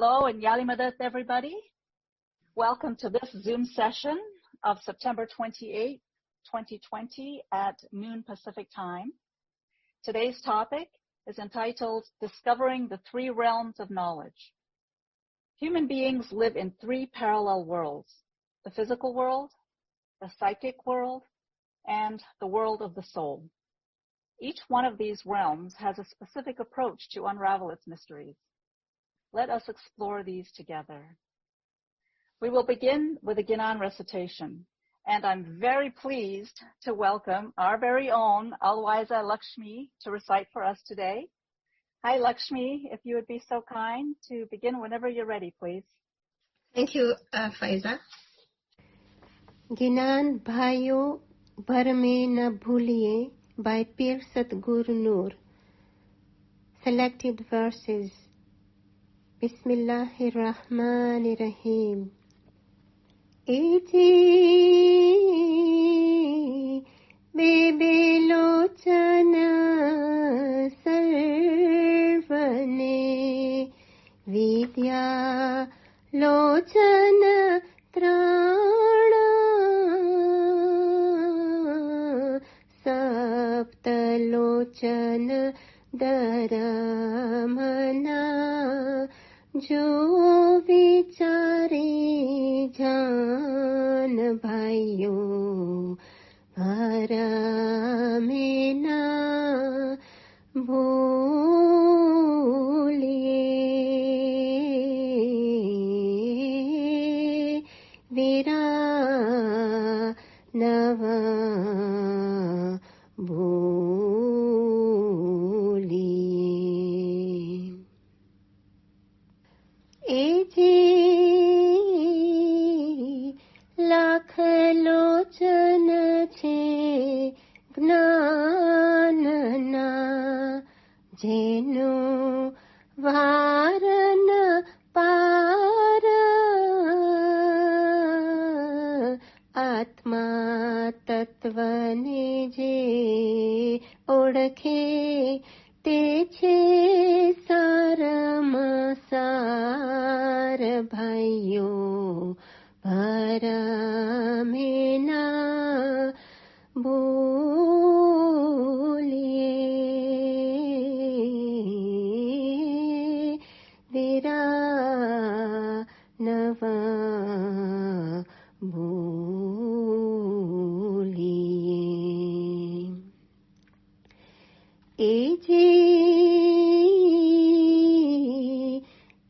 Hello and Yali Madat, everybody. Welcome to this Zoom session of September 28, 2020 at noon Pacific time. Today's topic is entitled Discovering the Three Realms of Knowledge. Human beings live in three parallel worlds: the physical world, the psychic world, and the world of the soul. Each one of these realms has a specific approach to unravel its mysteries. Let us explore these together. We will begin with a Gyanan recitation, and I'm very pleased to welcome our very own ALWAAZ Lakshmi to recite for us today. Hi Lakshmi, if you would be so kind to begin whenever you're ready, please. Thank you, Faiza. Gyanan Bhayo Bharme Na Bhuliye by Pir Satguru Noor. Selected verses. Bismillahirrahmanirrahim. Iti bebelochana sarvane vidya lochana trana saptalochana daramana जो विचारे जान भाइयों भरा में ना भूलिए वीरा नवा लाख लोचन छे ज्ञानना जेनो वारन पार आत्मा तत्वने जे ओळखे ते छे सारमा सार भाइयो भरा में ना भूलिए वीरा नवा भूलिए एजी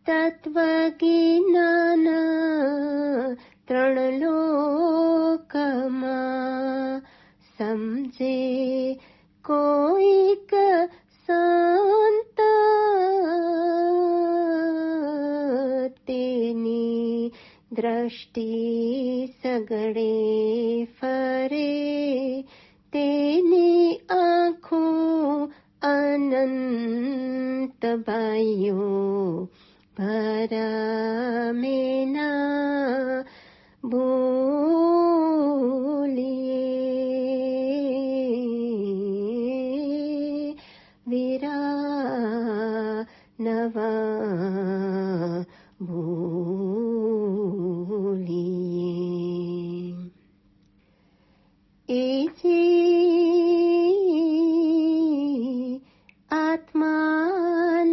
तत्वज्ञान त्रण लोकમાં સમજે કોઈક સંત તેની દ્રષ્ટિ સગડે ફરે તેની આંખો અનંત ભાઈઓ ભરા में ना भूलिए वीरा नवा भूलिए एजी आत्मा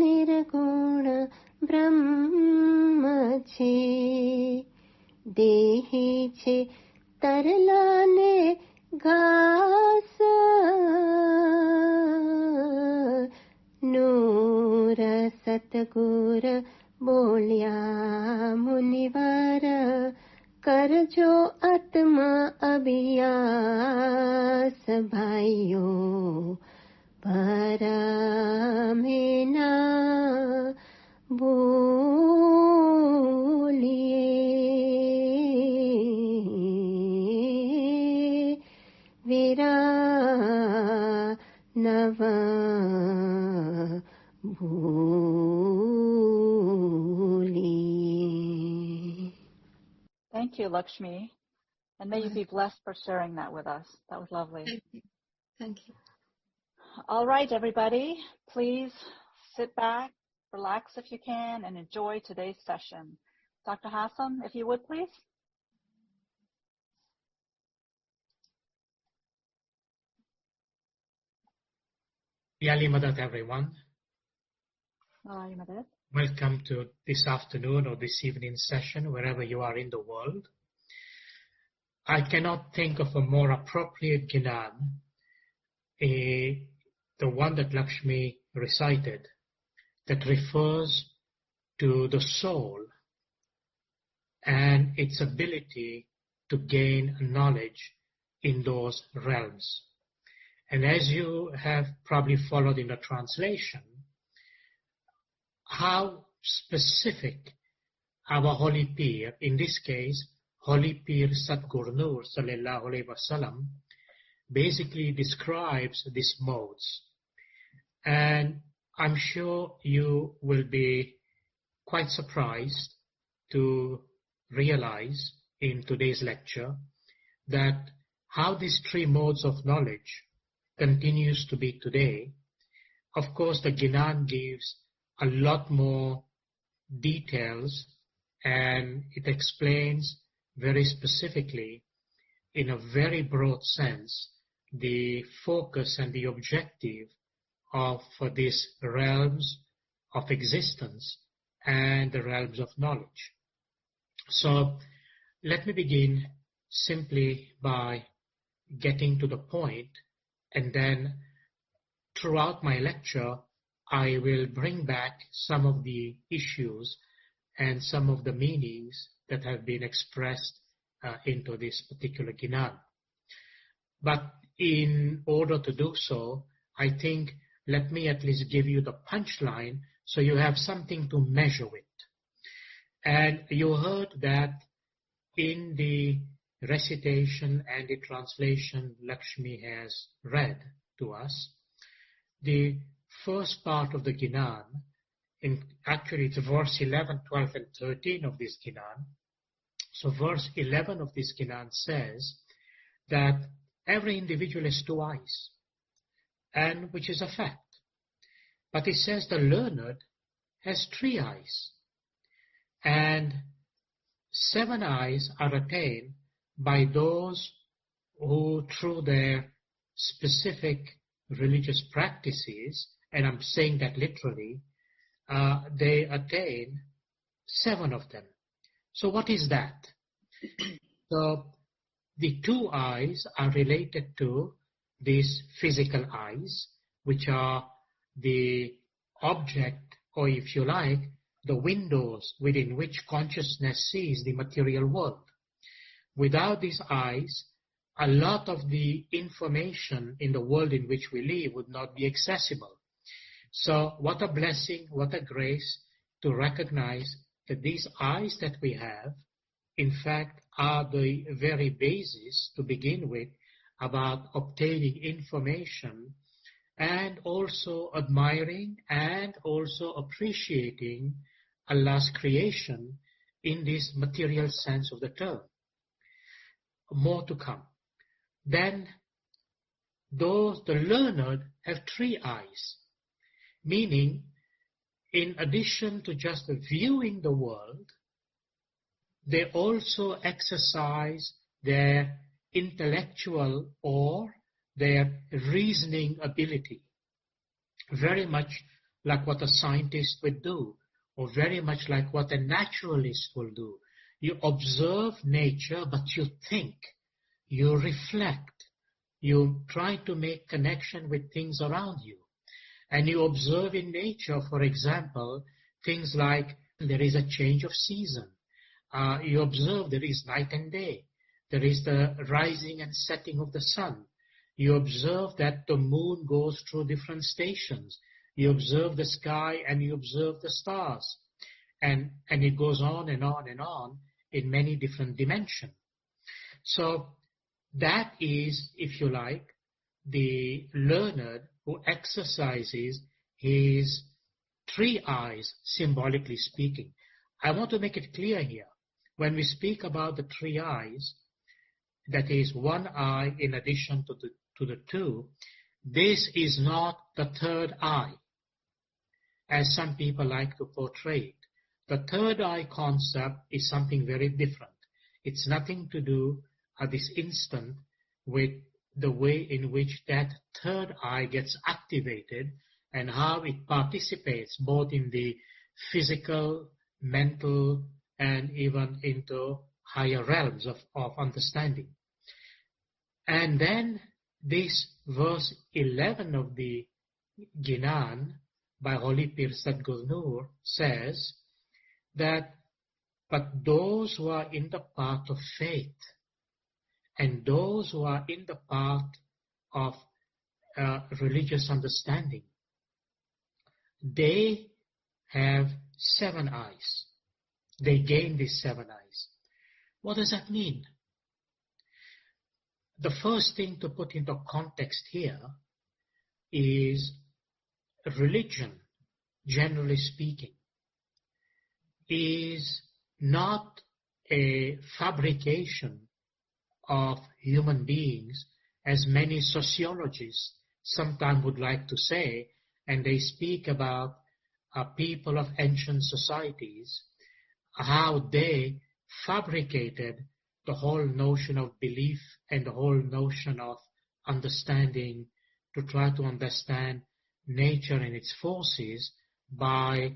निर्गुण ब्रह्म छे देही छे तरलाने घास नूर सतगुर बोल्या मुनिवर करजो आत्मा अभ्यास भाइयो भरा में ना भूलिए वीरा नवा भूलिए. Thank you, Lakshmi. And may you be blessed for sharing that with us. That was lovely. Thank you. All right, everybody, please sit back, relax if you can, and enjoy today's session. Dr. Hassam, if you would, please. Yali Madat, everyone. Madat. Welcome to this afternoon or this evening session, wherever you are in the world. I cannot think of a more appropriate Gnan, the one that Lakshmi recited, that refers to the soul and its ability to gain knowledge in those realms. And as you have probably followed in the translation, how specific our Holy Peer, in this case, Holy Peer Satguru Nur Sallallahu Alaihi Wasallam, basically describes these modes. And I'm sure you will be quite surprised to realize in today's lecture that how these three modes of knowledge continues to be today. Of course, the Gnan gives a lot more details, and it explains very specifically, in a very broad sense, the focus and the objective of these realms of existence and the realms of knowledge. So let me begin simply by getting to the point, and then throughout my lecture I will bring back some of the issues and some of the meanings that have been expressed into this particular Gnan. But in order to do so, I think let me at least give you the punchline so you have something to measure with. And you heard that in the recitation and the translation Lakshmi has read to us, the first part of the Gnan, actually it's verse 11, 12 and 13 of this Gnan. So verse 11 of this Gnan says that every individual has two eyes, and which is a fact. But it says the learned has three eyes, and 7 eyes are attained by those who, through their specific religious practices, and I'm saying that literally, they attain 7 of them. So what is that? So the 2 eyes are related to these physical eyes, which are the object, or if you like, the windows within which consciousness sees the material world. Without these eyes, a lot of the information in the world in which we live would not be accessible. So what a blessing, what a grace to recognize that these eyes that we have, in fact, are the very basis to begin with about obtaining information and also admiring and also appreciating Allah's creation in this material sense of the term. More to come. Then those, the learned, have 3 eyes, meaning in addition to just viewing the world, they also exercise their intellectual or their reasoning ability, very much like what a scientist would do, or very much like what a naturalist will do. You observe nature, but you think, you reflect, you try to make connection with things around you. And you observe in nature, for example, things like there is a change of season. You observe there is night and day. There is the rising and setting of the sun. You observe that the moon goes through different stations. You observe the sky and you observe the stars. And it goes on and on and on in many different dimensions. So that is, if you like, the learned who exercises his 3 eyes, symbolically speaking. I want to make it clear here. When we speak about the 3 eyes, that is 1 eye in addition to the 2, this is not the 3rd eye. as some people like to portray it. The third eye concept is something very different. It's nothing to do at this instant with the way in which that third eye gets activated and how it participates both in the physical, mental, and even into higher realms of understanding. And then this verse 11 of the Gnan by Holy Pir Sadguru Noor says that, but those who are in the path of faith and those who are in the path of religious understanding, they have 7 eyes. They gain these 7 eyes. What does that mean? The first thing to put into context here is religion, generally speaking, is not a fabrication of human beings, as many sociologists sometimes would like to say, and they speak about people of ancient societies, how they fabricated the whole notion of belief and the whole notion of understanding to try to understand nature and its forces by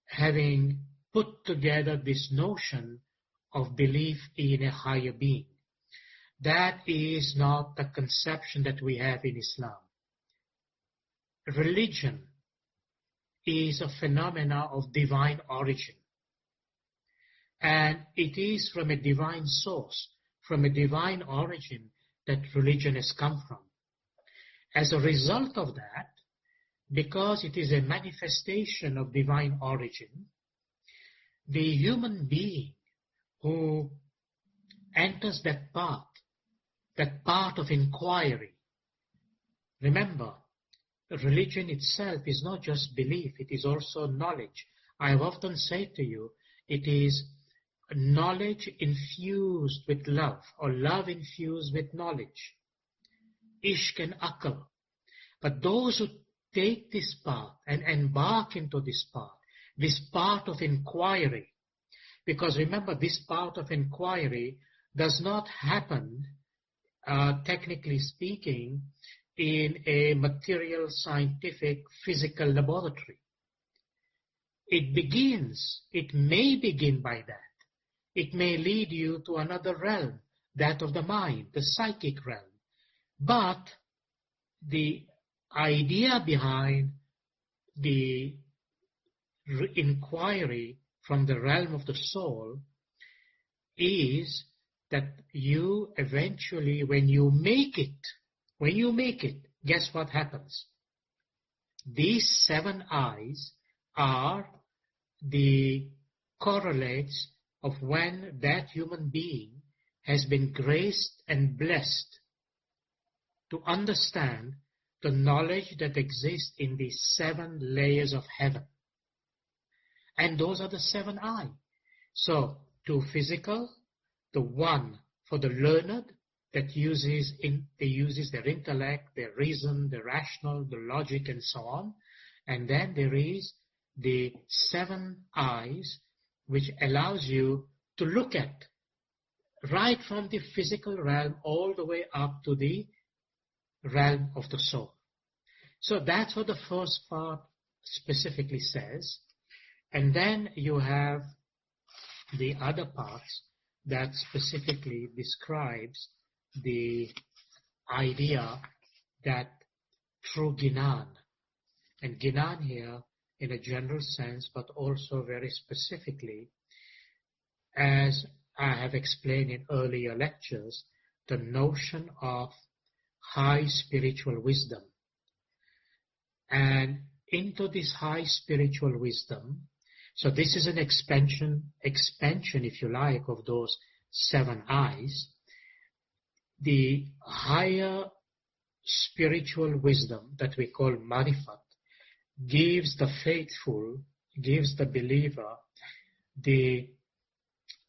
having put together this notion of belief in a higher being. That is not the conception that we have in Islam. Religion is a phenomena of divine origin. And it is from a divine source, from a divine origin, that religion has come from. As a result of that, because it is a manifestation of divine origin, the human being who enters that path of inquiry, remember, religion itself is not just belief, it is also knowledge. I have often said to you, it is knowledge infused with love, or love infused with knowledge. Ishq and akal. But those who take this path and embark into this path of inquiry, because remember, this path of inquiry does not happen, technically speaking, in a material, scientific, physical laboratory. It may begin by that. It may lead you to another realm, that of the mind, the psychic realm. But the idea behind the inquiry from the realm of the soul is that you eventually, when you make it, guess what happens? These 7 eyes are the correlates of when that human being has been graced and blessed to understand the knowledge that exists in the 7 layers of heaven. And those are the 7 eyes. So, 2 physical, the 1 for the learned that uses their intellect, their reason, the rational, the logic, and so on. And then there is the 7 eyes, which allows you to look at right from the physical realm all the way up to the realm of the soul. So that's what the first part specifically says. And then you have the other parts that specifically describes the idea that through Gnan, and Gnan here in a general sense, but also very specifically, as I have explained in earlier lectures, the notion of high spiritual wisdom. And into this high spiritual wisdom, so this is an expansion, if you like, of those 7 eyes. The higher spiritual wisdom that we call marifat gives the faithful, gives the believer the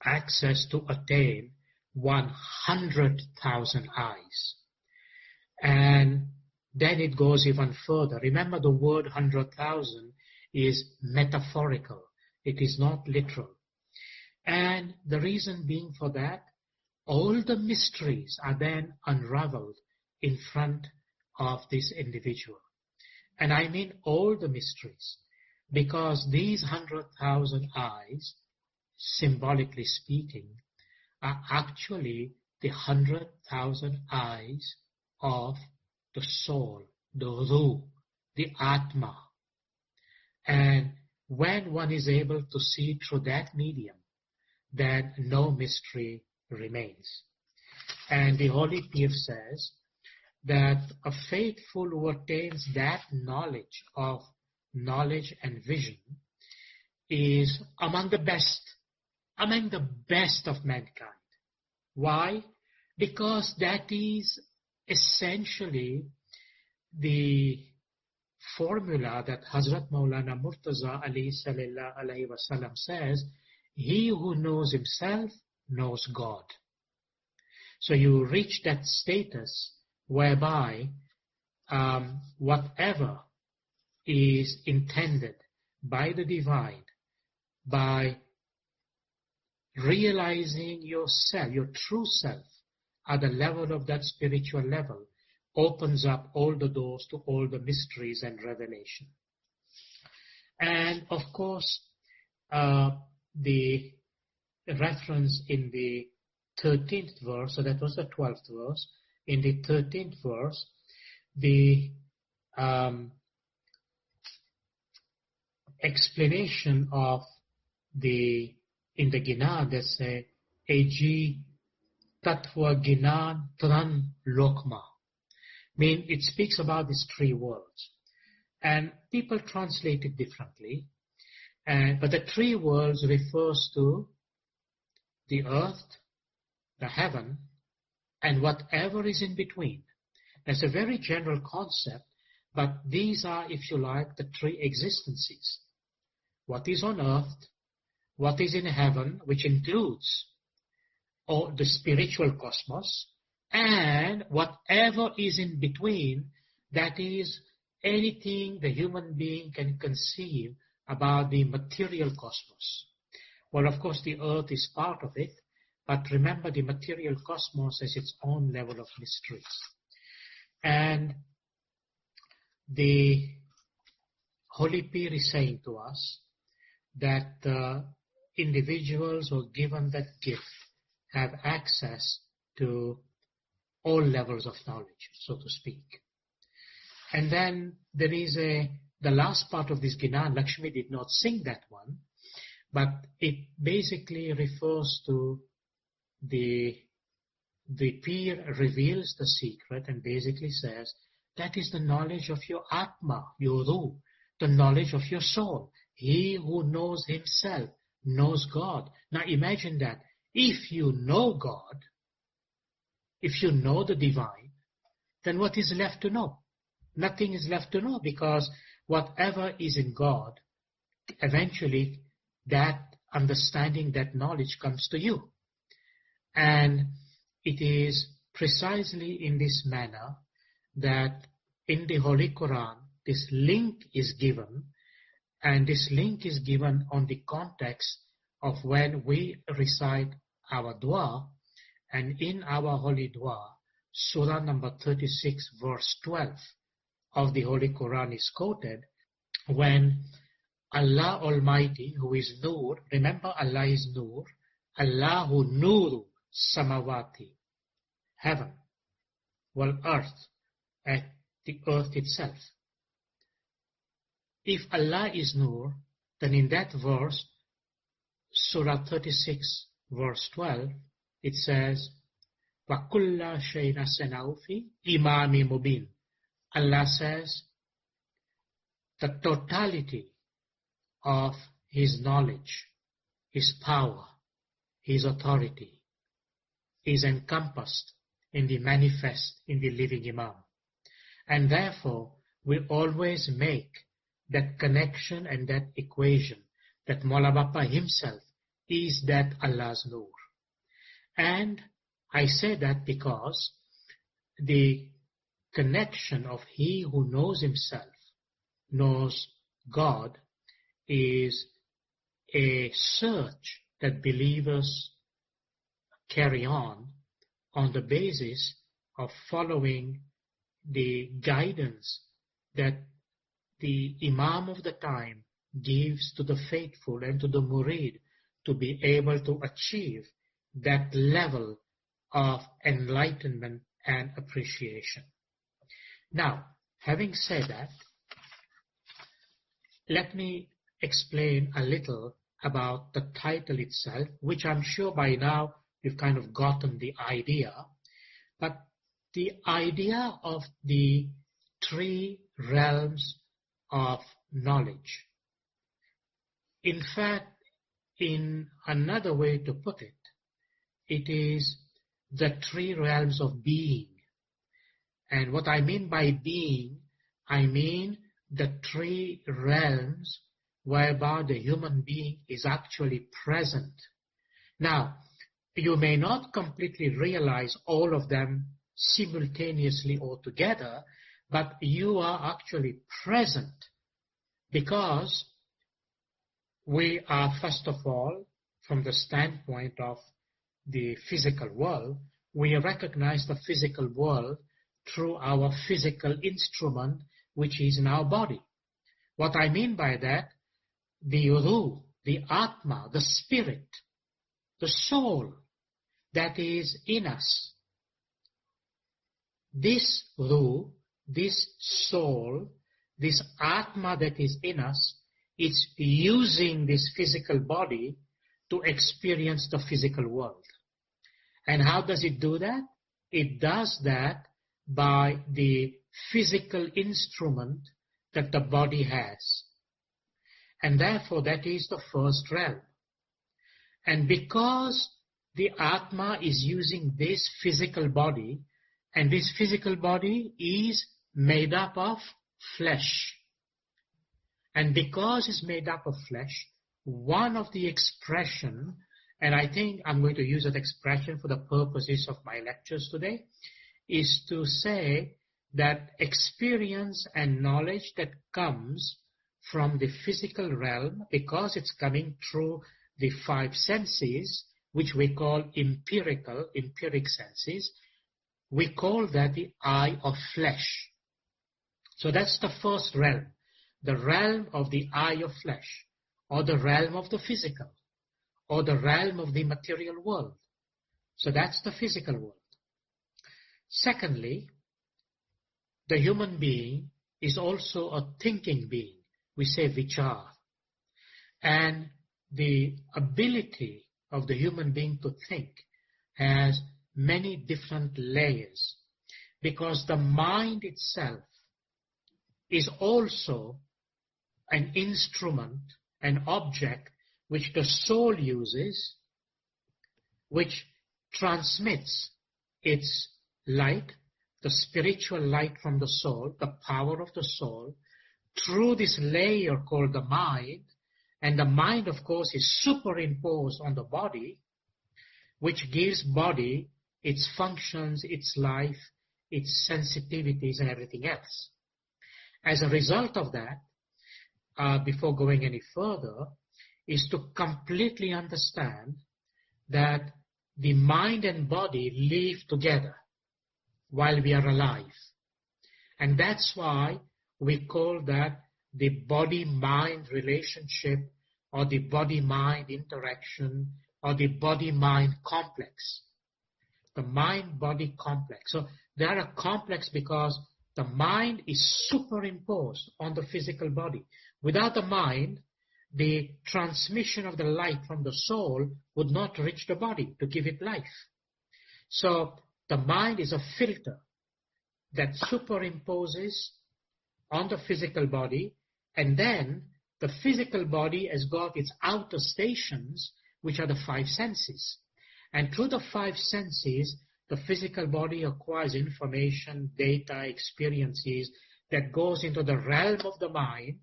access to attain 100,000 eyes. And then it goes even further. Remember, the word 100,000 is metaphorical. It is not literal. And the reason being for that, all the mysteries are then unraveled in front of this individual. And I mean all the mysteries, because these 100,000 eyes, symbolically speaking, are actually the 100,000 eyes of the soul, the ruh, the atma. And when one is able to see through that medium, then no mystery remains. And the Holy Pir says that a faithful who attains that knowledge of knowledge and vision is among the best of mankind. Why? Because that is essentially the formula that Hazrat Maulana Murtaza Ali sallallahu alayhi wasallam says, he who knows himself knows God. So you reach that status whereby whatever is intended by the divine, by realizing yourself, your true self, at the level of that spiritual level, opens up all the doors to all the mysteries and revelation. And of course, the reference in the 13th verse, so that was the 12th verse, in the 13th verse, the explanation of in the Gina, they say, Eji Tatva Ginan Tran Lokma. Mean it speaks about these three worlds. And people translate it differently. But the three worlds refers to the earth, the heaven, and whatever is in between. That's a very general concept, but these are, if you like, the three existences. What is on earth, what is in heaven, which includes all the spiritual cosmos, and whatever is in between, that is anything the human being can conceive about the material cosmos. Well, of course, the earth is part of it, but remember the material cosmos has its own level of mysteries. And the Holy Pir is saying to us that individuals who are given that gift have access to all levels of knowledge, so to speak. And then there is the last part of this Gina. Lakshmi did not sing that one, but it basically refers to the Pir reveals the secret and basically says that is the knowledge of your Atma, your Ruh, the knowledge of your soul. He who knows himself knows God. Now imagine that. If you know God, if you know the divine, then what is left to know? Nothing is left to know, because whatever is in God, eventually that understanding, that knowledge comes to you. And it is precisely in this manner that in the Holy Quran, this link is given, and this link is given on the context of when we recite our dua, and in our holy dua, Surah number 36, verse 12 of the Holy Quran is quoted, when Allah Almighty, who is Nur, remember Allah is Nur, Allahu Nuru Samawati, heaven, well, earth, at the earth itself. If Allah is Nur, then in that verse, Surah 36, verse 12, it says, وَكُلَّ شَيْءٍ أَحْصَيْنَاهُ فِي إِمَامٍ مُبِينٍ. Allah says, the totality of His knowledge, His power, His authority is encompassed in the manifest, in the living Imam. And therefore, we always make that connection and that equation that Maula Bapa himself is that Allah's Nur. And I say that because the connection of he who knows himself, knows God, is a search that believers carry on the basis of following the guidance that the Imam of the time gives to the faithful and to the murid to be able to achieve that level of enlightenment and appreciation. Now, having said that, let me explain a little about the title itself, which I'm sure by now you've kind of gotten the idea. But the idea of the three realms of knowledge. In fact, in another way to put it, it is the three realms of being. And what I mean by being, I mean the three realms whereby the human being is actually present. Now, you may not completely realize all of them simultaneously or together, but you are actually present because we are, first of all, from the standpoint of the physical world, we recognize the physical world through our physical instrument, which is in our body. What I mean by that, the ruh, the atma, the spirit, the soul that is in us. This ruh, this soul, this atma that is in us, it's using this physical body to experience the physical world. And how does it do that? It does that by the physical instrument that the body has. And therefore, that is the first realm. And because the Atma is using this physical body, and this physical body is made up of flesh. And because it's made up of flesh, one of the expression, and I think I'm going to use that expression for the purposes of my lectures today, is to say that experience and knowledge that comes from the physical realm, because it's coming through the five senses, which we call empiric senses, we call that the eye of flesh. So that's the first realm, the realm of the eye of flesh, or the realm of the physical, or the realm of the material world. So that's the physical world. Secondly, the human being is also a thinking being. We say vichar. And the ability of the human being to think has many different layers, because the mind itself is also an instrument, an object which the soul uses, which transmits its light, the spiritual light from the soul, the power of the soul, through this layer called the mind. And the mind, of course, is superimposed on the body, which gives body its functions, its life, its sensitivities, and everything else. As a result of that, before going any further, is to completely understand that the mind and body live together while we are alive. And that's why we call that the body-mind relationship, or the body-mind interaction, or the body-mind complex. The mind-body complex. So they are a complex because the mind is superimposed on the physical body. Without the mind, the transmission of the light from the soul would not reach the body to give it life. So the mind is a filter that superimposes on the physical body, and then the physical body has got its outer stations, which are the five senses. And through the five senses, the physical body acquires information, data, experiences that goes into the realm of the mind,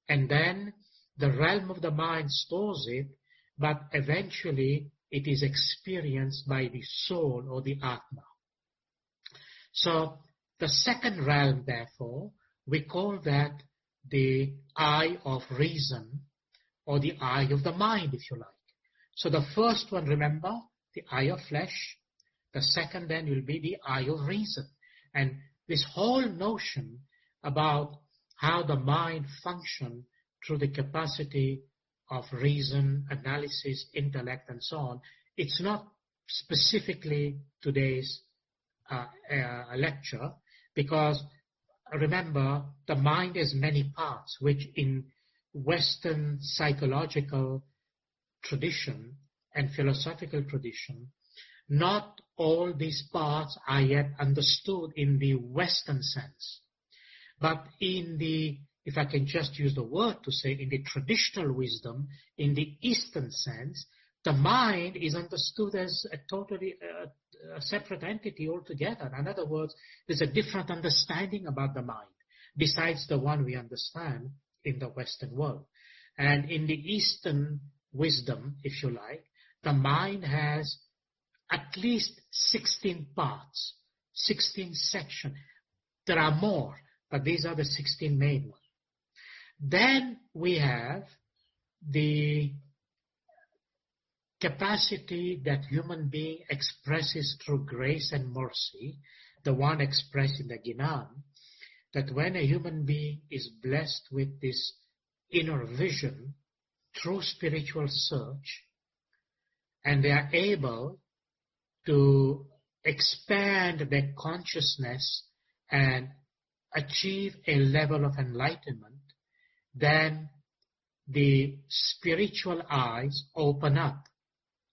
and then the realm of the mind stores it, but eventually it is experienced by the soul or the Atma. So the second realm, therefore, we call that the eye of reason, or the eye of the mind, if you like. So the first one, remember, the eye of flesh. The second then will be the eye of reason. And this whole notion about how the mind functions through the capacity of reason, analysis, intellect, and so on, it's not specifically today's lecture, because remember, the mind has many parts, which in Western psychological tradition and philosophical tradition, not all these parts are yet understood in the Western sense. But in the, if I can just use the word to say, in the traditional wisdom, in the Eastern sense, the mind is understood as a totally a separate entity altogether. In other words, there's a different understanding about the mind, besides the one we understand in the Western world. And in the Eastern wisdom, if you like, the mind has at least 16 parts, 16 sections. There are more, but these are the 16 main ones. Then we have the capacity that human being expresses through grace and mercy, the one expressed in the Gnan, that when a human being is blessed with this inner vision through spiritual search, and they are able to expand their consciousness and achieve a level of enlightenment, then the spiritual eyes open up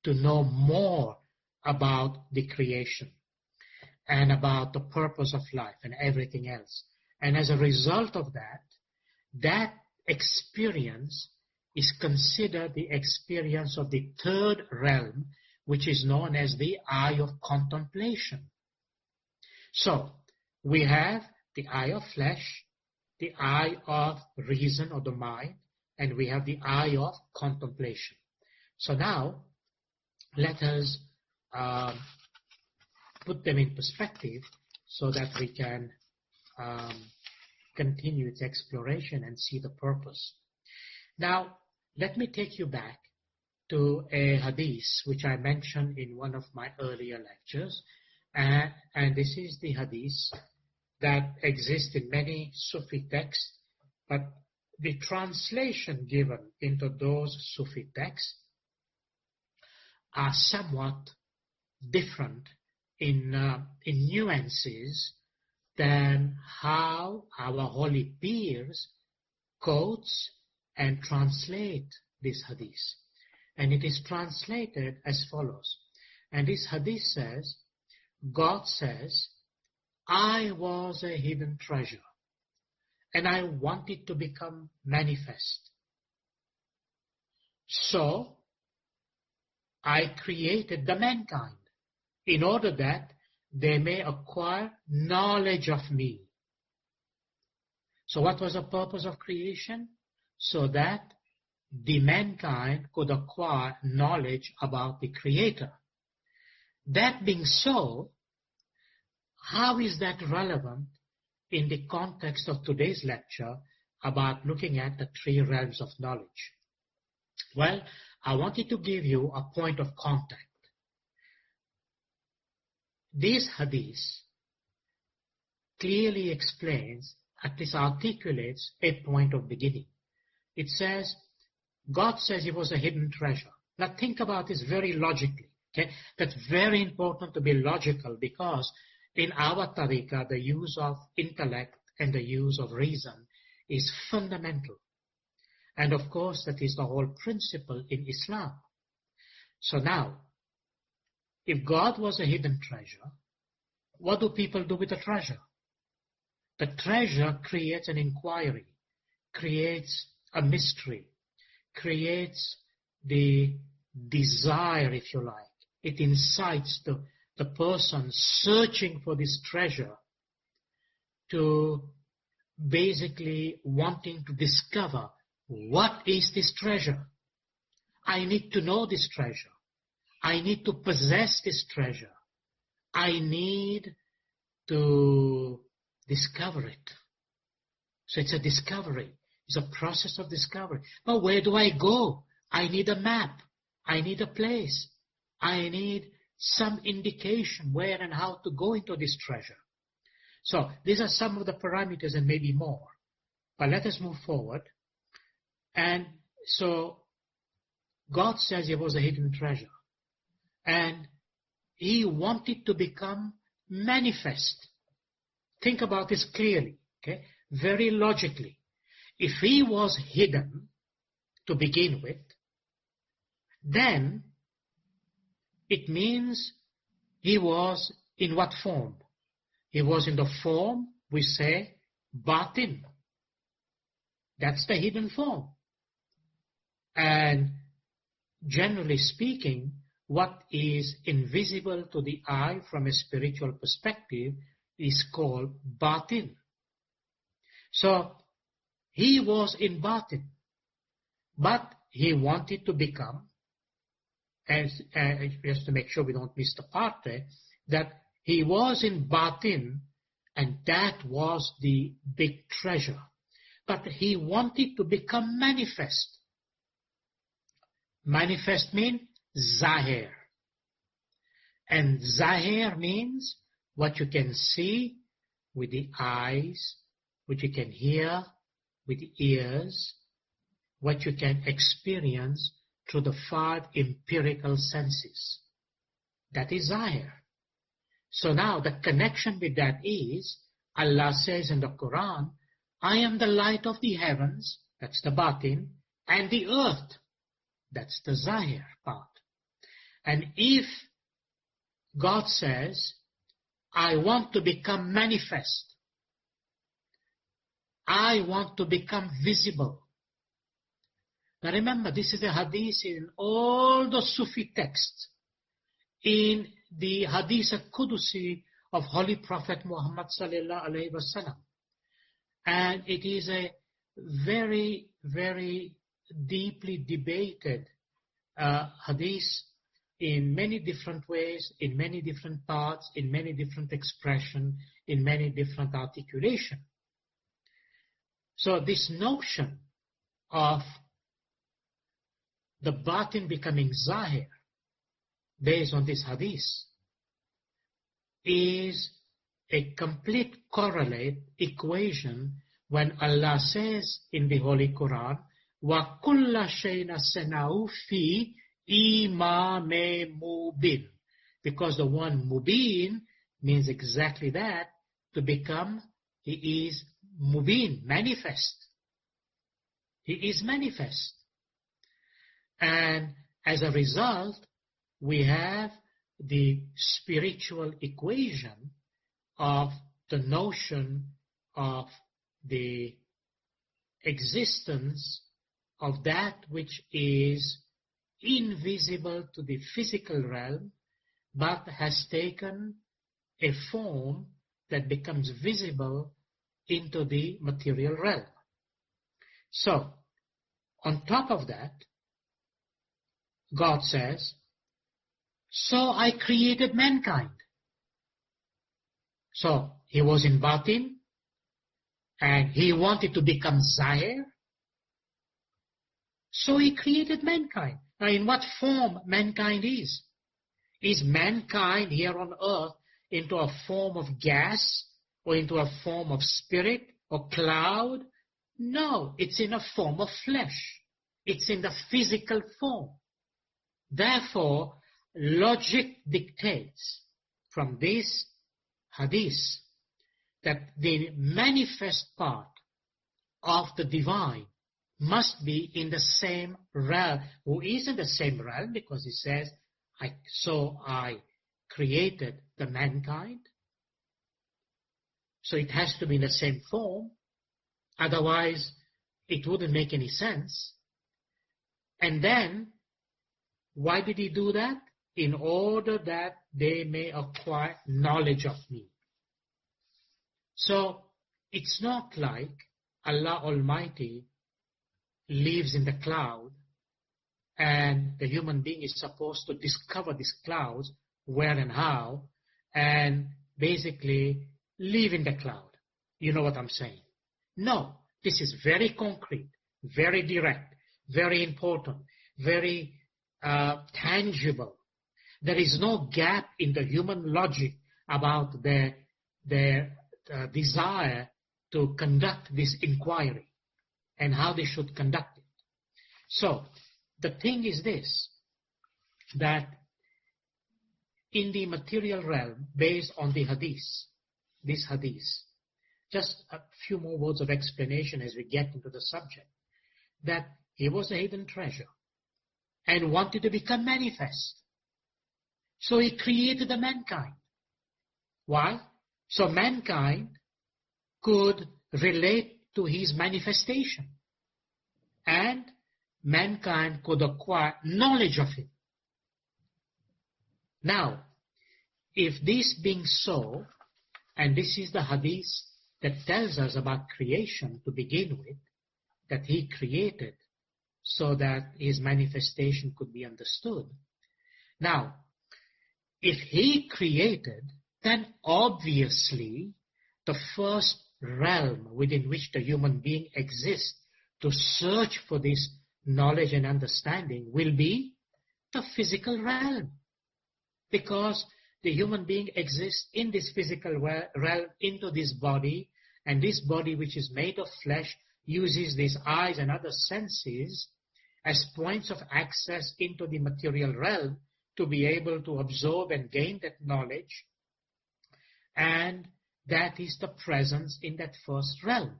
to know more about the creation and about the purpose of life and everything else. And as a result of that, that experience is considered the experience of the third realm, which is known as the eye of contemplation. So, we have the eye of flesh, the eye of reason or the mind, and we have the eye of contemplation. So now, let us put them in perspective so that we can continue its exploration and see the purpose. Now, let me take you back to a hadith which I mentioned in one of my earlier lectures, and this is the hadith that exists in many Sufi texts, but the translation given into those Sufi texts are somewhat different in nuances than how our holy peers quotes and translate this hadith. And it is translated as follows. And this hadith says, God says, I was a hidden treasure, and I wanted to become manifest. So, I created the mankind in order that they may acquire knowledge of me. So what was the purpose of creation? So that the mankind could acquire knowledge about the Creator. That being so, how is that relevant in the context of today's lecture about looking at the three realms of knowledge? Well, I wanted to give you a point of contact. This hadith clearly explains, at least articulates, a point of beginning. It says, God says he was a hidden treasure. Now think about this very logically. Okay? That's very important to be logical, because in our tariqah, the use of intellect and the use of reason is fundamental. And of course, that is the whole principle in Islam. So now, if God was a hidden treasure, what do people do with the treasure? The treasure creates an inquiry, creates a mystery, creates the desire, if you like. It incites the person searching for this treasure to basically wanting to discover, what is this treasure? I need to know this treasure. I need to possess this treasure. I need to discover it. So it's a discovery. It's a process of discovery. But where do I go? I need a map. I need a place. I need some indication where and how to go into this treasure. So these are some of the parameters and maybe more. But let us move forward. And so God says it was a hidden treasure. And he wanted to become manifest. Think about this clearly, okay? Very logically. If he was hidden to begin with, then it means he was in what form? He was in the form, we say, batin. That's the hidden form. And generally speaking, what is invisible to the eye from a spiritual perspective is called batin. So he was in batin, but he wanted to become, just to make sure we don't miss the part there, that he was in batin, and that was the big treasure. But he wanted to become manifest. Manifest means zahir. And zahir means what you can see with the eyes, what you can hear with the ears, what you can experience through the 5 empirical senses. That is zahir. So now the connection with that is, Allah says in the Quran, I am the light of the heavens, that's the batin, and the earth, that's the zahir part. And if God says, I want to become manifest, I want to become visible. Now remember, this is a hadith in all the Sufi texts, in the Hadith al-Qudusi of Holy Prophet Muhammad sallallahu alaihi wasallam. And it is a very, very deeply debated hadith in many different ways, in many different parts, in many different expressions, in many different articulation. So this notion of the batin becoming zahir, based on this hadith, is a complete correlate equation when Allah says in the Holy Quran, وَكُلَّ شَيْءٍ سَنَعُ فِي إِمَامٍ مُبِينٍ. Because the one mubin means exactly that, to become, he is mubin, manifest. He is manifest. And as a result, we have the spiritual equation of the notion of the existence of that which is invisible to the physical realm, but has taken a form that becomes visible into the material realm. So, on top of that, God says, so I created mankind. So he was in batin, and he wanted to become zahir. So he created mankind. Now in what form mankind is? Is mankind here on earth into a form of gas, or into a form of spirit, or cloud? No, it's in a form of flesh. It's in the physical form. Therefore, logic dictates from this hadith that the manifest part of the divine must be in the same realm. Who is in the same realm? Because he says, so I created the mankind. So it has to be in the same form. Otherwise, it wouldn't make any sense. And then, why did he do that? In order that they may acquire knowledge of me. So, it's not like Allah Almighty lives in the cloud and the human being is supposed to discover these clouds, where and how, and basically live in the cloud. You know what I'm saying? No, This is very concrete, very direct, very important, very tangible. There is no gap in the human logic about their desire to conduct this inquiry and how they should conduct it. So, the thing is this, that in the material realm, based on the hadith, this hadith, just a few more words of explanation as we get into the subject, that he was a hidden treasure and wanted to become manifest. So he created the mankind. Why? So mankind could relate to his manifestation and mankind could acquire knowledge of him. Now, if this being so, and this is the hadith that tells us about creation to begin with, that he created so that his manifestation could be understood. Now, if he created, then obviously the first realm within which the human being exists to search for this knowledge and understanding will be the physical realm. Because the human being exists in this physical realm, into this body, and this body which is made of flesh uses these eyes and other senses as points of access into the material realm to be able to absorb and gain that knowledge, and that is the presence in that first realm.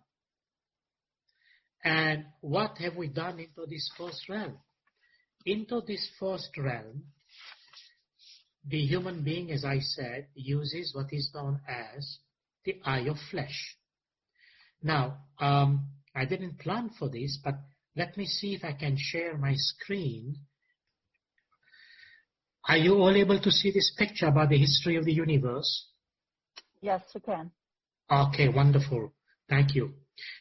And what have we done into this first realm? Into this first realm, the human being, as I said, uses what is known as the eye of flesh. Now, I didn't plan for this, but let me see if I can share my screen. Are you all able to see this picture about the history of the universe? Yes, we can. Okay, wonderful. Thank you.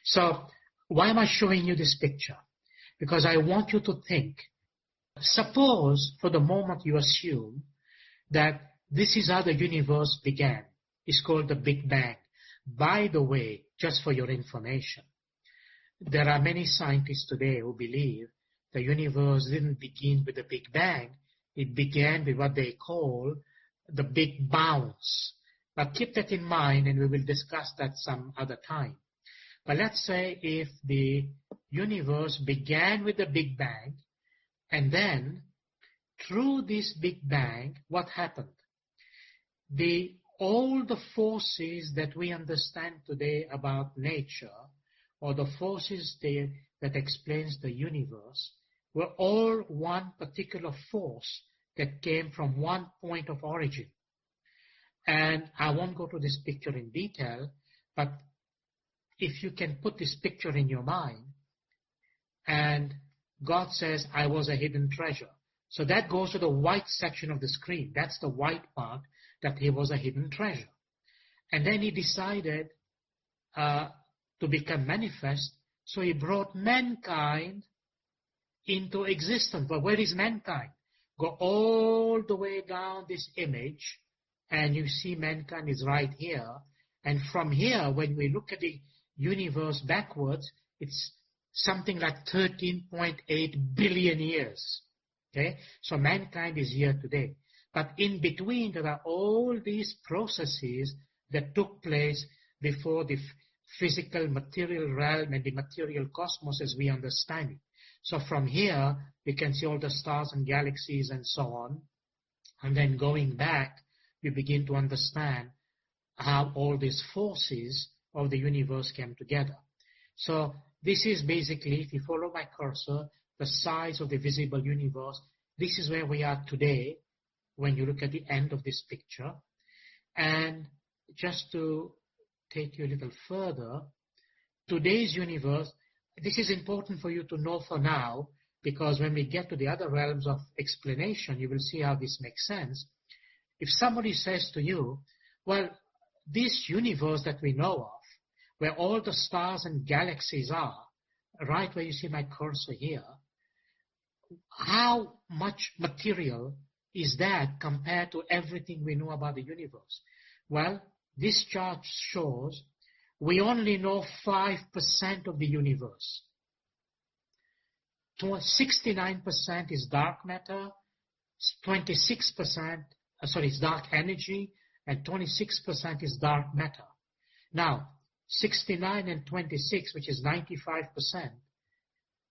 So, why am I showing you this picture? Because I want you to think. Suppose, for the moment, you assume that this is how the universe began. It's called the Big Bang. By the way, just for your information, there are many scientists today who believe the universe didn't begin with the Big Bang. It began with what they call the Big Bounce. But keep that in mind, and we will discuss that some other time. But let's say if the universe began with the Big Bang, and then through this Big Bang, what happened? All the forces that we understand today about nature, or the forces that explains the universe, were all one particular force that came from one point of origin. And I won't go to this picture in detail, but if you can put this picture in your mind, and God says, I was a hidden treasure. So that goes to the white section of the screen. That's the white part, that he was a hidden treasure. And then he decided to become manifest, so he brought mankind into existence. But where is mankind? Go all the way down this image, and you see mankind is right here. And from here, when we look at the universe backwards, it's something like 13.8 billion years. Okay? So mankind is here today. But in between, there are all these processes that took place before the physical material realm and the material cosmos as we understand it. So from here, we can see all the stars and galaxies and so on. And then going back, we begin to understand how all these forces of the universe came together. So this is basically, if you follow my cursor, the size of the visible universe. This is where we are today when you look at the end of this picture. And just to take you a little further, today's universe, this is important for you to know for now, because when we get to the other realms of explanation, you will see how this makes sense. If somebody says to you, well, this universe that we know of, where all the stars and galaxies are, right where you see my cursor here, how much material is that compared to everything we know about the universe? Well, this chart shows we only know 5% of the universe. 69% is dark matter, 26% is dark energy, and 26% is dark matter. Now, 69 and 26, which is 95%,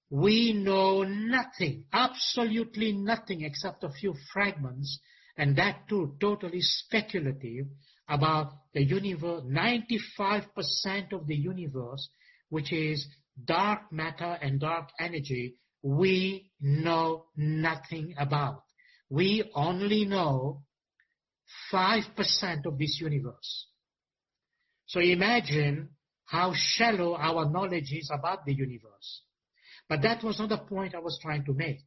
we know nothing, absolutely nothing, except a few fragments, and that too totally speculative, about the universe. 95% of the universe, which is dark matter and dark energy, we know nothing about. We only know 5% of this universe. So imagine how shallow our knowledge is about the universe. But that was not the point I was trying to make.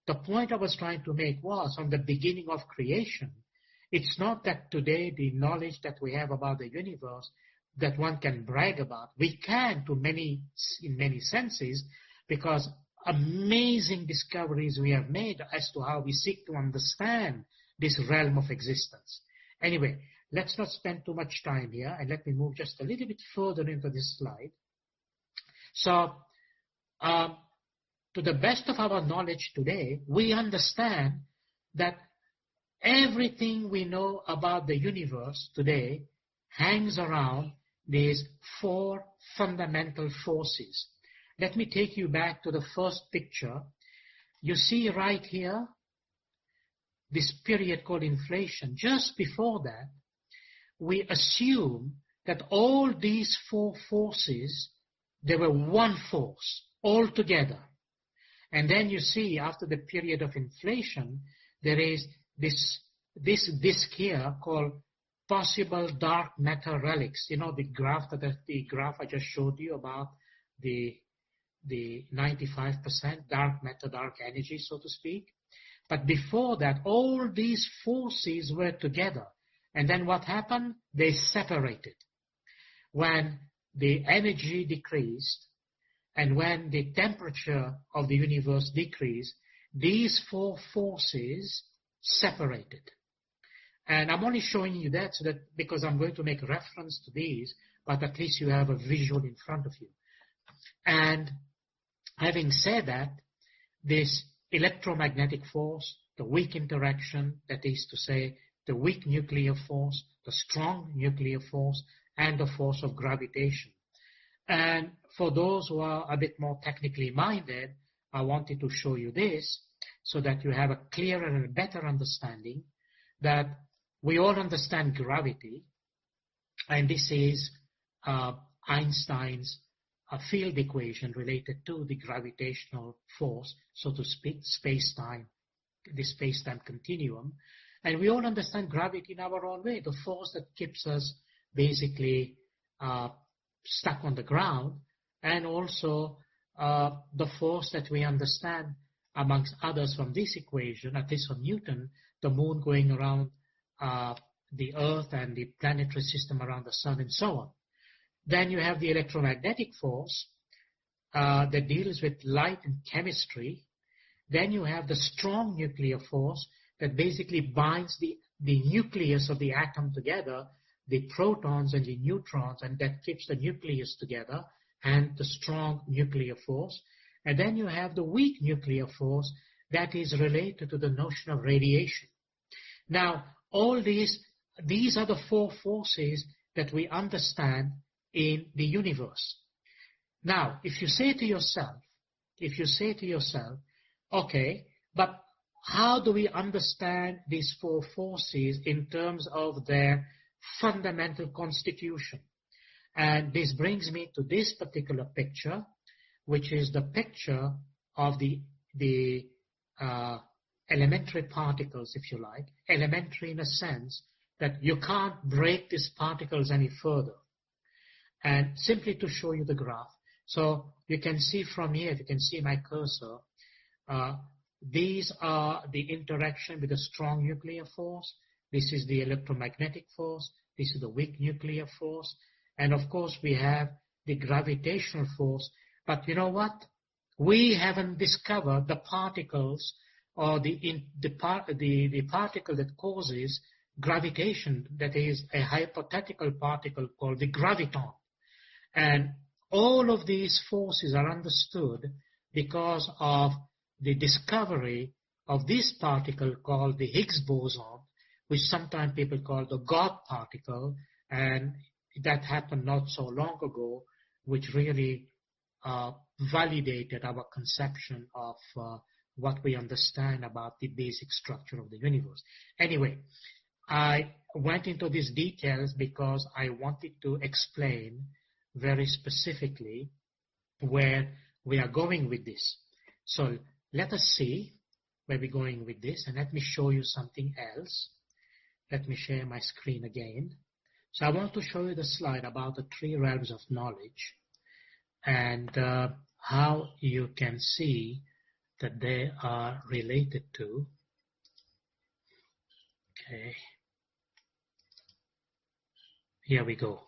The point I was trying to make was, from the beginning of creation, it's not that today the knowledge that we have about the universe that one can brag about. We can in many senses, because amazing discoveries we have made as to how we seek to understand this realm of existence. Anyway, let's not spend too much time here, and let me move just a little bit further into this slide. So, to the best of our knowledge today, we understand that everything we know about the universe today hangs around these 4 fundamental forces. Let me take you back to the first picture. You see right here this period called inflation. Just before that, we assume that all these 4 forces, they were one force altogether. And then you see, after the period of inflation, there is this disk here called possible dark matter relics. You know, the graph I just showed you about the 95% dark matter, dark energy, so to speak. But before that, all these forces were together. And then what happened? They separated. When the energy decreased, and when the temperature of the universe decreased, these 4 forces separated. And I'm only showing you that because I'm going to make reference to these, but at least you have a visual in front of you. And having said that, this electromagnetic force, the weak interaction, that is to say, the weak nuclear force, the strong nuclear force, and the force of gravitation. And for those who are a bit more technically minded, I wanted to show you this so that you have a clearer and better understanding that we all understand gravity, and this is Einstein's field equation related to the gravitational force, so to speak, space-time, the space-time continuum. And we all understand gravity in our own way, the force that keeps us basically stuck on the ground, and also the force that we understand, amongst others, from this equation, at least from Newton, the moon going around the Earth and the planetary system around the sun, and so on. Then you have the electromagnetic force that deals with light and chemistry. Then you have the strong nuclear force that basically binds the nucleus of the atom together, the protons and the neutrons, and that keeps the nucleus together, and the strong nuclear force. And then you have the weak nuclear force that is related to the notion of radiation. Now, all these are the 4 forces that we understand in the universe. Now, if you say to yourself, okay, but how do we understand these 4 forces in terms of their fundamental constitution? And this brings me to this particular picture, which is the picture of the elementary particles, if you like, elementary in a sense that you can't break these particles any further. And simply to show you the graph, so you can see from here, if you can see my cursor, these are the interaction with the strong nuclear force. This is the electromagnetic force. This is the weak nuclear force. And of course, we have the gravitational force. But you know what? We haven't discovered the particles or the particle that causes gravitation, that is a hypothetical particle called the graviton. And all of these forces are understood because of the discovery of this particle called the Higgs boson, which sometimes people call the God particle, and that happened not so long ago, which really validated our conception of what we understand about the basic structure of the universe. Anyway, I went into these details because I wanted to explain very specifically where we are going with this. So let us see where we're going with this, and let me show you something else. Let me share my screen again. So I want to show you the slide about the three realms of knowledge and how you can see that they are related to. Okay. Here we go.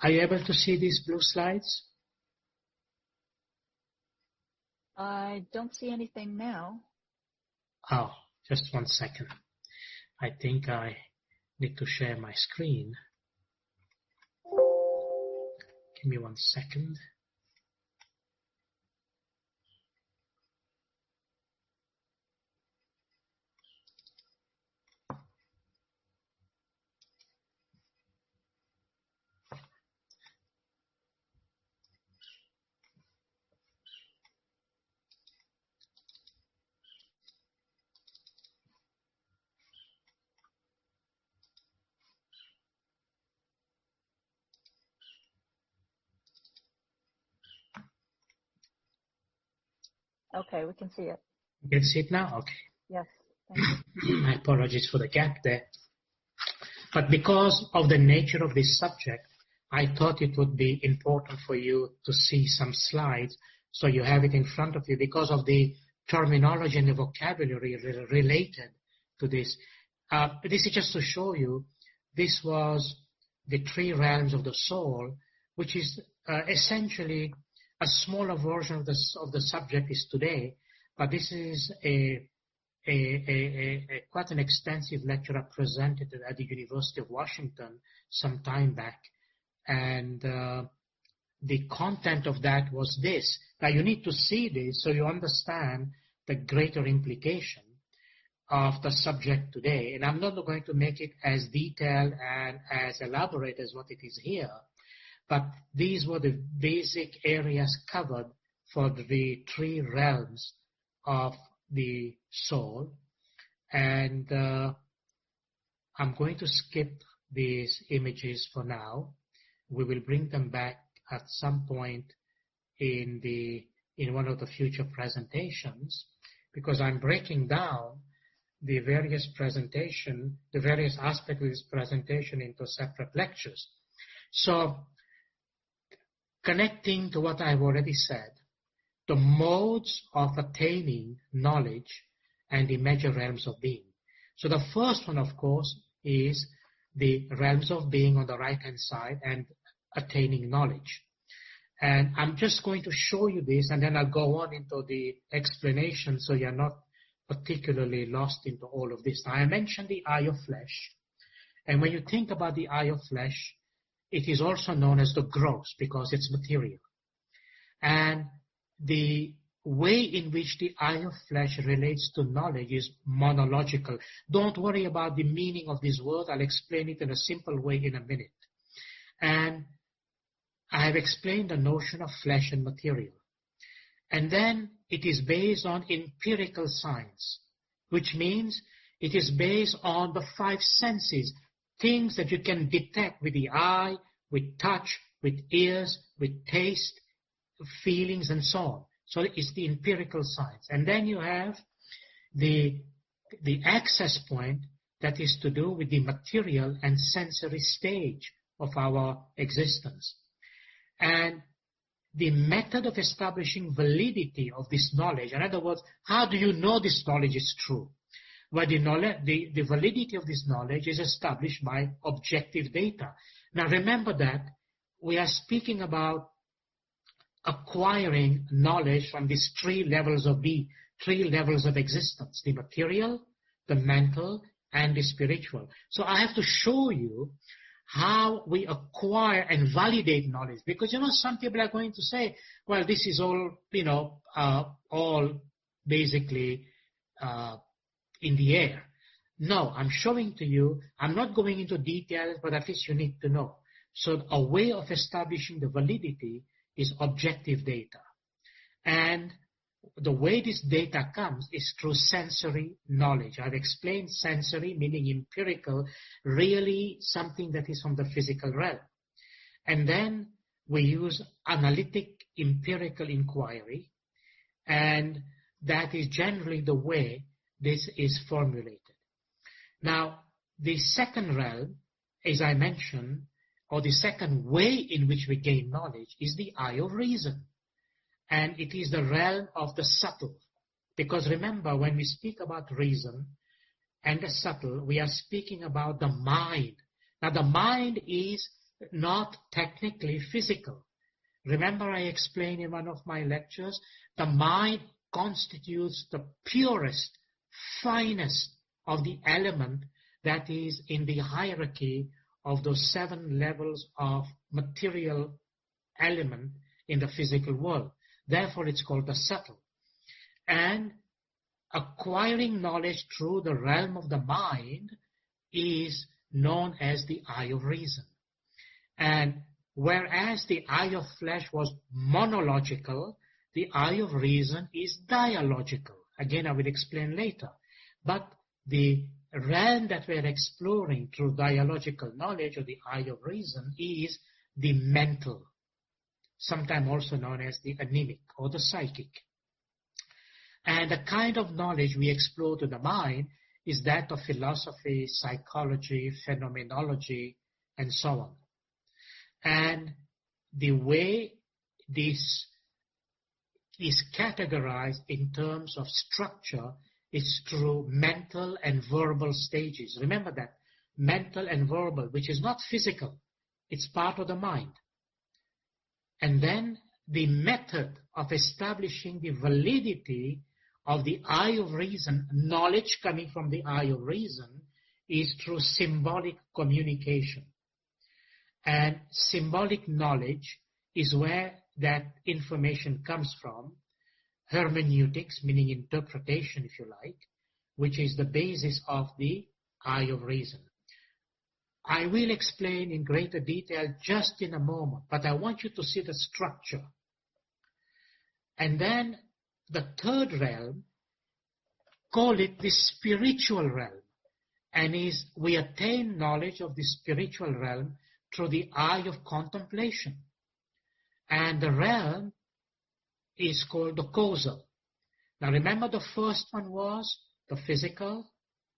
Are you able to see these blue slides? I don't see anything now. Oh, just 1 second. I think I need to share my screen. Give me 1 second. Okay, we can see it. You can see it now? Okay. Yes, thank you. My apologies for the gap there. But because of the nature of this subject, I thought it would be important for you to see some slides so you have it in front of you because of the terminology and the vocabulary related to this. This is just to show you this was the three realms of the soul, which is essentially a smaller version of the subject is today, but this is quite an extensive lecture I presented at the University of Washington some time back, and the content of that was this. Now you need to see this so you understand the greater implication of the subject today, and I'm not going to make it as detailed and as elaborate as what it is here, but these were the basic areas covered for the three realms of the soul. And I'm going to skip these images for now. We will bring them back at some point in one of the future presentations, because I'm breaking down the various aspects of this presentation into separate lectures. So, connecting to what I've already said, the modes of attaining knowledge and the major realms of being. So the first one, of course, is the realms of being on the right-hand side and attaining knowledge. And I'm just going to show you this, and then I'll go on into the explanation so you're not particularly lost into all of this. Now, I mentioned the eye of flesh. And when you think about the eye of flesh, it is also known as the gross because it's material. And the way in which the eye of flesh relates to knowledge is monological. Don't worry about the meaning of this word. I'll explain it in a simple way in a minute. And I have explained the notion of flesh and material. And then it is based on empirical science, which means it is based on the five senses, things that you can detect with the eye, with touch, with ears, with taste, feelings, and so on. So it's the empirical science. And then you have the access point that is to do with the material and sensory stage of our existence. And the method of establishing validity of this knowledge, in other words, how do you know this knowledge is true? Well, the validity of this knowledge is established by objective data. Now remember that we are speaking about acquiring knowledge from these three levels of existence, the material, the mental, and the spiritual. So I have to show you how we acquire and validate knowledge. Because, some people are going to say, well, this is all, all basically in the air. No, I'm showing to you, I'm not going into details, but at least you need to know. So a way of establishing the validity is objective data. And the way this data comes is through sensory knowledge. I've explained sensory, meaning empirical, really something that is from the physical realm. And then we use analytic empirical inquiry, and that is generally the way this is formulated. Now, the second realm, as I mentioned, or the second way in which we gain knowledge is the eye of reason. And it is the realm of the subtle. Because remember, when we speak about reason and the subtle, we are speaking about the mind. Now, the mind is not technically physical. Remember, I explained in one of my lectures, the mind constitutes the purest, finest of the element that is in the hierarchy of those 7 levels of material element in the physical world. Therefore, it's called the subtle. And acquiring knowledge through the realm of the mind is known as the eye of reason. And whereas the eye of flesh was monological, the eye of reason is dialogical. Again, I will explain later. But the realm that we are exploring through dialogical knowledge, or the eye of reason, is the mental, sometimes also known as the anemic or the psychic. And the kind of knowledge we explore to the mind is that of philosophy, psychology, phenomenology, and so on. And the way this is categorized in terms of structure is through mental and verbal stages. Remember that, mental and verbal, which is not physical, it's part of the mind. And then the method of establishing the validity of the eye of reason, knowledge coming from the eye of reason, is through symbolic communication. And symbolic knowledge is where that information comes from. Hermeneutics, meaning interpretation, if you like, which is the basis of the eye of reason. I will explain in greater detail just in a moment, but I want you to see the structure. And then the third realm, call it the spiritual realm, and we attain knowledge of the spiritual realm through the eye of contemplation. And the realm is called the causal. Now remember, the first one was the physical,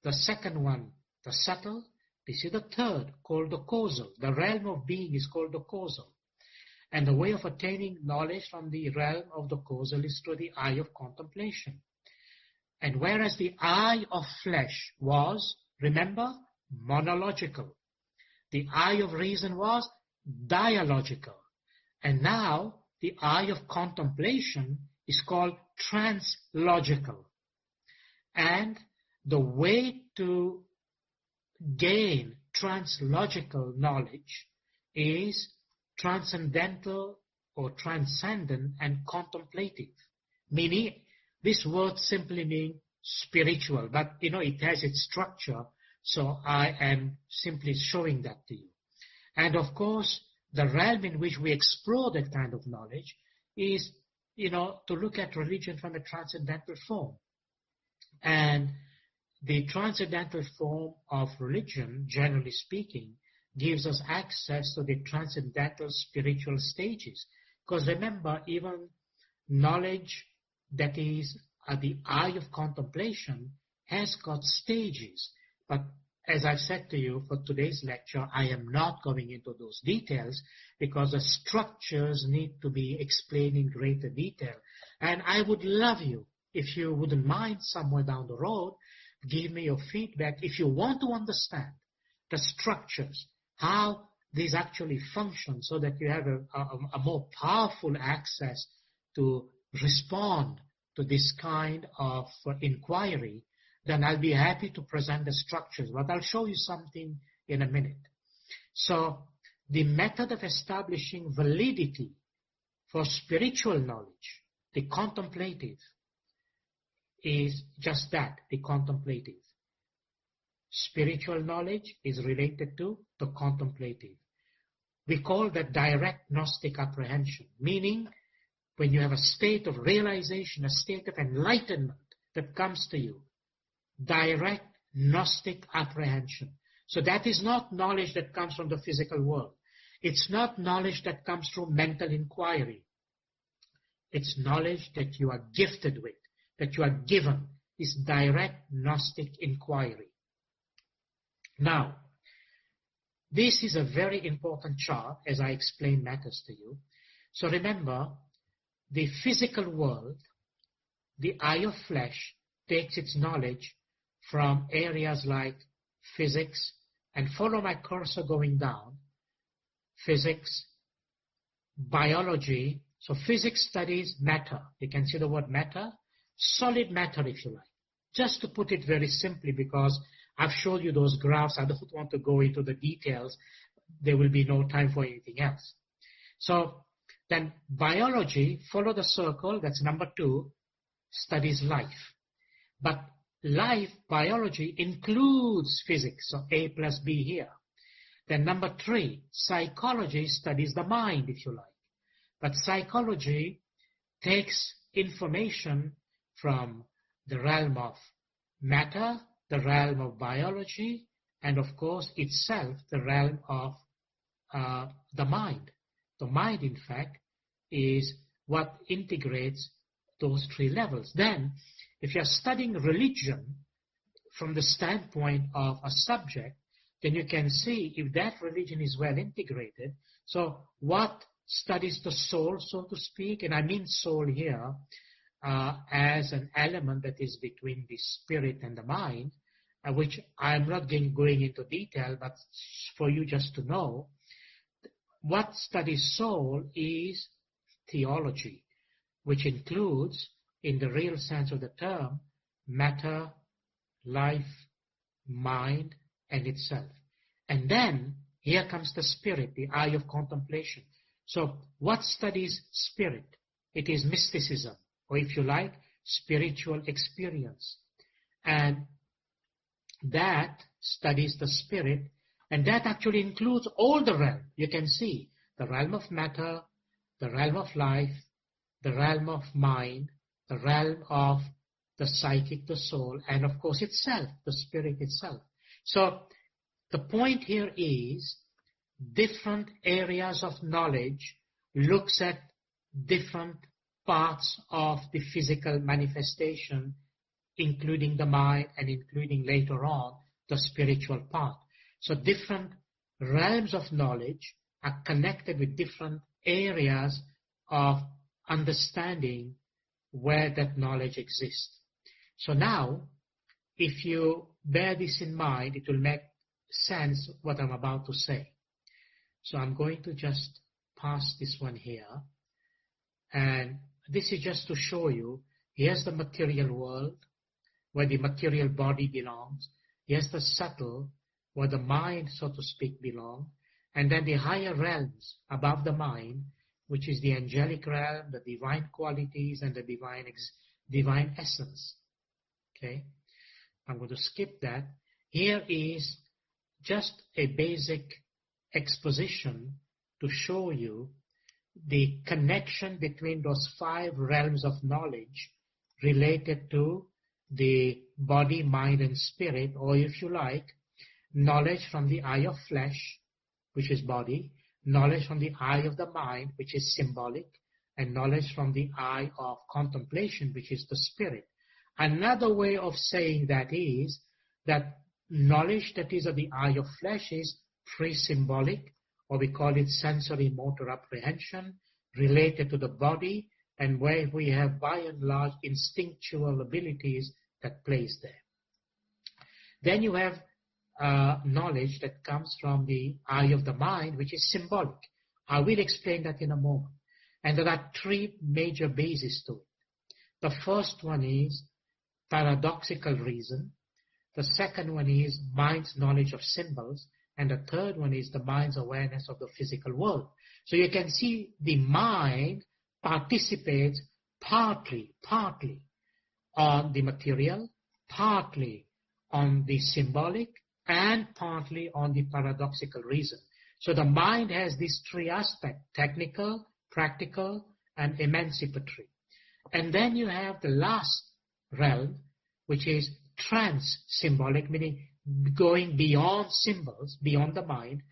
the second one the subtle, this is the third, called the causal. The realm of being is called the causal. And the way of attaining knowledge from the realm of the causal is through the eye of contemplation. And whereas the eye of flesh was, remember, monological, the eye of reason was dialogical. And now the eye of contemplation is called translogical. And the way to gain translogical knowledge is transcendental or transcendent and contemplative. Meaning, this word simply means spiritual, but it has its structure, so I am simply showing that to you. And of course, the realm in which we explore that kind of knowledge is, to look at religion from a transcendental form. And the transcendental form of religion, generally speaking, gives us access to the transcendental spiritual stages. Because remember, even knowledge that is at the eye of contemplation has got stages. But as I've said to you for today's lecture, I am not going into those details because the structures need to be explained in greater detail. And I would love you, if you wouldn't mind, somewhere down the road, give me your feedback if you want to understand the structures, how these actually function, so that you have a more powerful access to respond to this kind of inquiry. then I'll be happy to present the structures, but I'll show you something in a minute. So the method of establishing validity for spiritual knowledge, the contemplative, is just that, the contemplative. Spiritual knowledge is related to the contemplative. We call that direct Gnostic apprehension, meaning when you have a state of realization, a state of enlightenment that comes to you, direct Gnostic apprehension. So that is not knowledge that comes from the physical world. It's not knowledge that comes through mental inquiry. It's knowledge that you are gifted with, that you are given, is direct Gnostic inquiry. Now, this is a very important chart as I explain matters to you. So remember, the physical world, the eye of flesh, takes its knowledge from areas like physics, and follow my cursor going down, physics, biology. So physics studies matter. You can see the word matter, solid matter if you like. Just to put it very simply, because I've showed you those graphs, I don't want to go into the details. There will be no time for anything else. So then biology, follow the circle, that's number 2, studies life. But life, biology, includes physics, so A plus B here. Then number 3, psychology studies the mind, if you like. But psychology takes information from the realm of matter, the realm of biology, and of course itself the realm of the mind. The mind, in fact, is what integrates those 3 levels. Then, if you're studying religion from the standpoint of a subject, then you can see if that religion is well integrated. So what studies the soul, so to speak, and I mean soul here as an element that is between the spirit and the mind, which I'm not going into detail, but for you just to know, what studies soul is theology, which includes, in the real sense of the term, matter, life, mind, and itself. And then, here comes the spirit, the eye of contemplation. So, what studies spirit? It is mysticism, or if you like, spiritual experience. And that studies the spirit, and that actually includes all the realm. You can see the realm of matter, the realm of life, the realm of mind, the realm of the psychic, the soul, and of course itself, the spirit itself. So the point here is different areas of knowledge looks at different parts of the physical manifestation, including the mind and including later on the spiritual part. So different realms of knowledge are connected with different areas of understanding where that knowledge exists. So now, if you bear this in mind, it will make sense what I'm about to say. So I'm going to just pass this one here. And this is just to show you, here's the material world, where the material body belongs. Here's the subtle, where the mind, so to speak, belongs. And then the higher realms above the mind, which is the angelic realm, the divine qualities, and the divine essence. Okay? I'm going to skip that. Here is just a basic exposition to show you the connection between those 5 realms of knowledge related to the body, mind, and spirit, or if you like, knowledge from the eye of flesh, which is body, knowledge from the eye of the mind, which is symbolic, and knowledge from the eye of contemplation, which is the spirit. Another way of saying that is that knowledge that is of the eye of flesh is pre-symbolic, or we call it sensory motor apprehension, related to the body, and where we have by and large instinctual abilities that place there. Then you have knowledge that comes from the eye of the mind, which is symbolic. I will explain that in a moment. And there are 3 major bases to it. The first one is paradoxical reason. The second one is mind's knowledge of symbols. And the third one is the mind's awareness of the physical world. So you can see the mind participates partly on the material, partly on the symbolic, and partly on the paradoxical reason. So the mind has these three aspects: technical, practical, and emancipatory. And then you have the last realm, which is trans-symbolic, meaning going beyond symbols, beyond the mind,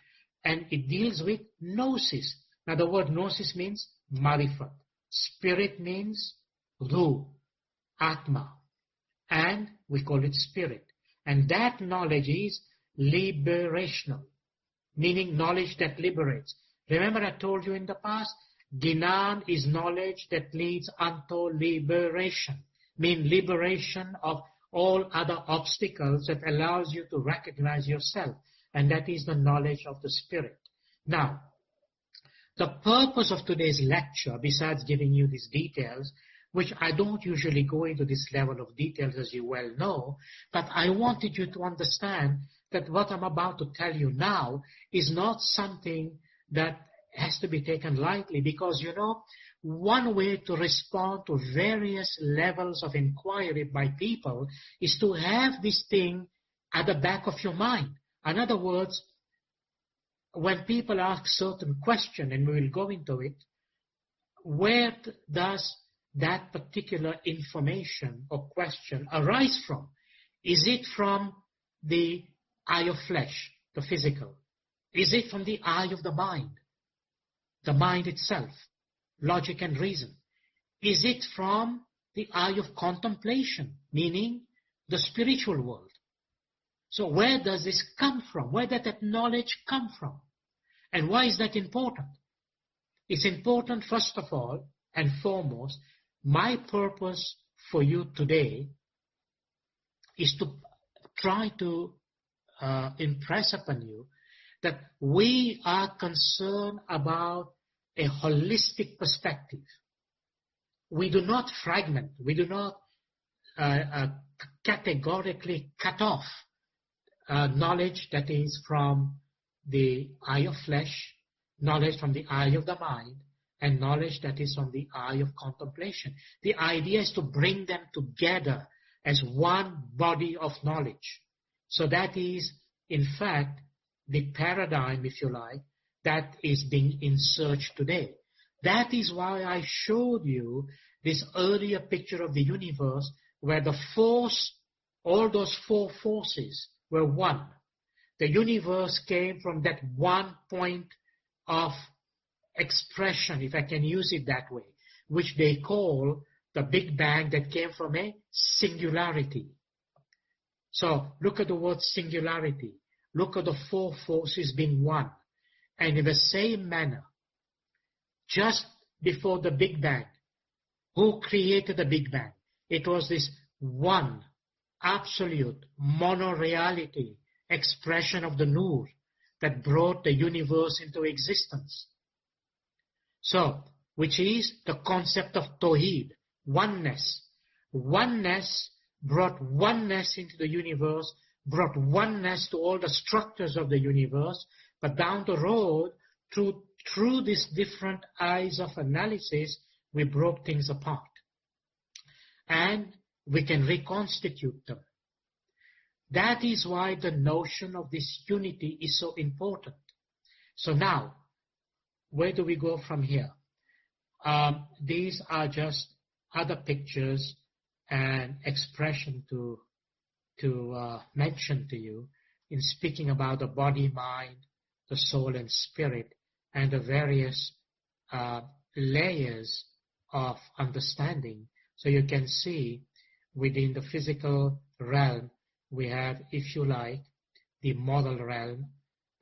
and it deals with gnosis. Now the word gnosis means marifat. Spirit means ruh, atma, and we call it spirit. And that knowledge is liberational, meaning knowledge that liberates. Remember I told you in the past, Gnan is knowledge that leads unto liberation, mean liberation of all other obstacles that allows you to recognize yourself. And that is the knowledge of the spirit. Now, the purpose of today's lecture, besides giving you these details, which I don't usually go into this level of details, as you well know, but I wanted you to understand that what I'm about to tell you now is not something that has to be taken lightly, because, you know, one way to respond to various levels of inquiry by people is to have this thing at the back of your mind. In other words, when people ask certain question, and we will go into it, where does that particular information or question arise from? Is it from the eye of flesh, the physical? Is it from the eye of the mind itself, logic and reason? Is it from the eye of contemplation, meaning the spiritual world? So where does this come from? Where does that knowledge come from? And why is that important? It's important, first of all and foremost, my purpose for you today is to try to impress upon you that we are concerned about a holistic perspective. We do not fragment. We do not categorically cut off knowledge that is from the eye of flesh, knowledge from the eye of the mind, and knowledge that is from the eye of contemplation. The idea is to bring them together as one body of knowledge. So that is, in fact, the paradigm, if you like, that is being in search today. That is why I showed you this earlier picture of the universe where the force, all those four forces were one. The universe came from that one point of expression, if I can use it that way, which they call the Big Bang, that came from a singularity. So look at the word singularity. Look at the four forces being one. And in the same manner, just before the Big Bang, who created the Big Bang? It was this one, absolute, mono-reality expression of the Nur that brought the universe into existence. So, which is the concept of Tawheed, oneness. Oneness brought oneness into the universe, brought oneness to all the structures of the universe, but down the road, through these different eyes of analysis, we broke things apart. And we can reconstitute them. That is why the notion of this unity is so important. So now, where do we go from here? These are just other pictures and expression to mention to you in speaking about the body, mind, the soul and spirit, and the various layers of understanding. So you can see within the physical realm, we have, if you like, the model realm,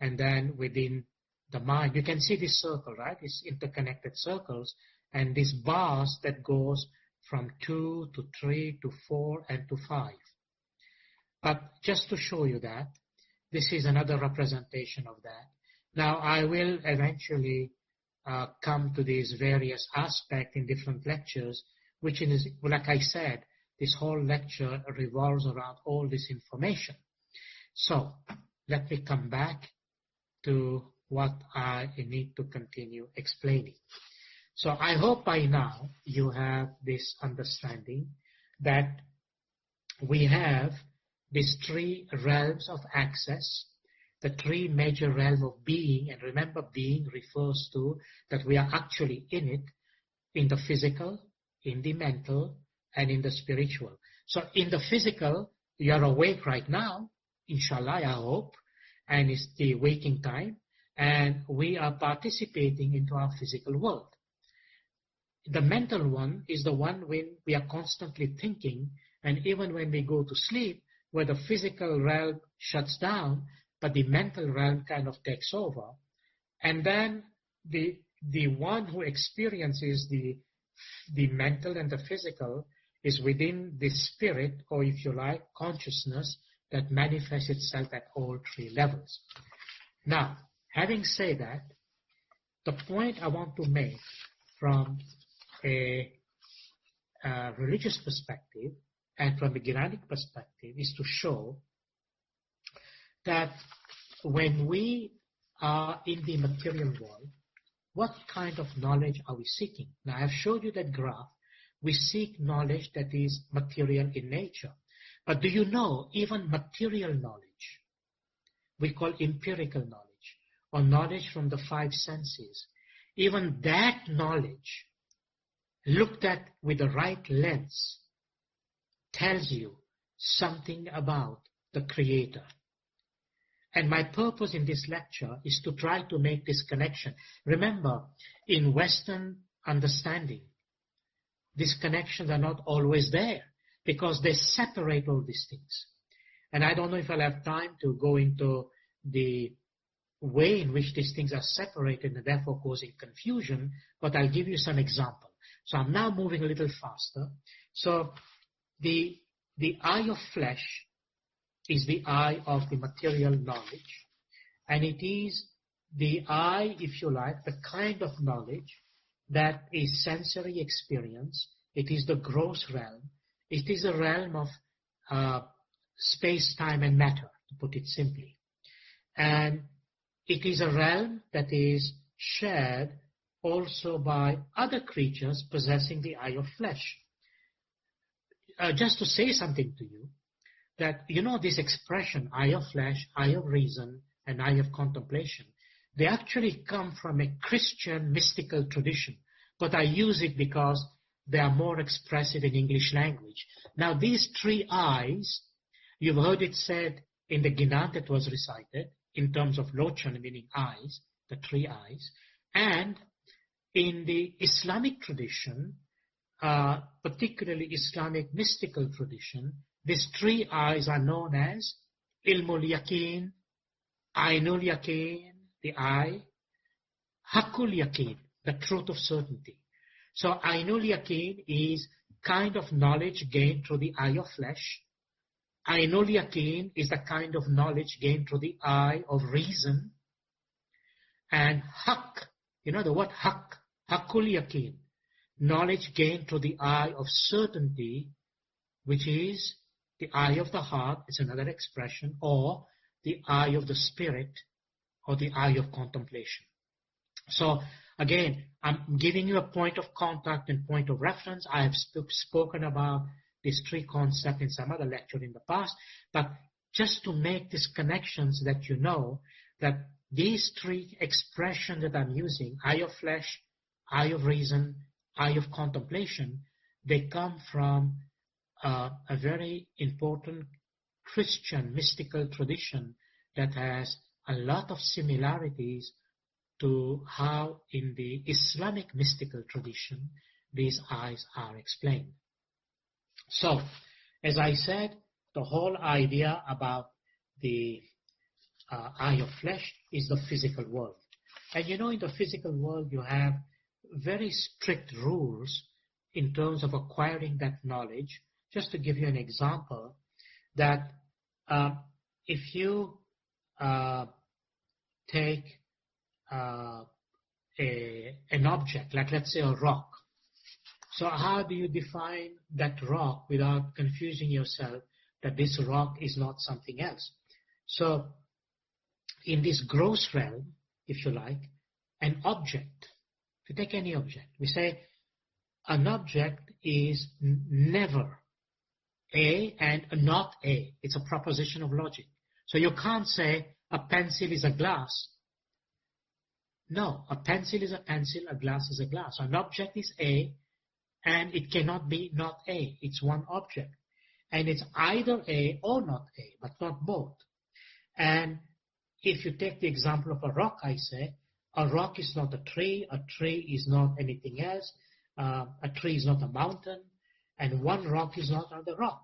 and then within the mind, you can see this circle, right? It's interconnected circles, and these bars that goes from 2 to 3 to 4 and to 5. But just to show you that, this is another representation of that. Now, I will eventually come to these various aspects in different lectures, which is, like I said, this whole lecture revolves around all this information. So let me come back to what I need to continue explaining. So I hope by now you have this understanding that we have these three realms of access, the three major realms of being, and remember being refers to that we are actually in it, in the physical, in the mental, and in the spiritual. So in the physical, you are awake right now, inshallah, I hope, and it's the waking time, and we are participating into our physical world. The mental one is the one when we are constantly thinking, and even when we go to sleep, where the physical realm shuts down, but the mental realm kind of takes over. And then the one who experiences the mental and the physical is within the spirit, or if you like, consciousness that manifests itself at all three levels. Now, having said that, the point I want to make from a religious perspective and from a Quranic perspective is to show that when we are in the material world, what kind of knowledge are we seeking? Now, I have showed you that graph. We seek knowledge that is material in nature. But do you know, even material knowledge, we call empirical knowledge, or knowledge from the five senses, even that knowledge, looked at with the right lens, tells you something about the Creator. And my purpose in this lecture is to try to make this connection. Remember, in Western understanding, these connections are not always there because they separate all these things. And I don't know if I'll have time to go into the way in which these things are separated and therefore causing confusion, but I'll give you some example. So I'm now moving a little faster. So the eye of flesh is the eye of the material knowledge, and it is the eye, if you like, the kind of knowledge that is sensory experience. It is the gross realm. It is a realm of space, time, and matter, to put it simply. And it is a realm that is shared also by other creatures possessing the eye of flesh. Just to say something to you, that you know this expression, eye of flesh, eye of reason, and eye of contemplation, they actually come from a Christian mystical tradition, but I use it because they are more expressive in English language. Now these three eyes, you've heard it said in the Ginat that was recited, in terms of lochan, meaning eyes, the three eyes, and in the Islamic tradition, particularly Islamic mystical tradition, these three eyes are known as Ilmul Yaqeen, Ainul Yaqeen, the eye, Hakul Yaqeen, the truth of certainty. So Ainul Yaqeen is kind of knowledge gained through the eye of flesh. Ainul Yaqeen is the kind of knowledge gained through the eye of reason. And Haq, you know the word Haq, Hakul Yaqeen, knowledge gained through the eye of certainty, which is the eye of the heart, is another expression, or the eye of the spirit, or the eye of contemplation. So again, I'm giving you a point of contact and point of reference. I have spoken about these three concepts in some other lecture in the past, but just to make these connections that you know that these three expressions that I'm using, eye of flesh, eye of reason, eye of contemplation, they come from a very important Christian mystical tradition that has a lot of similarities to how in the Islamic mystical tradition these eyes are explained. So, as I said, the whole idea about the eye of flesh is the physical world. And you know, in the physical world you have very strict rules in terms of acquiring that knowledge. Just to give you an example, that if you take an object, like let's say a rock. So how do you define that rock without confusing yourself that this rock is not something else? So in this gross realm, if you like, an object, if you take any object, we say an object is never A and not A. It's a proposition of logic. So you can't say a pencil is a glass. No, a pencil is a pencil, a glass is a glass. An object is A, and it cannot be not A. It's one object. And it's either A or not A, but not both. And if you take the example of a rock, I say, a rock is not a tree is not anything else, a tree is not a mountain, and one rock is not another rock,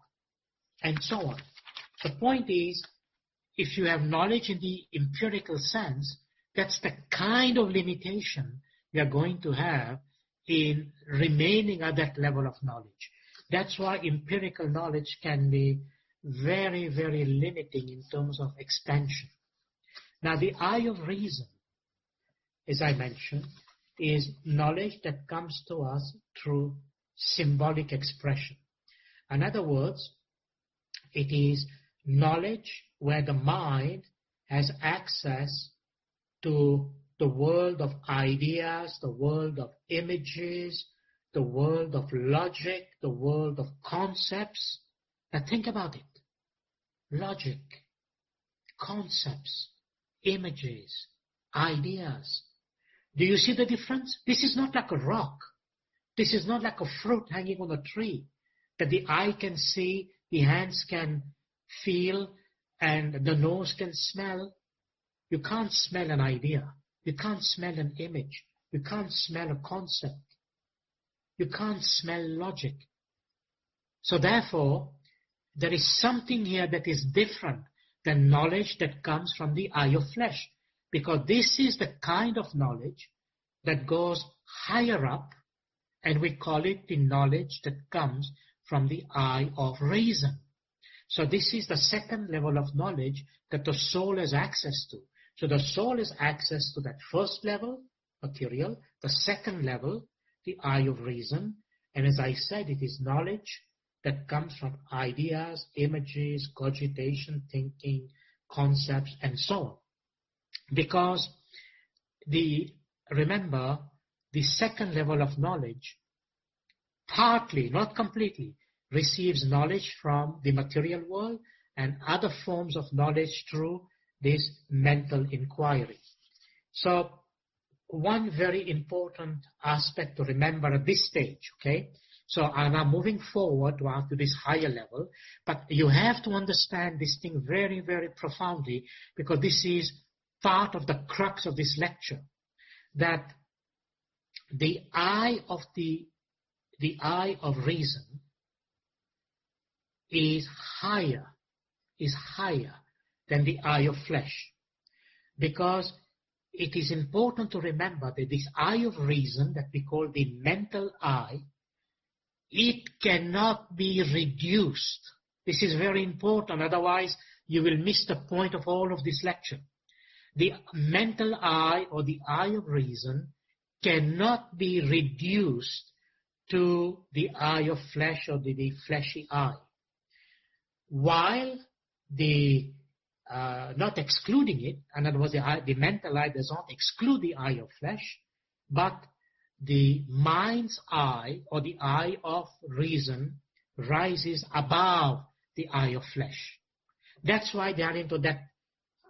and so on. The point is, if you have knowledge in the empirical sense, that's the kind of limitation we are going to have in remaining at that level of knowledge. That's why empirical knowledge can be very, very limiting in terms of expansion. Now, the eye of reason, as I mentioned, is knowledge that comes to us through symbolic expression. In other words, it is knowledge where the mind has access to the world of ideas, the world of images, the world of logic, the world of concepts. Now think about it. Logic, concepts, images, ideas. Do you see the difference? This is not like a rock. This is not like a fruit hanging on a tree that the eye can see, the hands can feel, and the nose can smell. You can't smell an idea. You can't smell an image. You can't smell a concept. You can't smell logic. So therefore, there is something here that is different than knowledge that comes from the eye of flesh. Because this is the kind of knowledge that goes higher up, and we call it the knowledge that comes from the eye of reason. So this is the second level of knowledge that the soul has access to. So the soul has access to that first level, material, the second level, the eye of reason, and as I said, it is knowledge that comes from ideas, images, cogitation, thinking, concepts, and so on. Because remember, the second level of knowledge, partly, not completely, receives knowledge from the material world and other forms of knowledge through this mental inquiry. So one very important aspect to remember at this stage, okay? So I'm now moving forward to this higher level, but you have to understand this thing very, very profoundly, because this is part of the crux of this lecture, that the eye of reason is higher than the eye of flesh, because it is important to remember that this eye of reason that we call the mental eye, it cannot be reduced. This is very important, otherwise you will miss the point of all of this lecture. The mental eye or the eye of reason cannot be reduced to the eye of flesh or the fleshy eye. While not excluding it, in other words, the mental eye does not exclude the eye of flesh, but the mind's eye or the eye of reason rises above the eye of flesh. That's why they are into that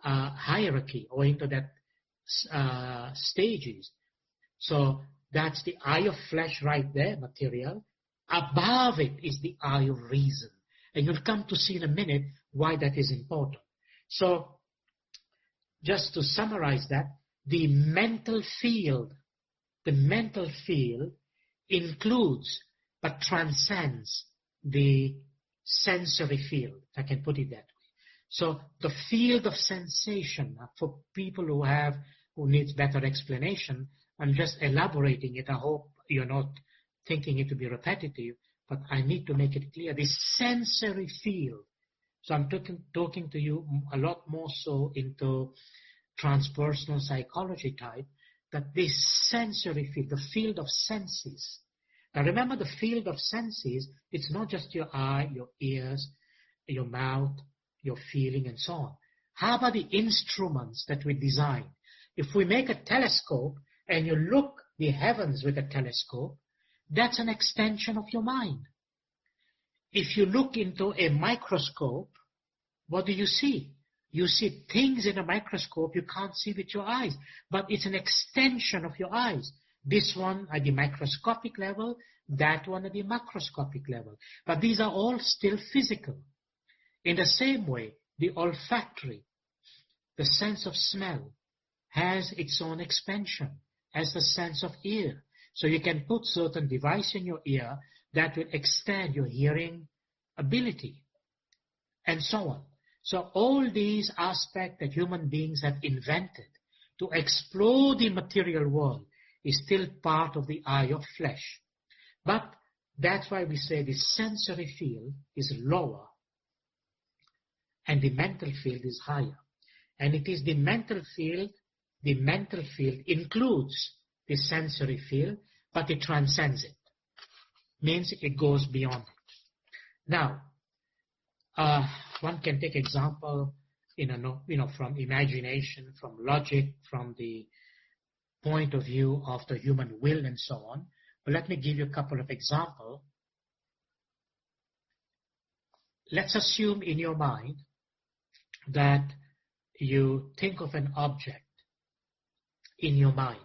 hierarchy or into that stages. So that's the eye of flesh right there, material. Above it is the eye of reason. And you'll come to see in a minute why that is important. So just to summarize that, the mental field includes but transcends the sensory field, if I can put it that way. So the field of sensation, for people who needs better explanation, I'm just elaborating it. I hope you're not thinking it to be repetitive, but I need to make it clear. The sensory field. So I'm talking to you a lot more so into transpersonal psychology type, that this sensory field, the field of senses, Now remember, the field of senses, it's not just your eye, your ears, your mouth, your feeling, and so on. How about the instruments that we design? If we make a telescope and you look the heavens with a telescope, that's an extension of your mind. If you look into a microscope, what do you see? You see things in a microscope you can't see with your eyes, but it's an extension of your eyes. This one at the microscopic level, that one at the macroscopic level. But these are all still physical. In the same way, the olfactory, the sense of smell, has its own expansion as the sense of ear. So you can put certain device in your ear that will extend your hearing ability, and so on. So all these aspects that human beings have invented to explore the material world is still part of the eye of flesh. But that's why we say the sensory field is lower and the mental field is higher. And it is the mental field includes the sensory field, but it transcends it. Means it goes beyond it. Now, one can take example from imagination, from logic, from the point of view of the human will and so on. But let me give you a couple of examples. Let's assume in your mind that you think of an object in your mind.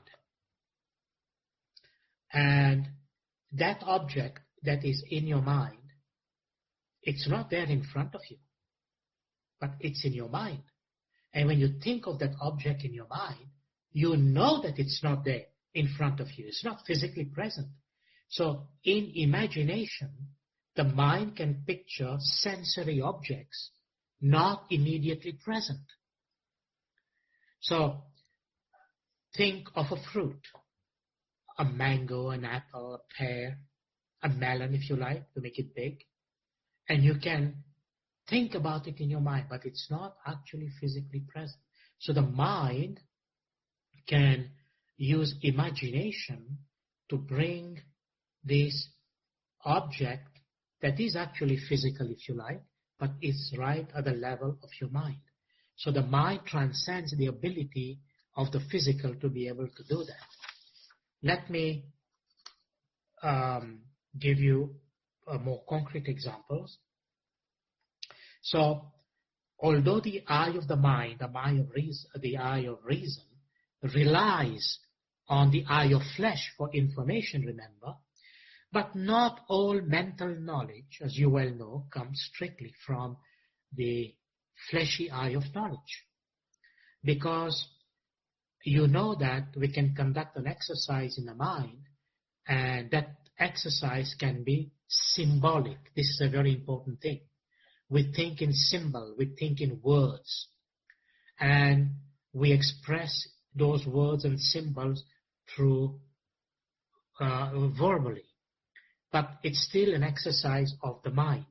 And that object that is in your mind, it's not there in front of you, but it's in your mind. And when you think of that object in your mind, you know that it's not there in front of you. It's not physically present. So in imagination, the mind can picture sensory objects not immediately present. So think of a fruit, a mango, an apple, a pear, a melon if you like, to make it big. And you can think about it in your mind, but it's not actually physically present. So the mind can use imagination to bring this object that is actually physical, if you like, but it's right at the level of your mind. So the mind transcends the ability of the physical to be able to do that. Let me give you more concrete examples. So, although the eye of the mind, the eye of reason, relies on the eye of flesh for information, remember, but not all mental knowledge, as you well know, comes strictly from the fleshy eye of knowledge. Because you know that we can conduct an exercise in the mind, and that exercise can be symbolic. This is a very important thing. We think in symbol, we think in words, and we express those words and symbols through verbally. But it's still an exercise of the mind.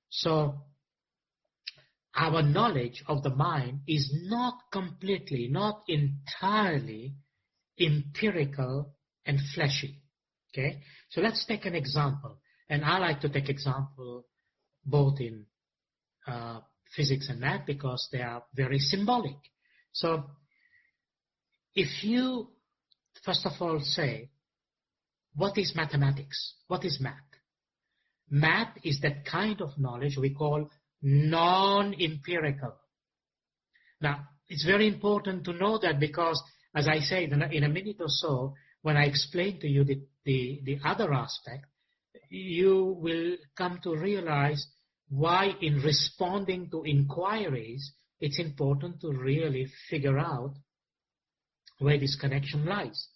So our knowledge of the mind is not completely, not entirely empirical and fleshy. Okay? So let's take an example. And I like to take example both in physics and math because they are very symbolic. So if you first of all say, what is mathematics? What is math? Math is that kind of knowledge we call non-empirical. Now, it's very important to know that because, as I said in a minute or so, when I explain to you the other aspect, you will come to realize why in responding to inquiries, it's important to really figure out where this connection lies.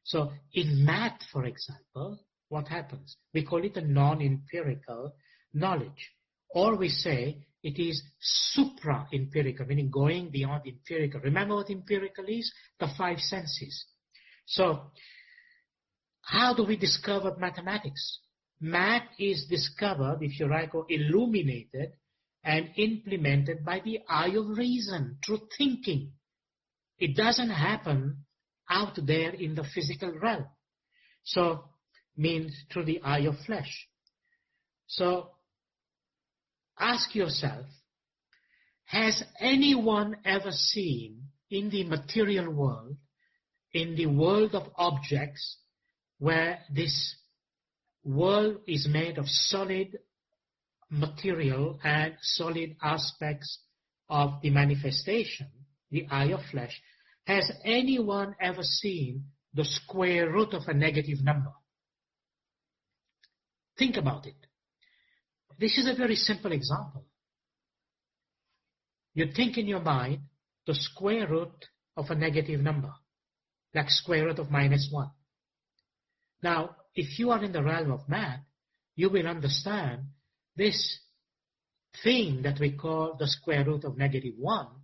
So in math, for example, what happens? We call it a non-empirical knowledge. Or we say it is supra-empirical, meaning going beyond empirical. Remember what empirical is? The five senses. So how do we discover mathematics? Math is discovered, if you like, or illuminated and implemented by the eye of reason, through thinking. It doesn't happen out there in the physical realm. So means through the eye of flesh. So ask yourself, has anyone ever seen in the material world, in the world of objects, where this world is made of solid material and solid aspects of the manifestation, the eye of flesh, has anyone ever seen the square root of a negative number? Think about it. This is a very simple example. You think in your mind the square root of a negative number, like square root of -1. Now, if you are in the realm of math, you will understand this thing that we call the square root of -1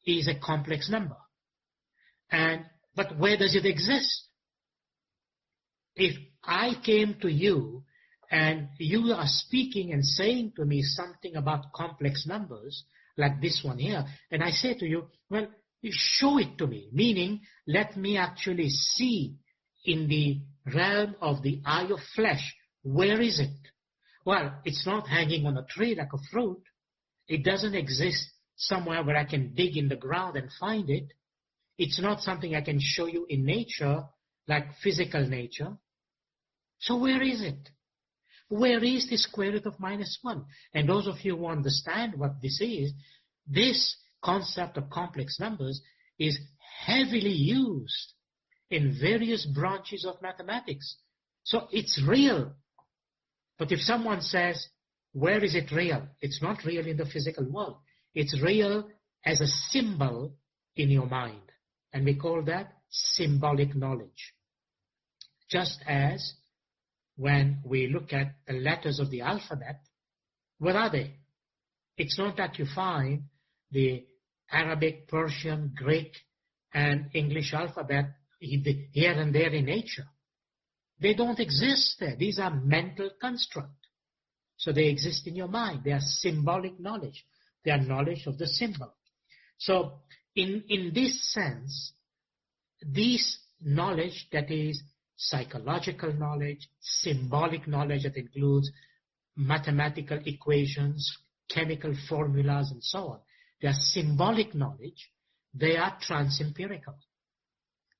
is a complex number. But where does it exist? If I came to you and you are speaking and saying to me something about complex numbers, like this one here, and I say to you, well, you show it to me, meaning let me actually see in the realm of the eye of flesh, where is it? Well, it's not hanging on a tree like a fruit. It doesn't exist somewhere where I can dig in the ground and find it. It's not something I can show you in nature, like physical nature. So where is it? Where is the square root of -1? And those of you who understand what this is, this concept of complex numbers is heavily used in various branches of mathematics. So it's real. But if someone says, where is it real? It's not real in the physical world. It's real as a symbol in your mind. And we call that symbolic knowledge. Just as when we look at the letters of the alphabet, what are they? It's not that you find the Arabic, Persian, Greek, and English alphabet here and there in nature. They don't exist there. These are mental constructs. So they exist in your mind. They are symbolic knowledge. They are knowledge of the symbol. So in this sense, this knowledge that is psychological knowledge, symbolic knowledge that includes mathematical equations, chemical formulas, and so on. They are symbolic knowledge. They are transempirical.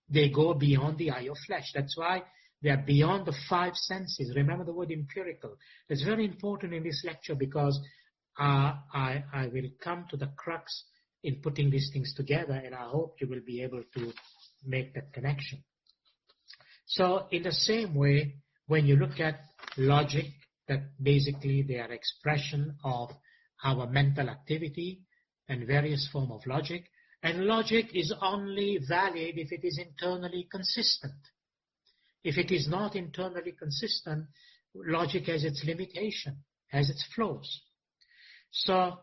They go beyond the eye of flesh. That's why they are beyond the five senses. Remember the word empirical. It's very important in this lecture because I will come to the crux in putting these things together, and I hope you will be able to make that connection. So in the same way, when you look at logic, that basically they are expression of our mental activity and various form of logic. And logic is only valid if it is internally consistent. If it is not internally consistent, logic has its limitation, has its flaws. So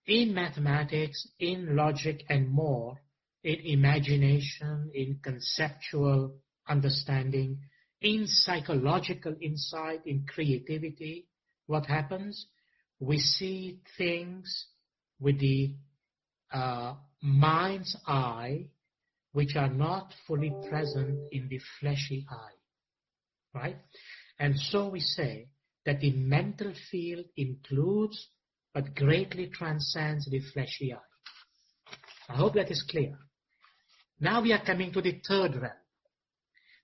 in mathematics, in logic and more, in imagination, in conceptual understanding, in psychological insight, in creativity, what happens? We see things with the mind's eye, which are not fully present in the fleshy eye, right? And so we say that the mental field includes but greatly transcends the fleshy eye. I hope that is clear. Now we are coming to the third realm.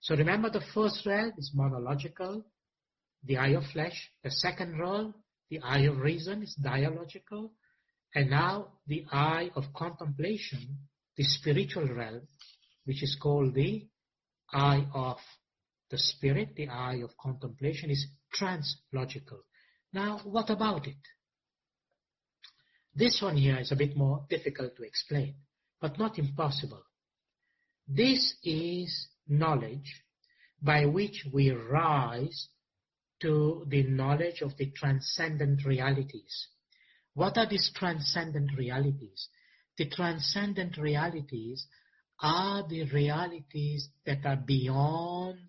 So remember, the first realm is monological, the eye of flesh. The second realm, the eye of reason, is dialogical. And now the eye of contemplation, the spiritual realm, which is called the eye of the spirit, the eye of contemplation, is translogical. Now, what about it? This one here is a bit more difficult to explain, but not impossible. This is knowledge by which we rise to the knowledge of the transcendent realities. What are these transcendent realities? The transcendent realities are the realities that are beyond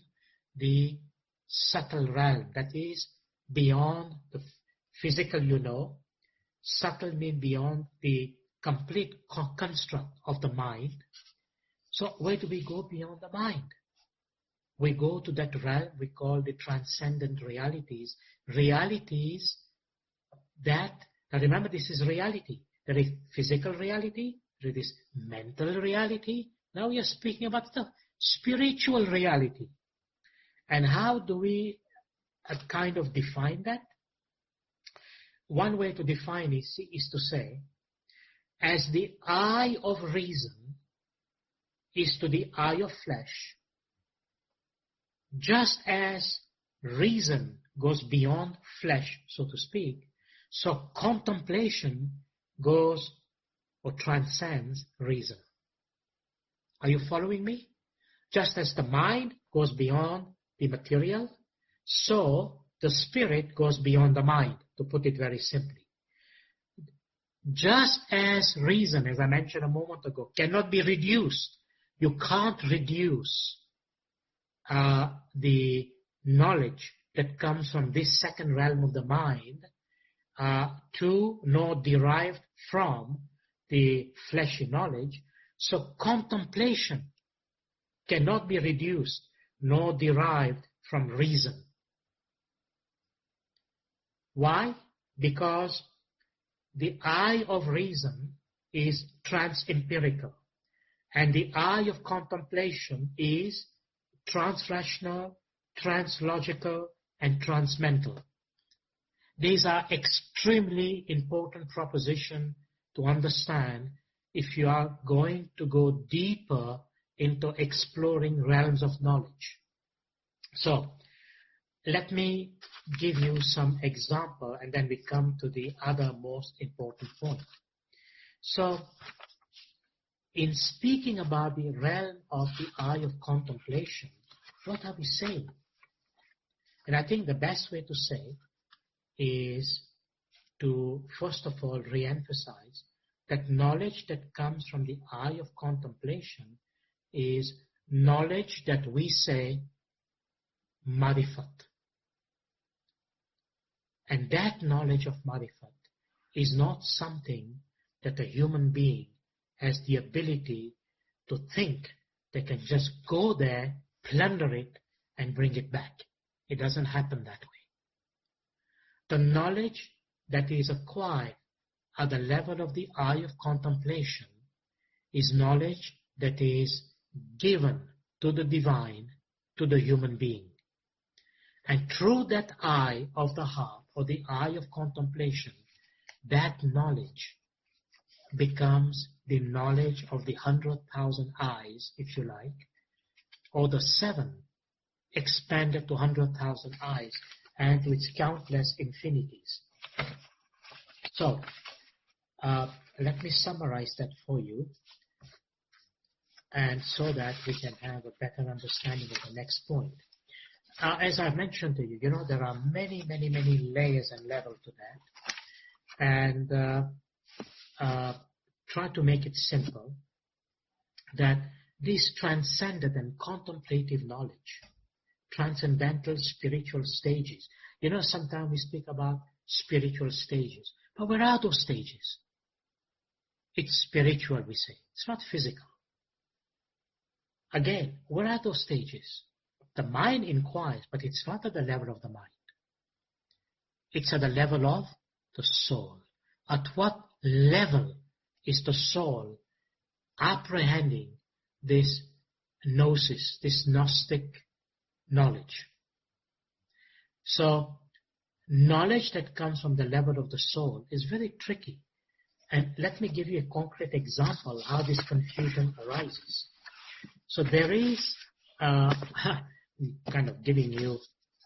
the subtle realm, that is, beyond the physical, subtle means beyond the complete construct of the mind. So where do we go beyond the mind? we go to that realm we call the transcendent realities. Realities that, now remember, this is reality. There is physical reality, there is mental reality. Now we are speaking about the spiritual reality. And how do we kind of define that? One way to define it is to say, as the eye of reason is to the eye of flesh, just as reason goes beyond flesh, so to speak, so contemplation goes or transcends reason. Are you following me? Just as the mind goes beyond the material, so the spirit goes beyond the mind, to put it very simply. Just as reason, as I mentioned a moment ago, cannot be reduced. You can't reduce the knowledge that comes from this second realm of the mind to nor derived from the fleshy knowledge. So contemplation cannot be reduced nor derived from reason. Why? Because the eye of reason is trans-empirical, and the eye of contemplation is trans-rational, trans-logical, and trans-mental. These are extremely important propositions to understand if you are going to go deeper into exploring realms of knowledge. So, let me give you some example, and then we come to the other most important point. So, in speaking about the realm of the eye of contemplation, what are we saying? And I think the best way to say is to, first of all, re-emphasize that knowledge that comes from the eye of contemplation is knowledge that we say marifat. And that knowledge of marifat is not something that a human being has the ability to think they can just go there, plunder it, and bring it back. It doesn't happen that way. The knowledge that is acquired at the level of the eye of contemplation is knowledge that is given to the divine, to the human being. And through that eye of the heart, or the eye of contemplation, that knowledge becomes the knowledge of the 100,000 eyes, if you like, or the 7 expanded to 100,000 eyes, and to its countless infinities. So, let me summarize that for you, and so that we can have a better understanding of the next point. As I mentioned to you, there are many, many, many layers and levels to that. And try to make it simple, that this transcendent and contemplative knowledge, transcendental spiritual stages. Sometimes we speak about spiritual stages. But where are those stages? It's spiritual, we say. It's not physical. Again, where are those stages? The mind inquires, but it's not at the level of the mind. It's at the level of the soul. At what level is the soul apprehending this gnosis, this Gnostic knowledge? So, knowledge that comes from the level of the soul is very tricky. And let me give you a concrete example how this confusion arises. So there is, kind of giving you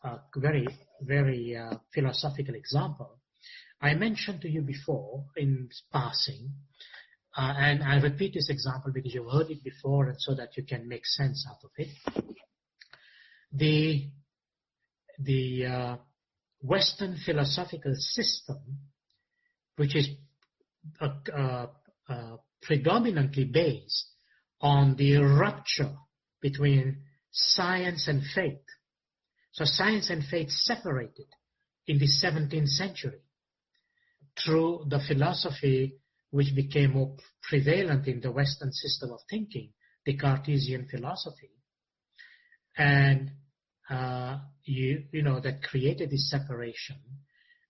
a very, very philosophical example. I mentioned to you before in passing, and I repeat this example because you've heard it before and so that you can make sense out of it. The Western philosophical system, which is predominantly based on the rupture between science and faith. So science and faith separated in the 17th century through the philosophy which became more prevalent in the Western system of thinking, the Cartesian philosophy. and that created this separation.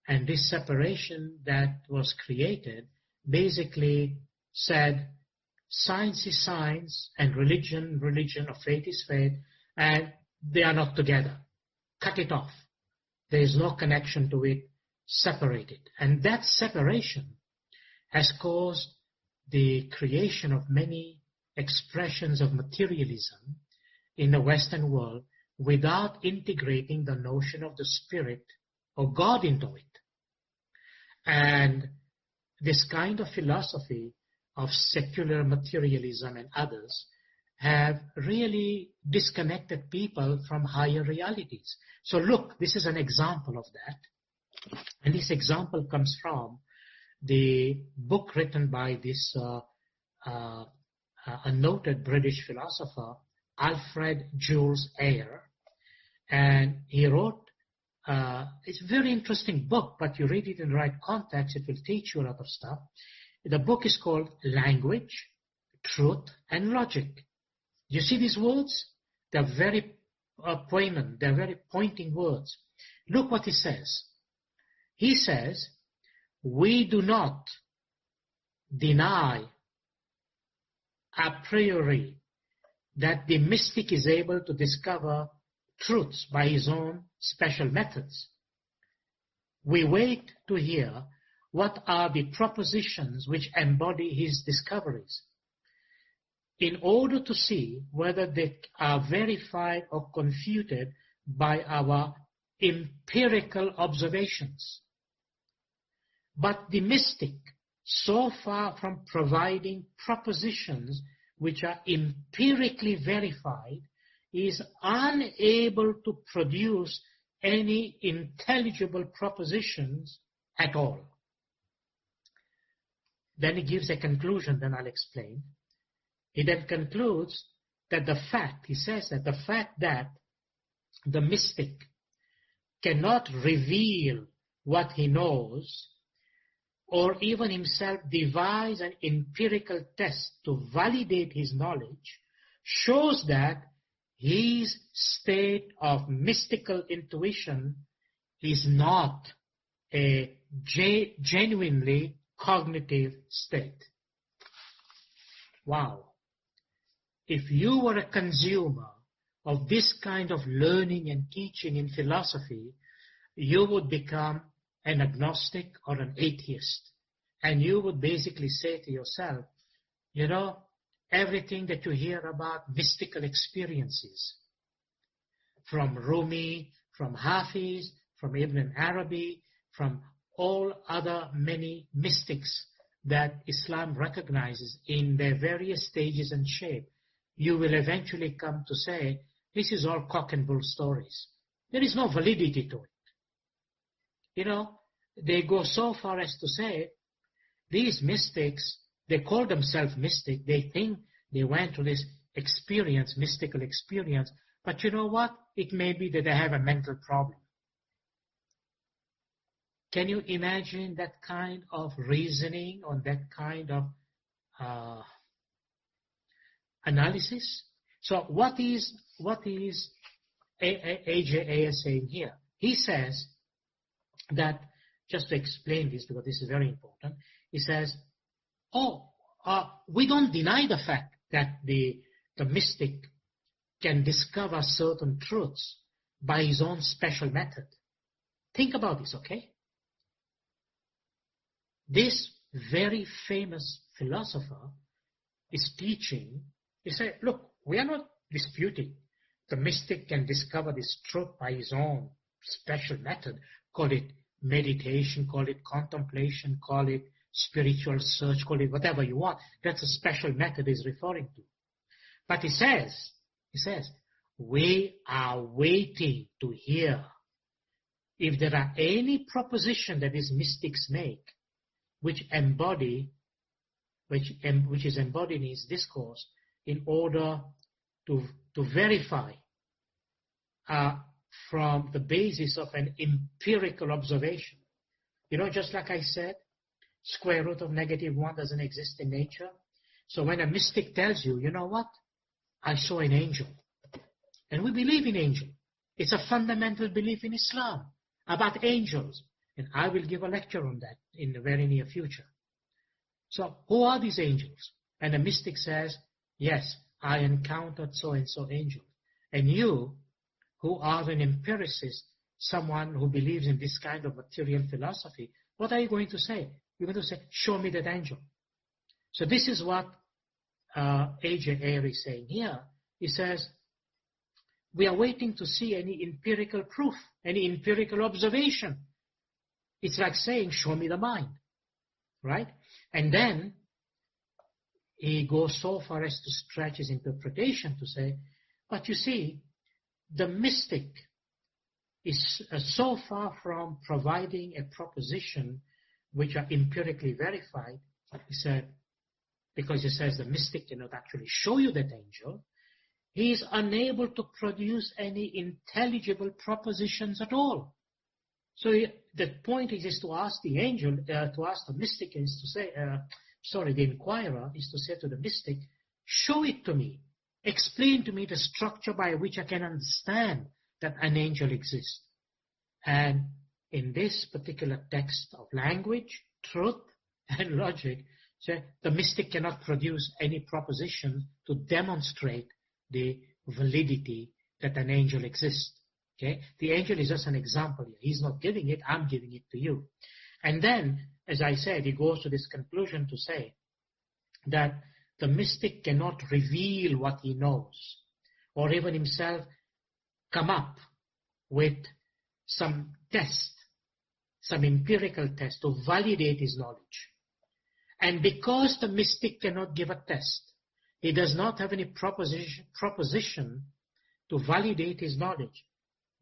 And this separation that was created basically said science is science and religion, or faith is faith, and they are not together. Cut it off. There is no connection to it. Separate it. And that separation has caused the creation of many expressions of materialism in the Western world without integrating the notion of the spirit or God into it. And this kind of philosophy of secular materialism and others have really disconnected people from higher realities. So look, this is an example of that. And this example comes from the book written by this a noted British philosopher, Alfred Jules Ayer. And he wrote, it's a very interesting book, but you read it in the right context, it will teach you a lot of stuff. The book is called Language, Truth, and Logic. You see these words? They're very poignant. They're very pointing words. Look what he says. He says, we do not deny a priori that the mystic is able to discover truths by his own special methods. We wait to hear what are the propositions which embody his discoveries, in order to see whether they are verified or confuted by our empirical observations. But the mystic, so far from providing propositions which are empirically verified, is unable to produce any intelligible propositions at all. Then he gives a conclusion, then I'll explain. He then concludes that he says that the fact that the mystic cannot reveal what he knows, or even himself devise an empirical test to validate his knowledge, shows that his state of mystical intuition is not a genuinely cognitive state. Wow. If you were a consumer of this kind of learning and teaching in philosophy, you would become an agnostic or an atheist. And you would basically say to yourself, everything that you hear about mystical experiences, from Rumi, from Hafiz, from Ibn Arabi, from all other many mystics that Islam recognizes in their various stages and shape, you will eventually come to say, this is all cock and bull stories. There is no validity to it. They go so far as to say, these mystics, they call themselves mystic. They think they went through this experience, mystical experience. But you know what? It may be that they have a mental problem. Can you imagine that kind of reasoning on that kind of analysis? So what is AJA saying here? He says that, just to explain this, because this is very important, he says, we don't deny the fact that the mystic can discover certain truths by his own special method. Think about this, okay? This very famous philosopher is teaching, he said, look, we are not disputing the mystic can discover this truth by his own special method. Call it meditation, call it contemplation, call it spiritual search, call it whatever you want. That's a special method he's referring to. But he says, we are waiting to hear if there are any proposition that these mystics make which is embodied in his discourse in order to verify from the basis of an empirical observation. Just like I said, square root of -1 doesn't exist in nature. So when a mystic tells you, you know what? I saw an angel. And we believe in angels. It's a fundamental belief in Islam about angels. And I will give a lecture on that in the very near future. So who are these angels? And the mystic says, yes, I encountered so-and-so angel. And you, who are an empiricist, someone who believes in this kind of material philosophy, what are you going to say? You're going to say, show me that angel. So this is what A.J. Ayer is saying here. He says, we are waiting to see any empirical proof, any empirical observation. It's like saying, show me the mind, right? And then he goes so far as to stretch his interpretation to say, but you see, the mystic is so far from providing a proposition which are empirically verified, he said, because he says the mystic cannot actually show you that angel, he is unable to produce any intelligible propositions at all. So the point is to ask the angel, to ask the mystic is to say, the inquirer is to say to the mystic, show it to me. Explain to me the structure by which I can understand that an angel exists. And in this particular text of language, truth, and logic, the mystic cannot produce any proposition to demonstrate the validity that an angel exists. Okay? The angel is just an example here. He's not giving it, I'm giving it to you. And then, as I said, he goes to this conclusion to say that the mystic cannot reveal what he knows, or even himself come up with some test, some empirical test to validate his knowledge. And because the mystic cannot give a test, he does not have any proposition to validate his knowledge.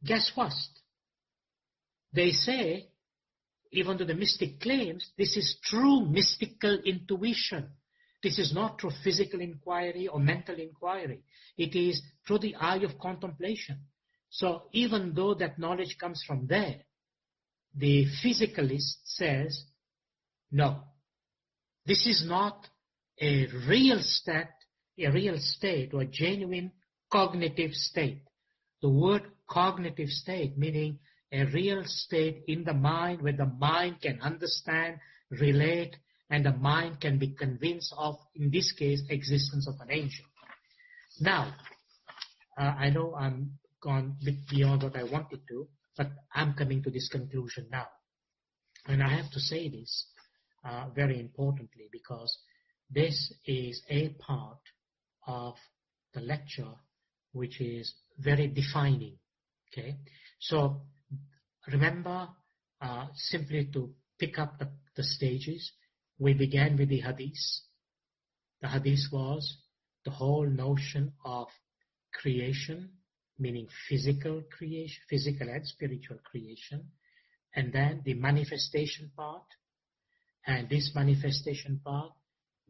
Guess what? They say, even though the mystic claims, this is true mystical intuition. This is not through physical inquiry or mental inquiry. It is through the eye of contemplation. So even though that knowledge comes from there, the physicalist says, no, this is not a real state or a genuine cognitive state. The word cognitive state meaning a real state in the mind where the mind can understand, relate, and the mind can be convinced of, in this case, existence of an angel. Now, I know I'm gone a bit beyond what I wanted to, but I'm coming to this conclusion now. And I have to say this very importantly because this is a part of the lecture which is very defining. Okay, so remember, simply to pick up the stages, we began with the hadith. The hadith was the whole notion of creation, meaning physical creation, physical and spiritual creation, and then the manifestation part. And this manifestation part,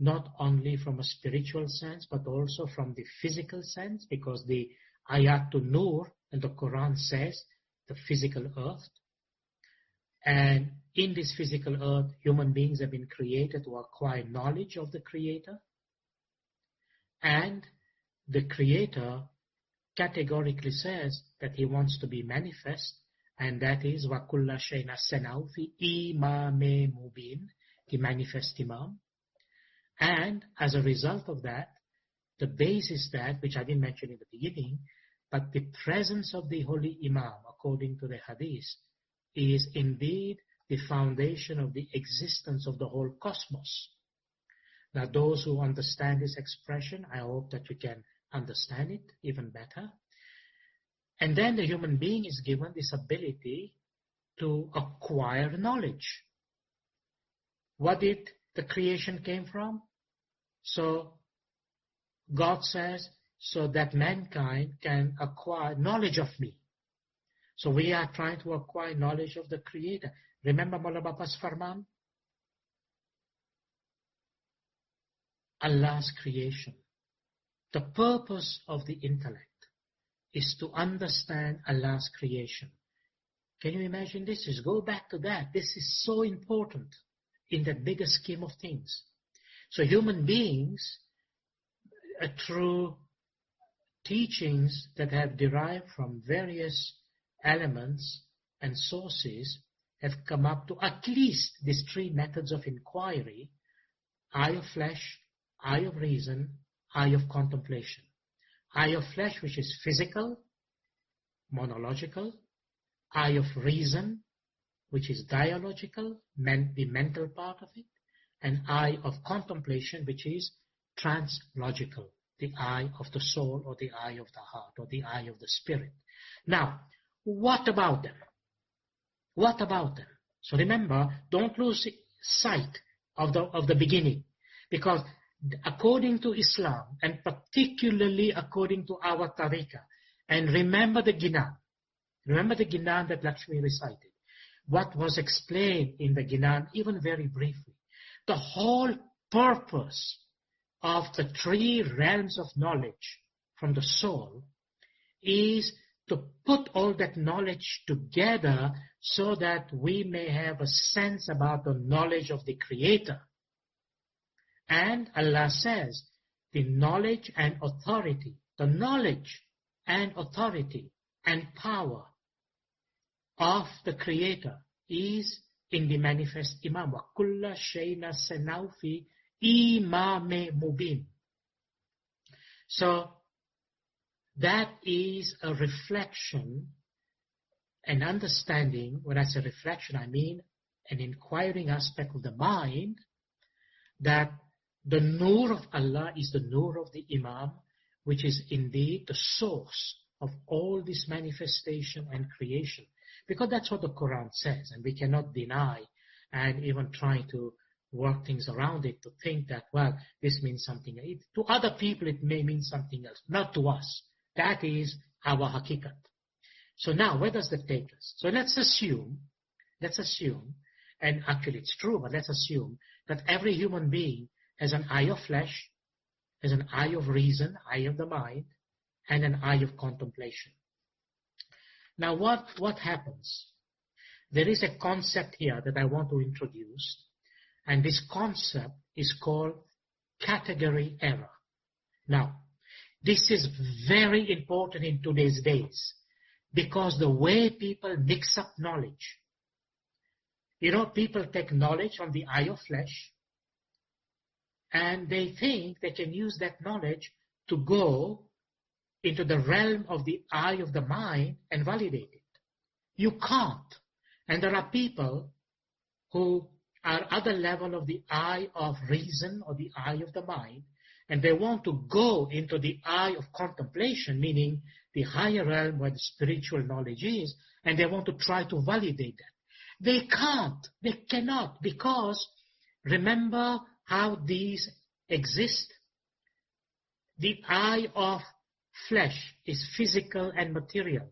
not only from a spiritual sense, but also from the physical sense, because the Ayatul Nur in the Quran says the physical earth. And in this physical earth, human beings have been created to acquire knowledge of the Creator. And the Creator categorically says that He wants to be manifest, and that is وَكُلَّ شَيْءٍ أَحْسَنَهُ فِي إِمَامٍ مُبِينٍ, the manifest Imam. And as a result of that, the base is that, which I didn't mention in the beginning, but the presence of the Holy Imam, according to the Hadith, is indeed the foundation of the existence of the whole cosmos. Now, those who understand this expression, I hope that you can understand it even better. And then the human being is given this ability to acquire knowledge. What did the creation came from? So God says, so that mankind can acquire knowledge of me. So we are trying to acquire knowledge of the Creator. Remember Mola Bapa's farman? Allah's creation. The purpose of the intellect is to understand Allah's creation. Can you imagine this? Just go back to that. This is so important in the bigger scheme of things. So human beings, through teachings that have derived from various elements and sources have come up to at least these three methods of inquiry: eye of flesh, eye of reason, eye of contemplation. Eye of flesh, which is physical, monological; eye of reason, which is dialogical, the mental part of it; and eye of contemplation, which is translogical, the eye of the soul, or the eye of the heart, or the eye of the spirit. Now, what about them? What about them? So remember, don't lose sight of the beginning, because according to Islam, and particularly according to our tariqah, and remember the Ginan that Lakshmi recited, what was explained in the Ginan, even very briefly. The whole purpose of the three realms of knowledge from the soul is to put all that knowledge together so that we may have a sense about the knowledge of the Creator. And Allah says, the knowledge and authority and power of the Creator is in the manifest Imam. Wa kulla shayna sanawfi imame mubin. So that is a reflection, an understanding. When I say reflection, I mean an inquiring aspect of the mind, that the nur of Allah is the nur of the Imam, which is indeed the source of all this manifestation and creation. Because that's what the Quran says, and we cannot deny and even try to work things around it to think that, well, this means something. To other people it may mean something else, not to us. That is our hakikat. So now, where does that take us? So let's assume, and actually it's true, but let's assume that every human being has an eye of flesh, has an eye of reason, eye of the mind, and an eye of contemplation. Now what happens? There is a concept here that I want to introduce, and this concept is called category error. Now, this is very important in today's days, because the way people mix up knowledge. People take knowledge from the eye of flesh, and they think they can use that knowledge to go into the realm of the eye of the mind and validate it. You can't. And there are people who are at the level of the eye of reason or the eye of the mind, and they want to go into the eye of contemplation, meaning the higher realm where the spiritual knowledge is, and they want to try to validate that. They can't. They cannot, because remember how these exist. The eye of flesh is physical and material,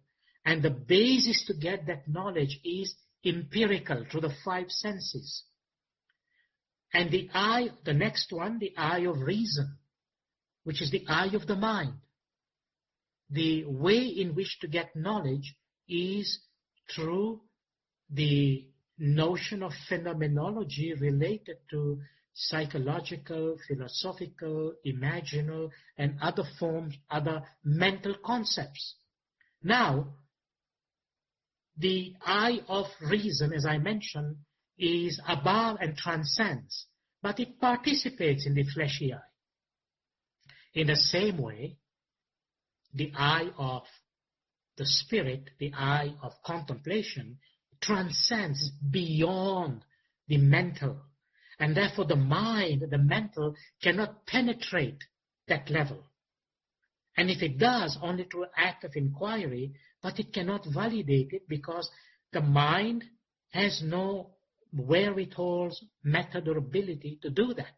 and the basis to get that knowledge is empirical through the five senses. And the next one, the eye of reason, which is the eye of the mind. The way in which to get knowledge is through the notion of phenomenology related to psychological, philosophical, imaginal, and other forms, other mental concepts. Now, the eye of reason, as I mentioned, is above and transcends, but it participates in the fleshy eye. In the same way, the eye of the spirit, the eye of contemplation, transcends beyond the mental. And therefore the mind, the mental, cannot penetrate that level. And if it does, only through an act of inquiry, but it cannot validate it because the mind has no wherewithal, method, or ability to do that.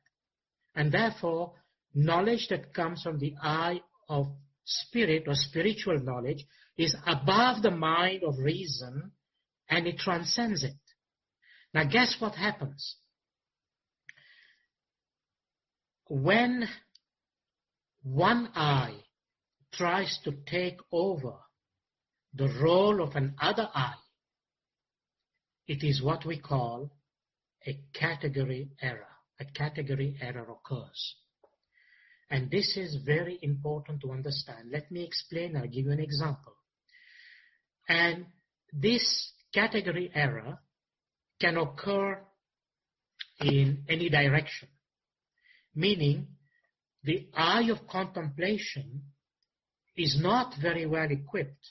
And therefore, knowledge that comes from the eye of spirit or spiritual knowledge is above the mind of reason, and it transcends it. Now guess what happens? When one eye tries to take over the role of another eye, it is what we call a category error. A category error occurs. And this is very important to understand. Let me explain. I'll give you an example. And this category error can occur in any direction, meaning the eye of contemplation is not very well equipped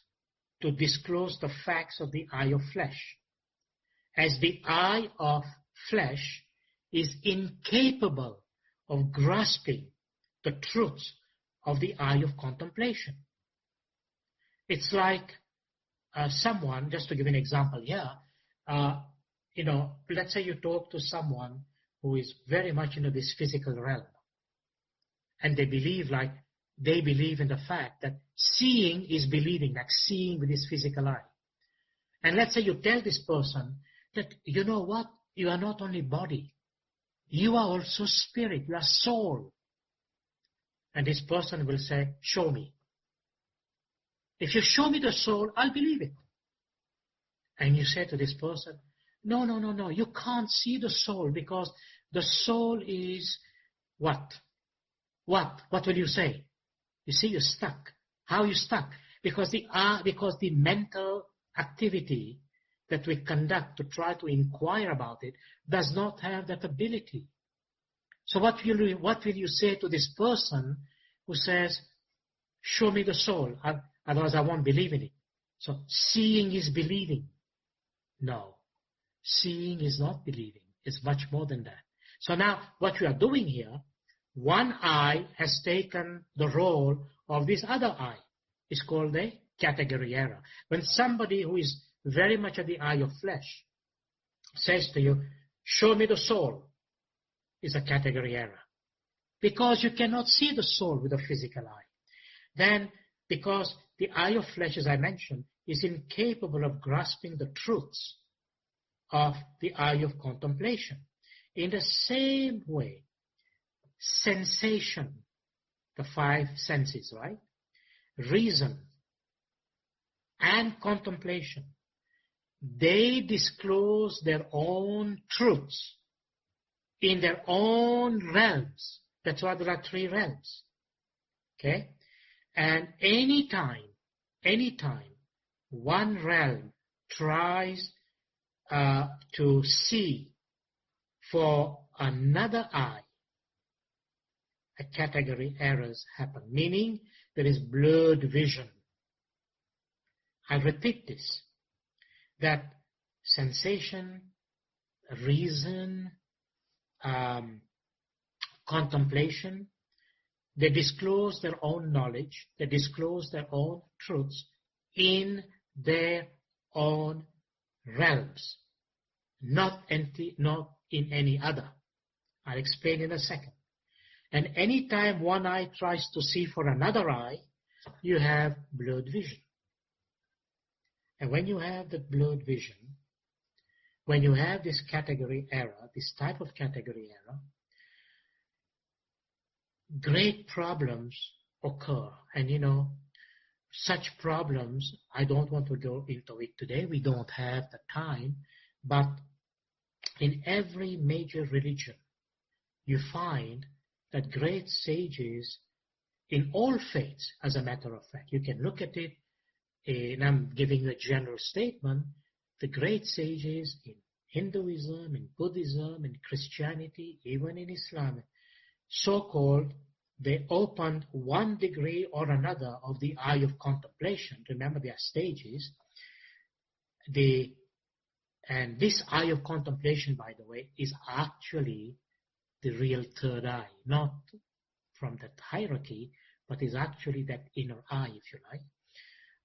to disclose the facts of the eye of flesh, as the eye of flesh is incapable of grasping the truths of the eye of contemplation. It's like someone, just to give an example here, let's say you talk to someone who is very much into this physical realm, and they believe in the fact that seeing is believing, like seeing with his physical eye. And let's say you tell this person that, you know what, you are not only body, you are also spirit, you are soul. And this person will say, show me. If you show me the soul, I'll believe it. And you say to this person, no, you can't see the soul because the soul is what? What will you say? You see, you're stuck. How are you stuck? Because the mental activity that we conduct to try to inquire about it does not have that ability. So what will you say to this person who says, show me the soul, otherwise I won't believe in it? So seeing is believing. No, seeing is not believing. It's much more than that. So now what we are doing here, one eye has taken the role of this other eye. It's called a category error. When somebody who is very much at the eye of flesh says to you, show me the soul, is a category error. Because you cannot see the soul with a physical eye. Then, because the eye of flesh, as I mentioned, is incapable of grasping the truths of the eye of contemplation. In the same way, sensation, the five senses, right? Reason and contemplation, they disclose their own truths in their own realms. That's why there are three realms. Okay? And anytime one realm tries to see for another eye, a category errors happen, meaning there is blurred vision. I repeat this, that sensation, reason, contemplation, they disclose their own knowledge, they disclose their own truths in their own realms, not in any other. I'll explain in a second. And any time one eye tries to see for another eye, you have blurred vision. And when you have that blurred vision, when you have this category error, this type of category error, great problems occur. And such problems, I don't want to go into it today. We don't have the time. But in every major religion, you find that great sages in all faiths, as a matter of fact, you can look at it, and I'm giving you a general statement, the great sages in Hinduism, in Buddhism, in Christianity, even in Islam, so-called, they opened one degree or another of the eye of contemplation. Remember, there are stages. And this eye of contemplation, by the way, is actually the real third eye, not from that hierarchy, but is actually that inner eye, if you like.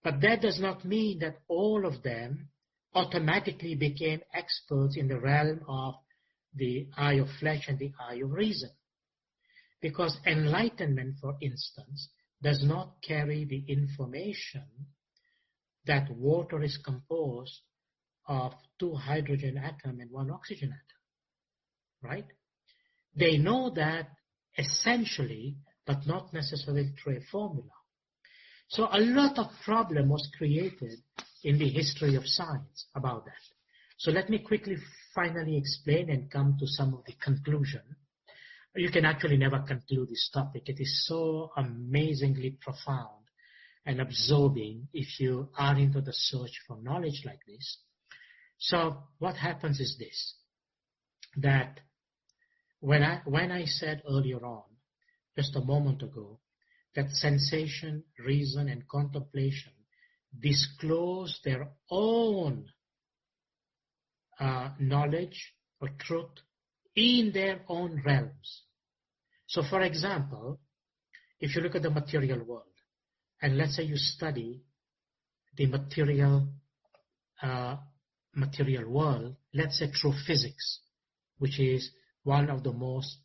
But that does not mean that all of them automatically became experts in the realm of the eye of flesh and the eye of reason. Because enlightenment, for instance, does not carry the information that water is composed of 2 hydrogen atoms and 1 oxygen atom, right? They know that essentially, but not necessarily through a formula. So a lot of problem was created in the history of science about that. So let me quickly finally explain and come to some of the conclusion. You can actually never conclude this topic. It is so amazingly profound and absorbing if you are into the search for knowledge like this. So what happens is this, that when I said earlier on, just a moment ago, that sensation, reason, and contemplation disclose their own knowledge or truth in their own realms. So, for example, if you look at the material world, and let's say you study the material world, let's say through physics, which is one of the most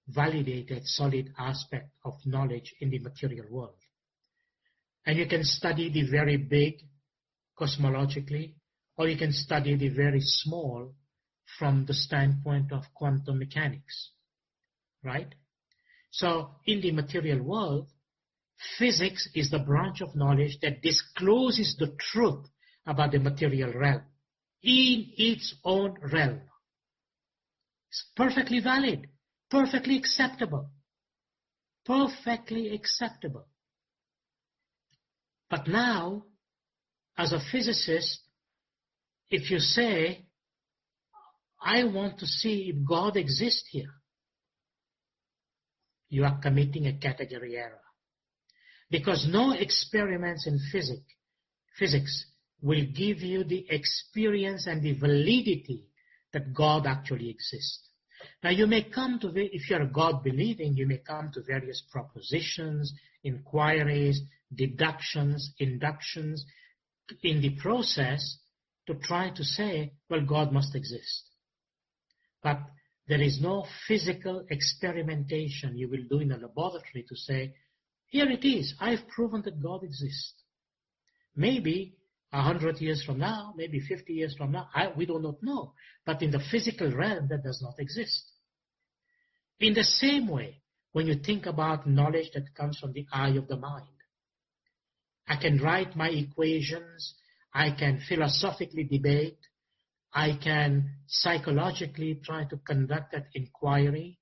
validated, solid aspect of knowledge in the material world. And you can study the very big cosmologically, or you can study the very small from the standpoint of quantum mechanics, right? So in the material world, physics is the branch of knowledge that discloses the truth about the material realm in its own realm. It's perfectly valid, perfectly acceptable, perfectly acceptable. But now, as a physicist, if you say, I want to see if God exists here, you are committing a category error. Because no experiments in physics will give you the experience and the validity that God actually exists. Now you may come to, if you're God-believing, you may come to various propositions, inquiries, deductions, inductions in the process to try to say, well, God must exist. But there is no physical experimentation you will do in a laboratory to say, here it is, I've proven that God exists. Maybe 100 years from now, maybe 50 years from now, we do not know. But in the physical realm, that does not exist. In the same way, when you think about knowledge that comes from the eye of the mind, I can write my equations, I can philosophically debate, I can psychologically try to conduct that inquiry.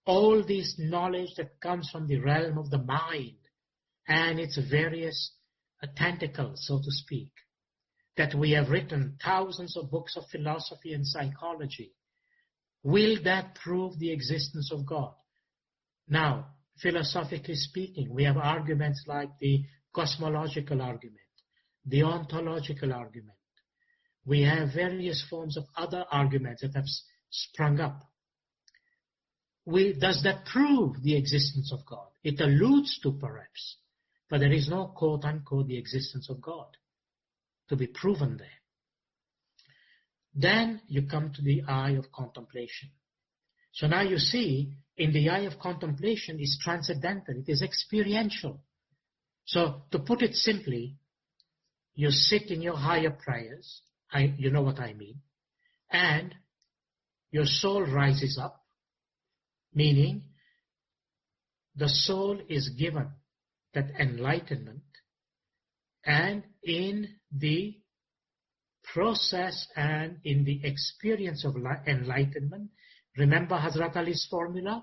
All this knowledge that comes from the realm of the mind and its various tentacles, so to speak, that we have written thousands of books of philosophy and psychology. Will that prove the existence of God? Now, philosophically speaking, we have arguments like the cosmological argument, the ontological argument. We have various forms of other arguments that have sprung up. Does that prove the existence of God? It alludes to, perhaps, but there is no quote-unquote the existence of God to be proven there. Then you come to the eye of contemplation. So now you see, in the eye of contemplation is transcendental, it is experiential. So to put it simply, you sit in your higher prayers, you know what I mean, and your soul rises up, meaning the soul is given that enlightenment, and in the process and in the experience of enlightenment, remember Hazrat Ali's formula?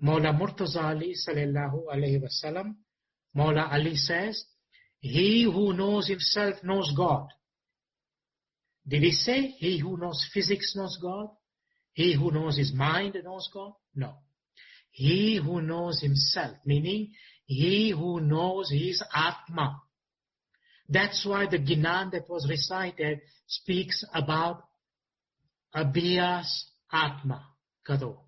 Mawla Murtaza Ali sallallahu alayhi wasallam, Mawla Ali says, he who knows himself knows God. Did he say he who knows physics knows God? He who knows his mind knows God? No. He who knows himself, meaning he who knows his Atma. That's why the Ginan that was recited speaks about Abhyas Atma, Kado.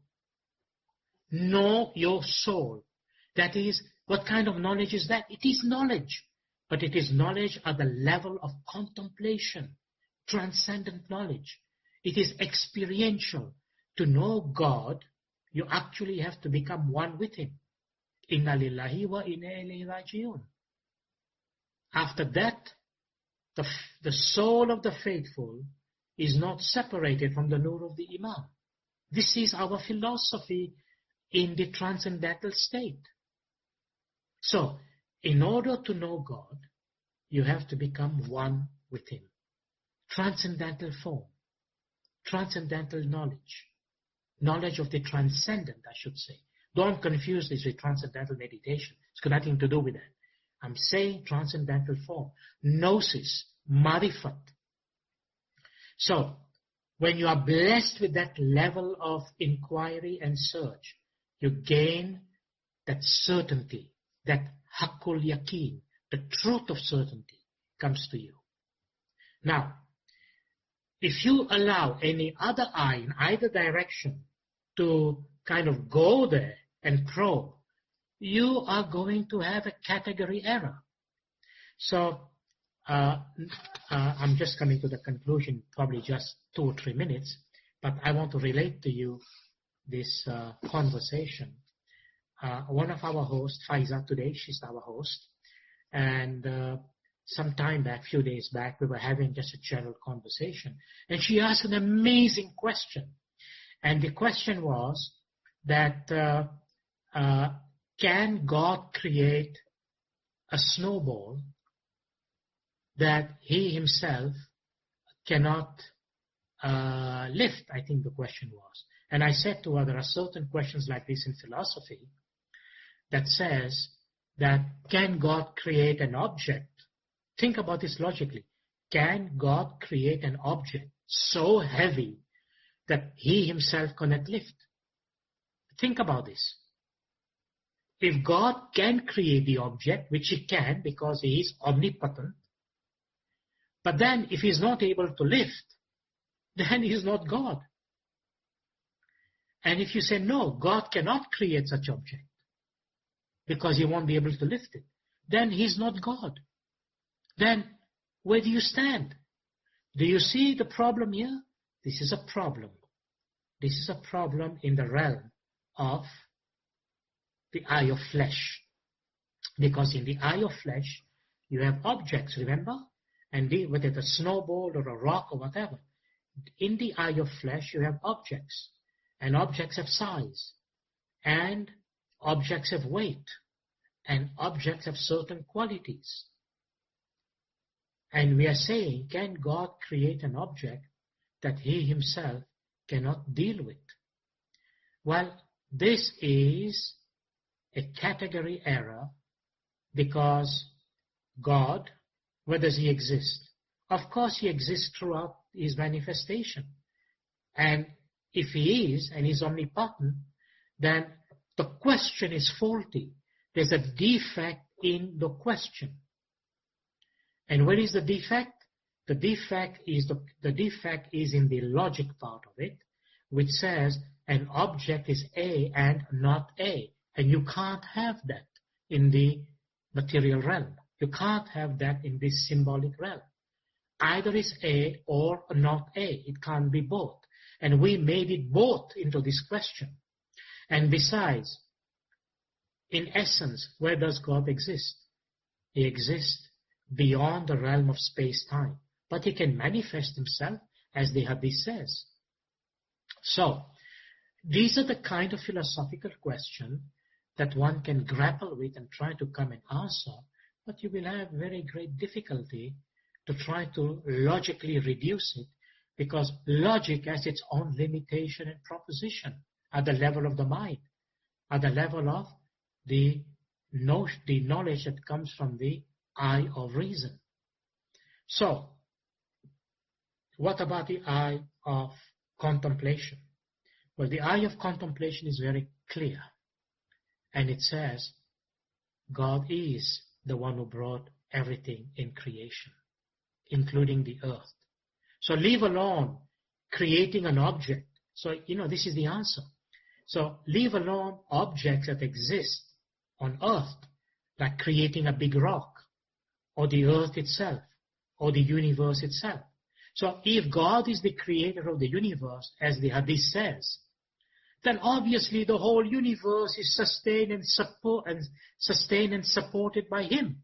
Know your soul. That is, what kind of knowledge is that? It is knowledge, but it is knowledge at the level of contemplation, transcendent knowledge. It is experiential. To know God, you actually have to become one with Him. Inna lillahi wa inna ilayhi raji'un. After that, the soul of the faithful is not separated from the nur of the Imam. This is our philosophy in the transcendental state. So, in order to know God, you have to become one with Him. Transcendental form, transcendental knowledge. knowledge of the transcendent, I should say. Don't confuse this with transcendental meditation. It's got nothing to do with that. I'm saying transcendental form. Gnosis, marifat. So, when you are blessed with that level of inquiry and search, you gain that certainty, that haqqul yaqeen, the truth of certainty comes to you. Now, if you allow any other eye in either direction to kind of go there and probe, you are going to have a category error. So, I'm just coming to the conclusion, probably just 2 or 3 minutes, but I want to relate to you this conversation. One of our hosts, Faiza, today, she's our host, and some time back, few days back, we were having just a general conversation, and she asked an amazing question. And the question was that can God create a snowball that he himself cannot lift? I think the question was. And I said to her, there are certain questions like this in philosophy that says that can God create an object? Think about this logically. Can God create an object so heavy that he himself cannot lift? Think about this. If God can create the object, which he can because he is omnipotent, but then if he is not able to lift, then he is not God. And if you say, no, God cannot create such object because he won't be able to lift it, then he is not God. Then where do you stand? Do you see the problem here? This is a problem. This is a problem in the realm of the eye of flesh. Because in the eye of flesh, you have objects, remember? And whether it's a snowball or a rock or whatever. In the eye of flesh, you have objects. And objects have size. And objects have weight. And objects have certain qualities. And we are saying, can God create an object that he himself cannot deal with? Well, this is a category error because God, where does he exist? Of course he exists throughout his manifestation. And if he is, and he's omnipotent, then the question is faulty. There's a defect in the question. And where is the defect? The defect is in the logic part of it, which says an object is A and not A. And you can't have that in the material realm. You can't have that in this symbolic realm. Either is A or not A. It can't be both. And we made it both into this question. And besides, in essence, where does God exist? He exists beyond the realm of space-time. But he can manifest himself, as the Hadith says. So, these are the kind of philosophical questions that one can grapple with and try to come and answer, but you will have very great difficulty to try to logically reduce it, because logic has its own limitation and proposition at the level of the mind, at the level of the knowledge that comes from the eye of reason. So, what about the eye of contemplation? Well, the eye of contemplation is very clear. And it says, God is the one who brought everything in creation, including the earth. So leave alone creating an object. So, this is the answer. So leave alone objects that exist on earth, like creating a big rock, or the earth itself, or the universe itself. So if God is the creator of the universe, as the Hadith says, then obviously the whole universe is sustained and supported by him,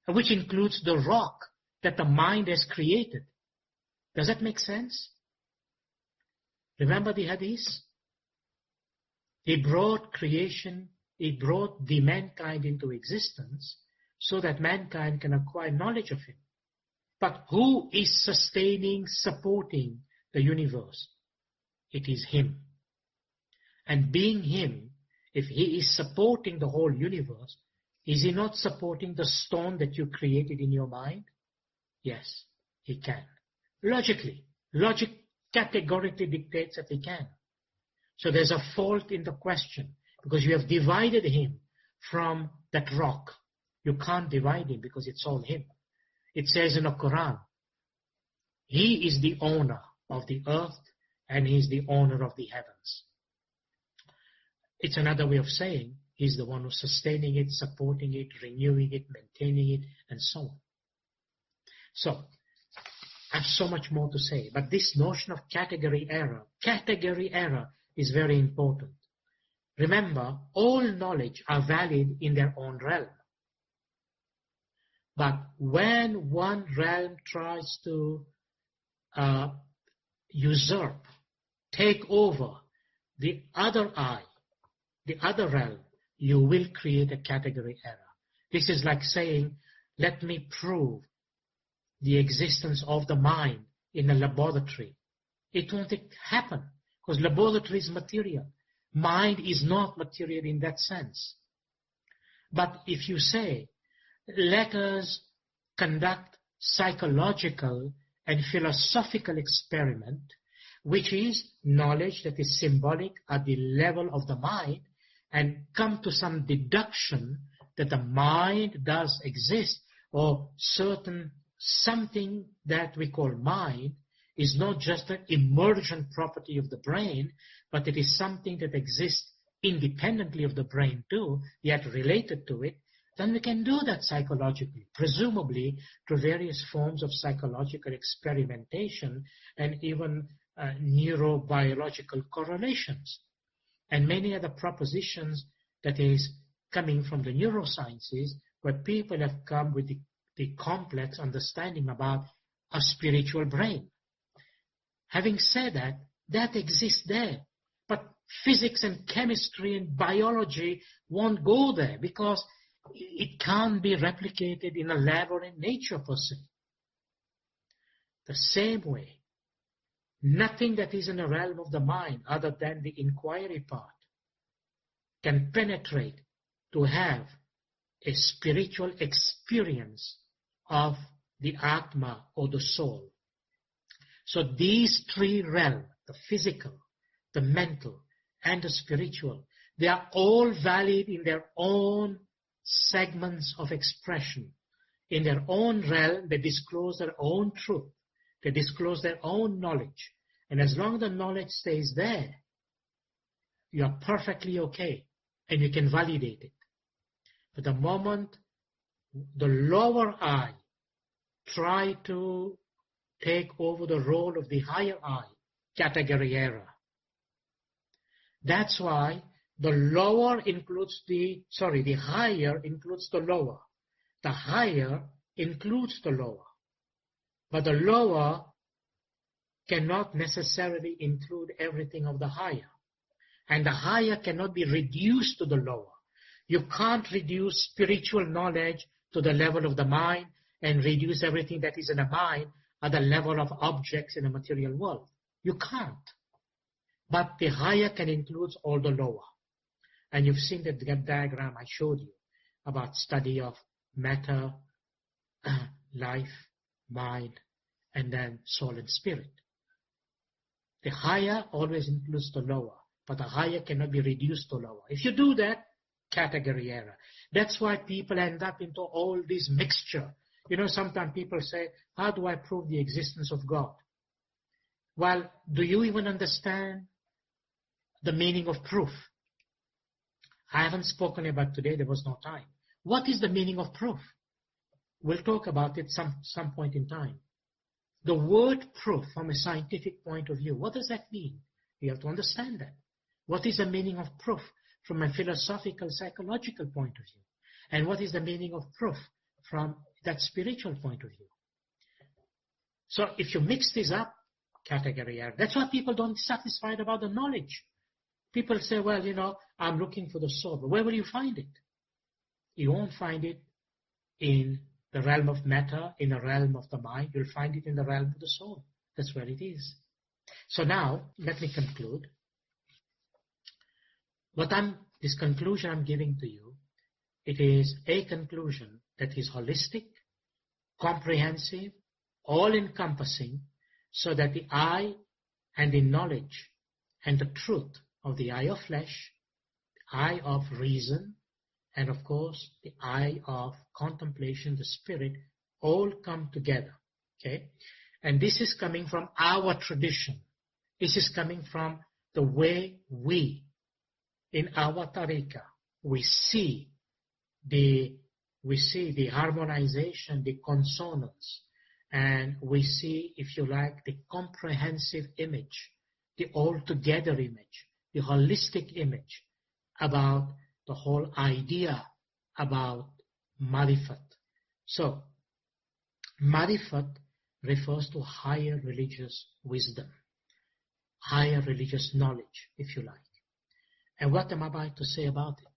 which includes the rock that the mind has created. Does that make sense? Remember the Hadith? He brought creation, he brought the mankind into existence so that mankind can acquire knowledge of him. But who is sustaining, supporting the universe? It is him. And being him, if he is supporting the whole universe, is he not supporting the stone that you created in your mind? Yes, he can. Logically. Logic categorically dictates that he can. So there's a fault in the question because you have divided him from that rock. You can't divide him because it's all him. It says in the Quran, he is the owner of the earth and he is the owner of the heavens. It's another way of saying he's the one who's sustaining it, supporting it, renewing it, maintaining it, and so on. So, I have so much more to say, but this notion of category error is very important. Remember, all knowledge are valid in their own realm. But when one realm tries to usurp, take over the other eye, the other realm, you will create a category error. This is like saying, let me prove the existence of the mind in a laboratory. It won't happen because laboratory is material. Mind is not material in that sense. But if you say, let us conduct psychological and philosophical experiment, which is knowledge that is symbolic at the level of the mind, and come to some deduction that the mind does exist, or certain something that we call mind is not just an emergent property of the brain, but it is something that exists independently of the brain too, yet related to it, then we can do that psychologically, presumably through various forms of psychological experimentation and even neurobiological correlations. And many other propositions that is coming from the neurosciences, where people have come with the complex understanding about a spiritual brain. Having said that, that exists there. But physics and chemistry and biology won't go there because it can't be replicated in a lab or in nature per se. The same way, nothing that is in the realm of the mind other than the inquiry part can penetrate to have a spiritual experience of the Atma or the soul. So these three realms, the physical, the mental, and the spiritual, they are all valid in their own segments of expression. In their own realm, they disclose their own truth. They disclose their own knowledge. And as long as the knowledge stays there, you are perfectly okay and you can validate it. But the moment the lower eye try to take over the role of the higher eye, category error. That's why the higher includes the lower. The higher includes the lower. But the lower cannot necessarily include everything of the higher. And the higher cannot be reduced to the lower. You can't reduce spiritual knowledge to the level of the mind and reduce everything that is in the mind at the level of objects in the material world. You can't. But the higher can include all the lower. And you've seen that diagram I showed you about study of matter, life, mind, and then soul and spirit. The higher always includes the lower, but the higher cannot be reduced to lower. If you do that, category error. That's why people end up into all this mixture. You know, sometimes people say, how do I prove the existence of God? Well, do you even understand the meaning of proof? I haven't spoken about today, there was no time. What is the meaning of proof? We'll talk about it some point in time. The word proof from a scientific point of view, what does that mean? You have to understand that. What is the meaning of proof from a philosophical, psychological point of view? And what is the meaning of proof from that spiritual point of view? So if you mix this up, category error. That's why people don't be satisfied about the knowledge. People say, well, you know, I'm looking for the soul. But where will you find it? You won't find it in the realm of matter, in the realm of the mind. You'll find it in the realm of the soul. That's where it is. So now, let me conclude. This conclusion I'm giving to you, it is a conclusion that is holistic, comprehensive, all-encompassing, so that the eye and the knowledge and the truth of the eye of flesh, the eye of reason, and of course the eye of contemplation, the spirit, all come together. Okay? And this is coming from our tradition. This is coming from the way we, in our tariqah, we see the harmonization, the consonance, and we see, if you like, the comprehensive image, the altogether image, the holistic image about the whole idea about marifat. So, marifat refers to higher religious wisdom, higher religious knowledge, if you like. And what am I about to say about it?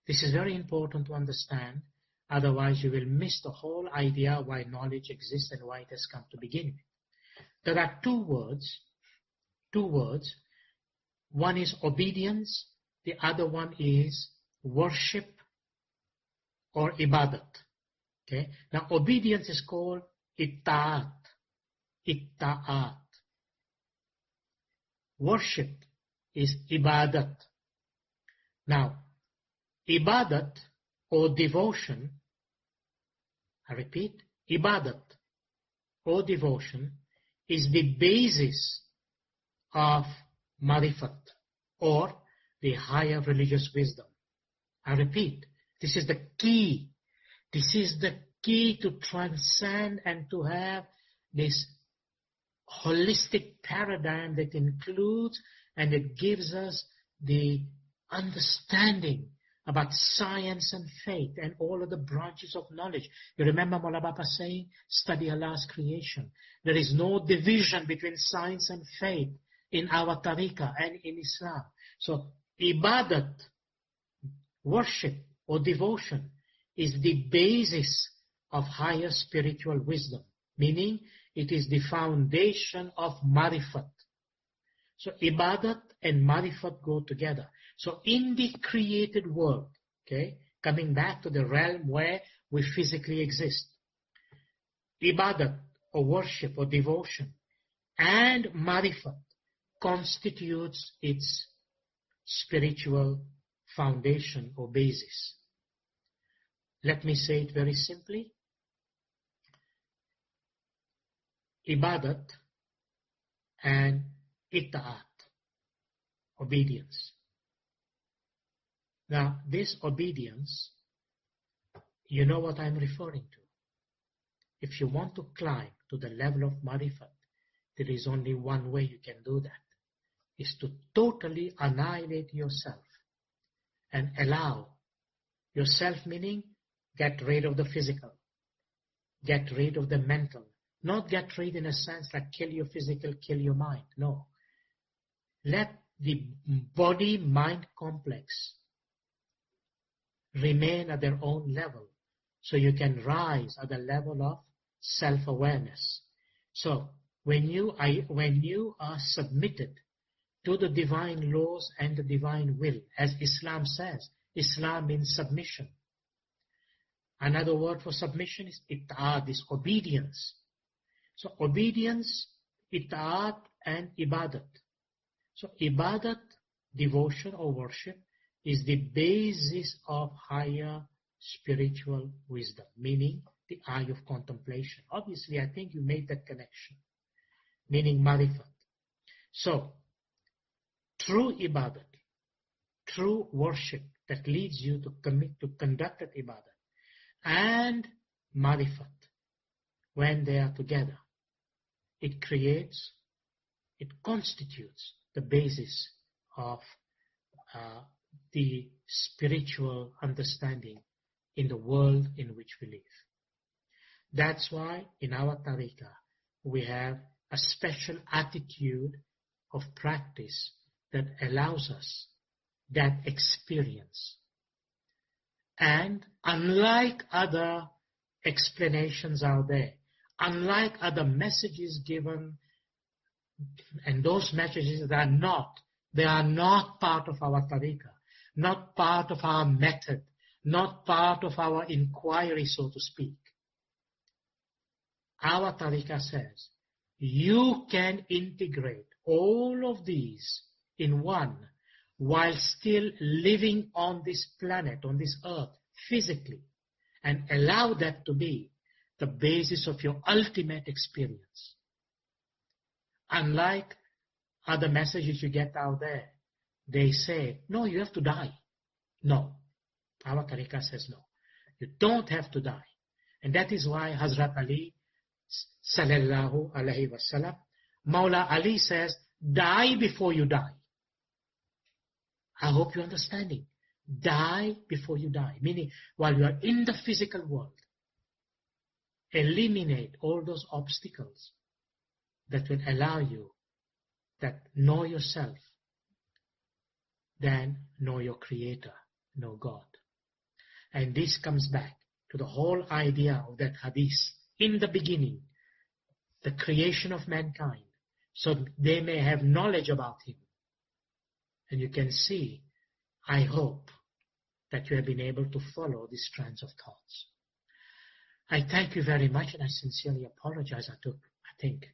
This is very important to understand, otherwise you will miss the whole idea why knowledge exists and why it has come to begin with. There are two words. One is obedience, the other one is worship or ibadat. Okay? Now obedience is called itta'at. Itta'at. Worship is ibadat. Now, ibadat or devotion, I repeat, ibadat or devotion is the basis of marifat or the higher religious wisdom. I repeat, this is the key. This is the key to transcend and to have this holistic paradigm that includes and it gives us the understanding about science and faith and all of the branches of knowledge. You remember Mola Baba saying, study Allah's creation. There is no division between science and faith in our tariqah and in Islam. So, ibadat, worship or devotion, is the basis of higher spiritual wisdom, meaning it is the foundation of marifat. So, ibadat and marifat go together. So, in the created world, okay, coming back to the realm where we physically exist, ibadat or worship or devotion and marifat constitutes its spiritual foundation or basis. Let me say it very simply. Ibadat and itta'at, obedience. Now, this obedience, you know what I'm referring to. If you want to climb to the level of marifat, there is only one way you can do that, is to totally annihilate yourself and allow yourself, meaning get rid of the physical, get rid of the mental, not get rid in a sense like kill your physical, kill your mind. No. Let the body-mind complex remain at their own level so you can rise at the level of self-awareness. So when you are submitted to the divine laws and the divine will, as Islam says, Islam means submission. Another word for submission is itta'at, is obedience. So obedience, itta'at and ibadat. So ibadat, devotion or worship, is the basis of higher spiritual wisdom, meaning the eye of contemplation. Obviously, I think you made that connection, meaning marifat. So, true ibadat, true worship that leads you to commit to conduct that ibadat, and marifat, when they are together, it constitutes the basis of the spiritual understanding in the world in which we live. That's why in our tariqah we have a special attitude of practice that allows us that experience. And unlike other explanations out there, unlike other messages given, and those messages that are not They are not part of our tariqah, not part of our method, not part of our inquiry, so to speak. Our tariqah says, you can integrate all of these in one while still living on this planet, on this earth, physically, and allow that to be the basis of your ultimate experience. Unlike other messages you get out there, they say, no, you have to die. No. Our tariqah says no. You don't have to die. And that is why Hazrat Ali, sallallahu alayhi wasallam, Maula Ali says, die before you die. I hope you're understanding. Die before you die. Meaning, while you are in the physical world, eliminate all those obstacles that will allow you that know yourself, then know your Creator, know God. And this comes back to the whole idea of that hadith. In the beginning, the creation of mankind, so they may have knowledge about Him. And you can see, I hope, that you have been able to follow these strands of thoughts. I thank you very much, and I sincerely apologize. I took, I think,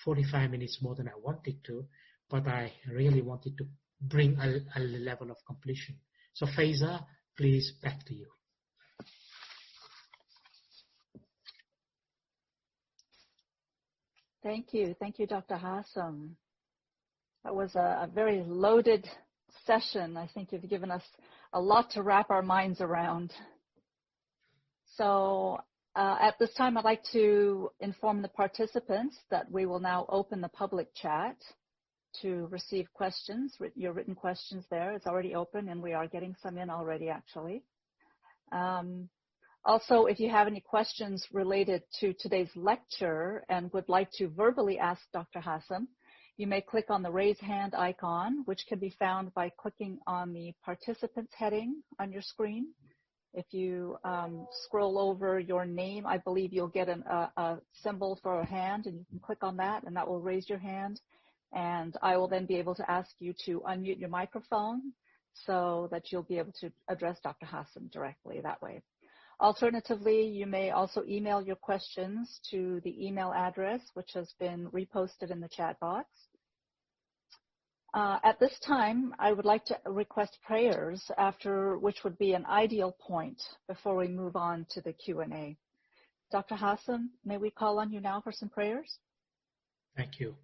45 minutes more than I wanted to, but I really wanted to bring a level of completion. So Faiza, please, back to you. Thank you. Thank you, Dr. Hassam. That was a very loaded session. I think you've given us a lot to wrap our minds around. So at this time, I'd like to inform the participants that we will now open the public chat to receive questions, your written questions there. It's already open, and we are getting some in already, actually. Also, if you have any questions related to today's lecture and would like to verbally ask Dr. Hassam, you may click on the raise hand icon, which can be found by clicking on the participants heading on your screen. If you scroll over your name, I believe you'll get a symbol for a hand, and you can click on that, and that will raise your hand. And I will then be able to ask you to unmute your microphone so that you'll be able to address Dr. Hassam directly that way. Alternatively, you may also email your questions to the email address, which has been reposted in the chat box. At this time, I would like to request prayers, after which would be an ideal point before we move on to the Q&A. Dr. Hassam, may we call on you now for some prayers? Thank you.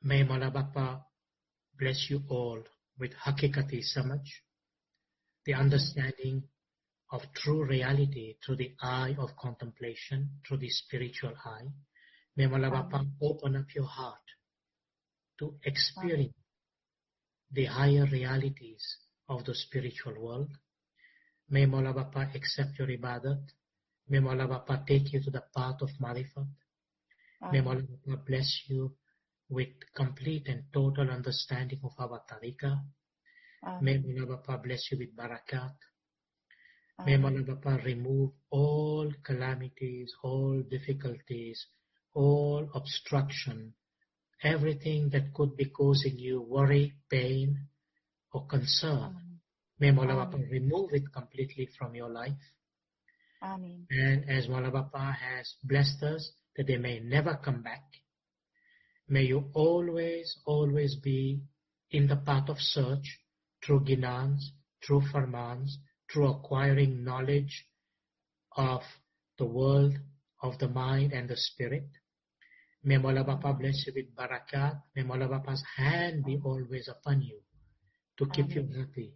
May Mawla Bapa bless you all with Hakikati Samaj, the understanding of true reality through the eye of contemplation, through the spiritual eye. May Mawla Bapa open up your heart to experience the higher realities of the spiritual world. May Mawla Bapa accept your ibadat. May Mawla Bapa take you to the path of marifat. May Mawla Bapa bless you with complete and total understanding of our tariqah. May Mawla Bapa bless you with barakat. May Mawla Bapa remove all calamities, all difficulties, all obstruction, everything that could be causing you worry, pain, or concern. May Mawla Bapa remove it completely from your life. Amen. And as Mawla Bapa has blessed us that they may never come back, may you always, always be in the path of search, through ginans, through farmans, through acquiring knowledge of the world, of the mind and the spirit. May Mawla Bapa bless you with barakat. May Mawla Bapa's hand be always upon you to keep you happy,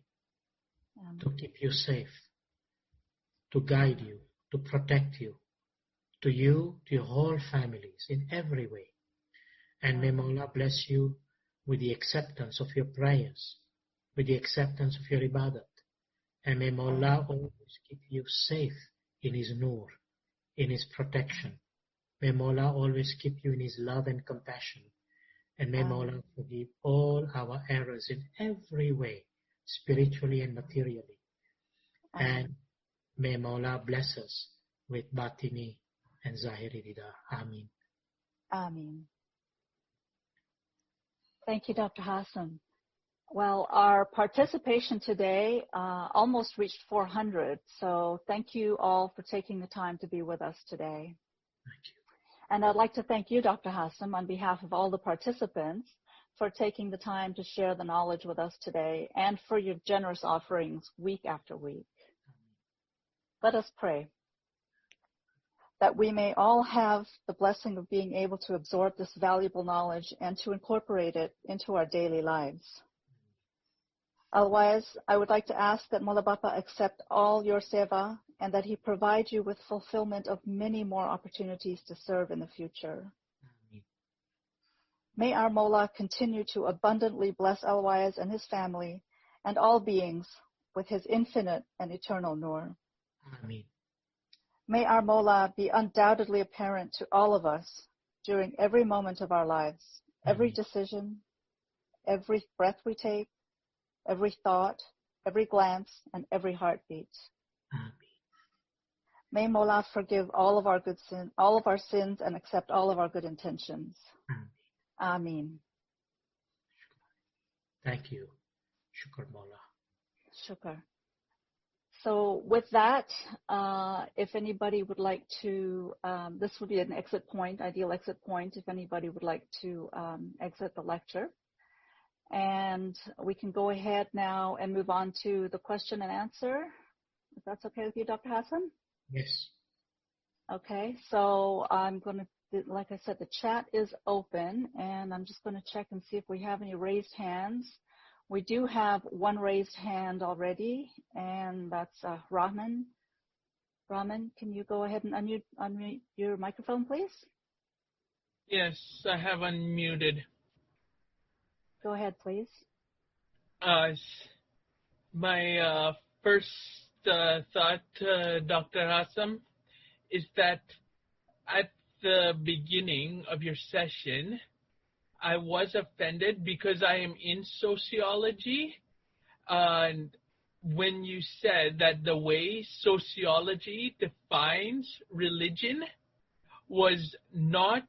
to keep you safe, to guide you, to protect you, to your whole families in every way. And may Mawla bless you with the acceptance of your prayers, with the acceptance of your ibadat. And may Mawla always keep you safe in His nur, in His protection. May Mawla always keep you in His love and compassion. And may Mawla forgive all our errors in every way, spiritually and materially. And may Mawla bless us with batini and zahiri dida. Ameen. Ameen. Thank you, Dr. Hassam. Well, our participation today almost reached 400, so thank you all for taking the time to be with us today. Thank you. And I'd like to thank you, Dr. Hassam, on behalf of all the participants for taking the time to share the knowledge with us today and for your generous offerings week after week. Let us pray that we may all have the blessing of being able to absorb this valuable knowledge and to incorporate it into our daily lives. ALWAAZ, I would like to ask that Mola Bapa accept all your seva and that he provide you with fulfillment of many more opportunities to serve in the future. May our Mola continue to abundantly bless ALWAAZ and his family and all beings with his infinite and eternal nur. Ameen. May our Mola be undoubtedly apparent to all of us during every moment of our lives, every decision, every breath we take, every thought, every glance, and every heartbeat. Ameen. May Mola forgive all of our sins and accept all of our good intentions. Ameen. Thank you. Shukr Mola. Shukr. So with that, if anybody would like to, this would be an exit point, ideal exit point, if anybody would like to exit the lecture. And we can go ahead now and move on to the question and answer, if that's okay with you, Dr. Hassam? Yes. Okay, so I'm going to, like I said, the chat is open, and I'm just going to check and see if we have any raised hands. We do have one raised hand already, and that's Rahman. Rahman, can you go ahead and unmute your microphone, please? Yes, I have unmuted. Go ahead, please. My first thought, Dr. Hassam, is that at the beginning of your session, I was offended because I am in sociology, and when you said that the way sociology defines religion was not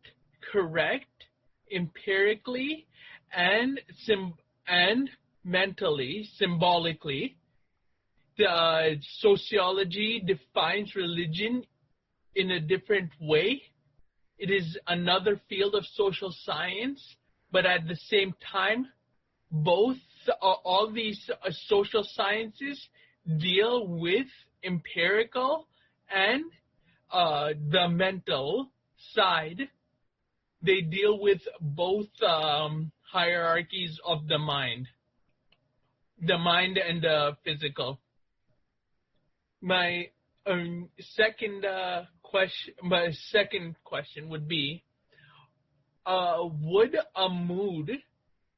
correct empirically and mentally, symbolically. The sociology defines religion in a different way. It is another field of social science, but at the same time, both all these social sciences deal with empirical and the mental side. They deal with both hierarchies of the mind and the physical. My second question would be, would a mood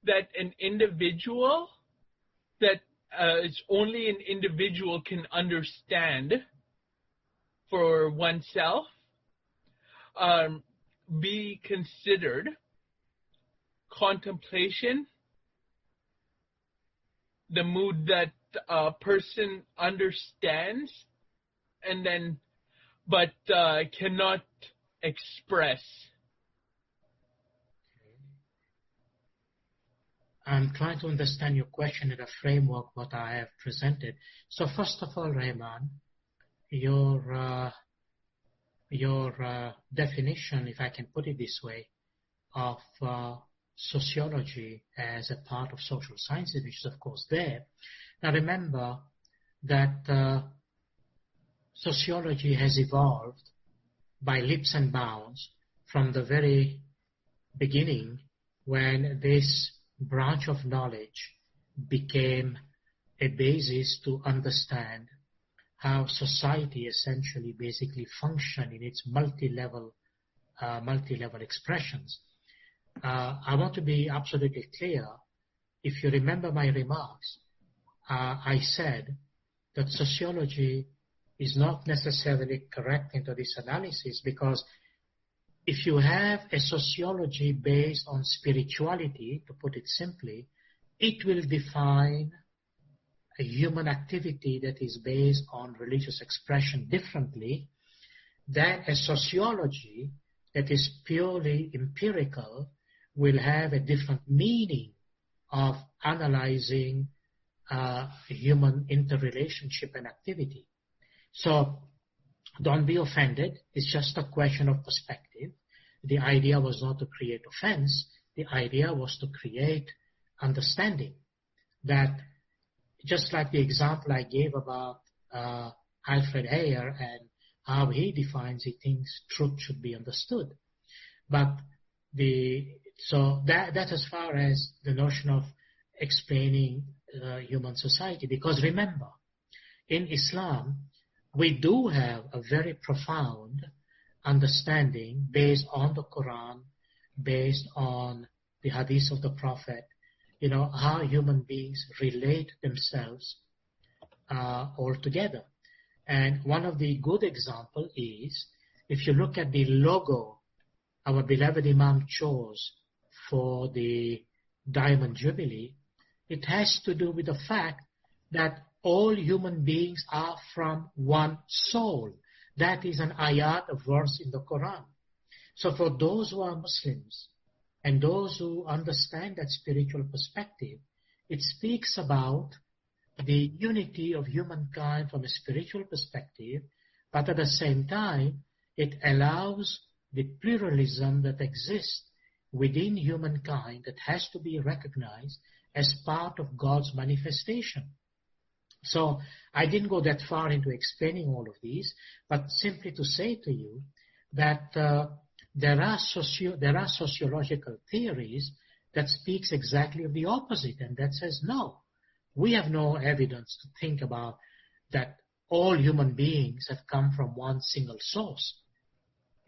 that an individual, that it's only an individual can understand for oneself, be considered contemplation, the mood that a person understands and then but cannot express? I'm trying to understand your question in a framework what I have presented. So first of all, Rahman, your definition, if I can put it this way, of sociology as a part of social sciences, which is of course there. Now remember that sociology has evolved by leaps and bounds from the very beginning, when this branch of knowledge became a basis to understand how society essentially basically function in its multi-level expressions. I want to be absolutely clear. If you remember my remarks, I said that sociology is not necessarily correct into this analysis, because if you have a sociology based on spirituality, to put it simply, it will define a human activity that is based on religious expression differently than a sociology that is purely empirical, will have a different meaning of analyzing human interrelationship and activity. So don't be offended. It's just a question of perspective. The idea was not to create offense. The idea was to create understanding. That just like the example I gave about Alfred Heyer and how he defines, he thinks truth should be understood. But so that's as far as the notion of explaining human society. Because remember, in Islam, we do have a very profound understanding based on the Quran, based on the hadith of the Prophet, how human beings relate themselves all together. And one of the good examples is, if you look at the logo our beloved Imam chose for the Diamond Jubilee, it has to do with the fact that all human beings are from one soul. That is an ayat, a verse in the Quran. So for those who are Muslims and those who understand that spiritual perspective, it speaks about the unity of humankind from a spiritual perspective, but at the same time, it allows the pluralism that exists within humankind that has to be recognized as part of God's manifestation. So I didn't go that far into explaining all of these, but simply to say to you that there are sociological theories that speaks exactly of the opposite, and that says no. We have no evidence to think about that all human beings have come from one single source.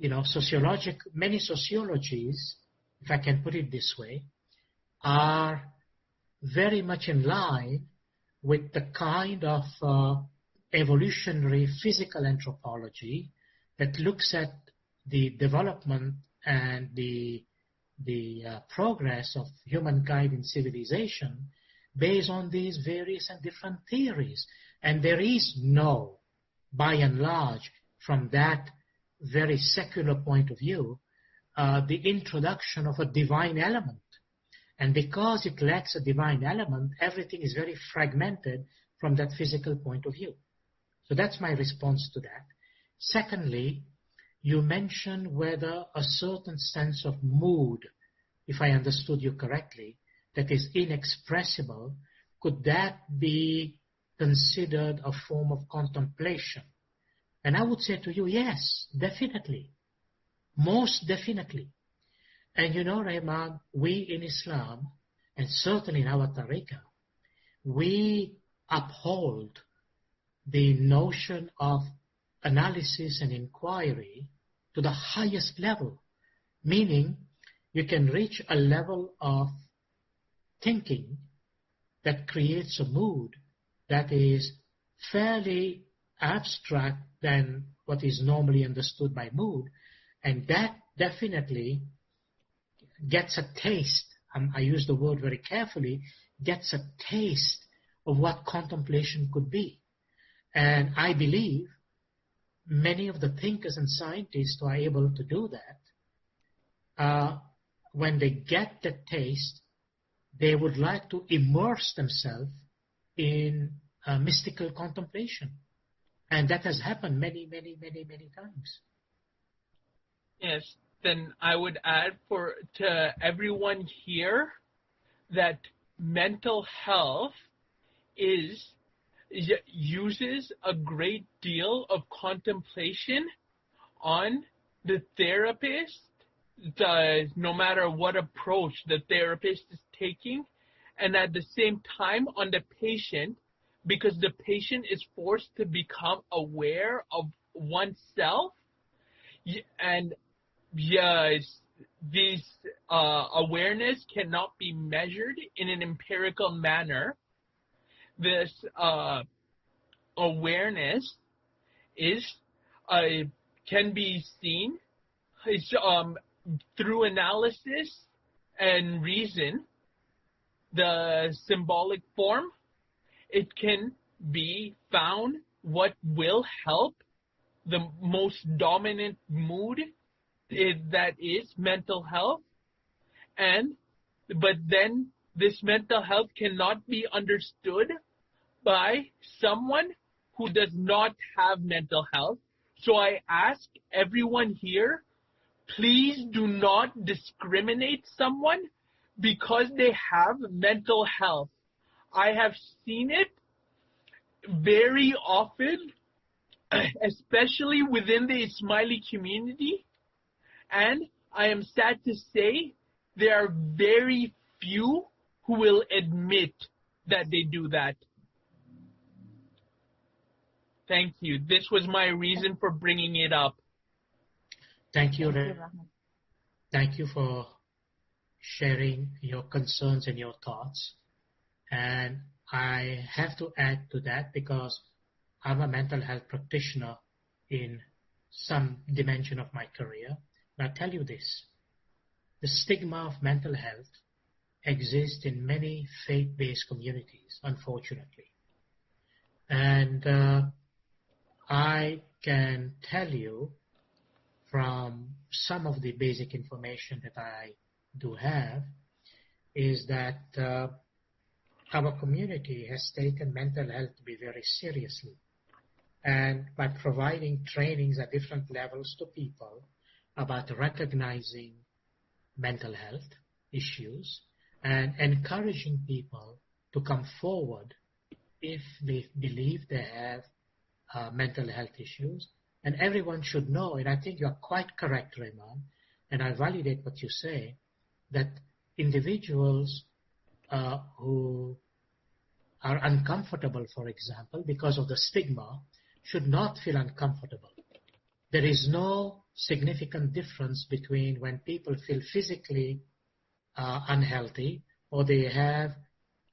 Many sociologies, if I can put it this way, are very much in line with the kind of evolutionary physical anthropology that looks at the development and the progress of humankind in civilization based on these various and different theories. And there is no, by and large, from that very secular point of view, the introduction of a divine element. And because it lacks a divine element, everything is very fragmented from that physical point of view. So that's my response to that. Secondly, you mentioned whether a certain sense of mood, if I understood you correctly, that is inexpressible, could that be considered a form of contemplation? And I would say to you, yes, definitely. Most definitely. And Rahman, we in Islam, and certainly in our tariqah, we uphold the notion of analysis and inquiry to the highest level, meaning you can reach a level of thinking that creates a mood that is fairly abstract than what is normally understood by mood, and that definitely gets a taste, I use the word very carefully, gets a taste of what contemplation could be. And I believe many of the thinkers and scientists who are able to do that, when they get the taste, they would like to immerse themselves in mystical contemplation. And that has happened many, many, many, many times. Yes, then I would add to everyone here that mental health uses a great deal of contemplation on the therapist, no matter what approach the therapist is taking, and at the same time on the patient, because the patient is forced to become aware of oneself, and these awareness cannot be measured in an empirical manner. This awareness can be seen through analysis and reason. The symbolic form, it can be found what will help the most dominant mood that is mental health, but then this mental health cannot be understood by someone who does not have mental health. So I ask everyone here, please do not discriminate someone because they have mental health. I have seen it very often, especially within the Ismaili community, and I am sad to say there are very few who will admit that they do that. Thank you. This was my reason for bringing it up. Thank you, Rahman. Thank you for sharing your concerns and your thoughts. And I have to add to that because I'm a mental health practitioner in some dimension of my career. And I'll tell you this, the stigma of mental health exists in many faith-based communities, unfortunately. And I can tell you from some of the basic information that I do have is that our community has taken mental health to be very seriously. And by providing trainings at different levels to people about recognizing mental health issues and encouraging people to come forward if they believe they have mental health issues. And everyone should know, and I think you're quite correct, Raymond, and I validate what you say, that individuals who are uncomfortable, for example, because of the stigma, should not feel uncomfortable. There is no significant difference between when people feel physically unhealthy or they have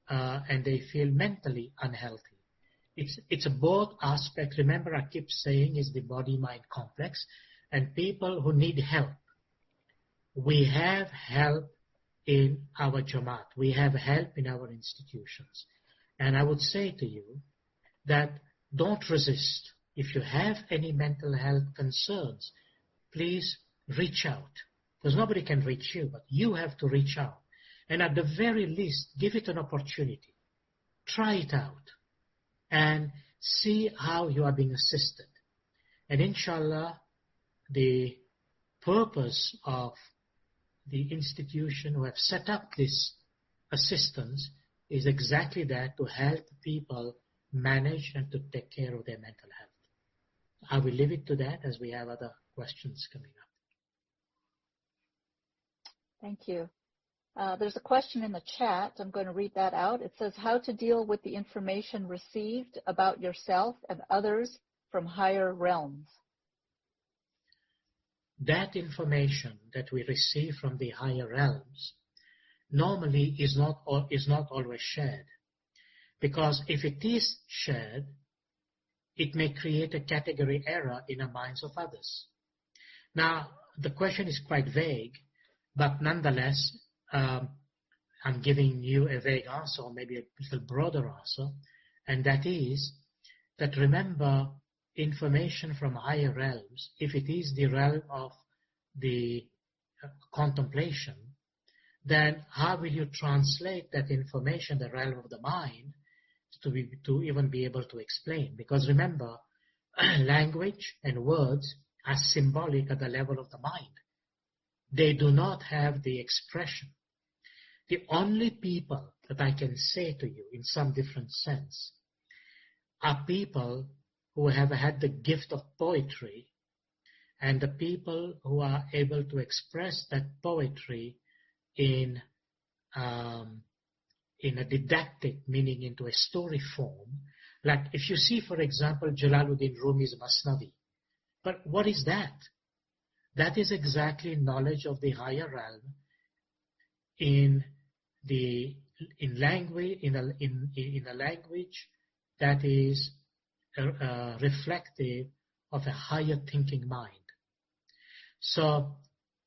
and they feel mentally unhealthy. It's a both aspect. Remember, I keep saying is the body-mind complex, and people who need help. We have help in our Jamaat. We have help in our institutions. And I would say to you that don't resist. If you have any mental health concerns, please reach out. Because nobody can reach you, but you have to reach out. And at the very least, give it an opportunity. Try it out. And see how you are being assisted. And inshallah, the purpose of the institution who have set up this assistance is exactly that, to help people manage and to take care of their mental health. I will leave it to that as we have other questions coming up. Thank you. There's a question in the chat. I'm going to read that out. It says, how to deal with the information received about yourself and others from higher realms. That information that we receive from the higher realms normally is not always shared. Because if it is shared, it may create a category error in the minds of others. Now, the question is quite vague, but nonetheless, I'm giving you a vague answer, or maybe a little broader answer, and that is that remember, information from higher realms, if it is the realm of the contemplation, then how will you translate that information, the realm of the mind, to even be able to explain? Because remember, language and words are symbolic at the level of the mind. They do not have the expression. The only people that I can say to you in some different sense are people who have had the gift of poetry and the people who are able to express that poetry in a didactic, meaning into a story form. Like if you see, for example, Jalaluddin Rumi's Masnavi. But what is that? That is exactly knowledge of the higher realm in a language that is reflective of a higher thinking mind. So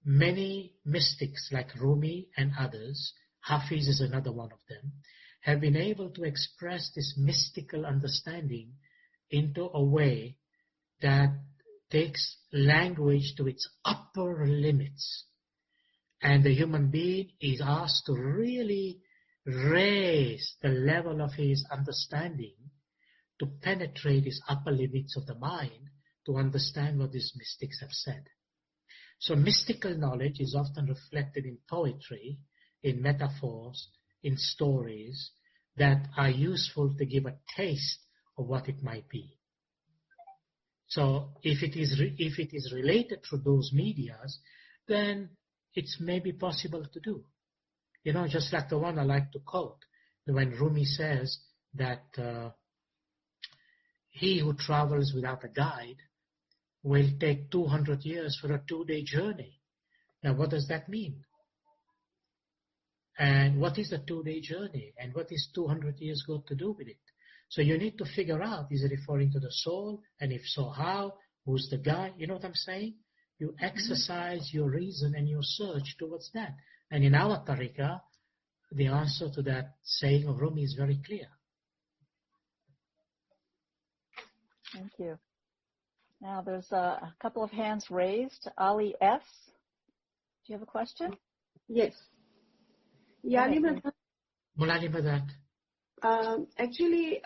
many mystics like Rumi and others, Hafiz is another one of them, have been able to express this mystical understanding into a way that takes language to its upper limits. And the human being is asked to really raise the level of his understanding to penetrate his upper limits of the mind to understand what these mystics have said. So mystical knowledge is often reflected in poetry, in metaphors, in stories that are useful to give a taste of what it might be. So if it is related through those medias, then it's maybe possible to do. You know, just like the one I like to quote, when Rumi says that he who travels without a guide will take 200 years for a 2-day journey. Now, what does that mean? And what is a 2-day journey? And what is 200 years got to do with it? So you need to figure out, is it referring to the soul? And if so, how? Who's the guide? You know what I'm saying? You exercise your reason and your search towards that. And in our tariqah, the answer to that saying of Rumi is very clear. Thank you. Now there's a couple of hands raised. Ali S., do you have a question? Yes. Yani Madam. Mulani Badat. Actually,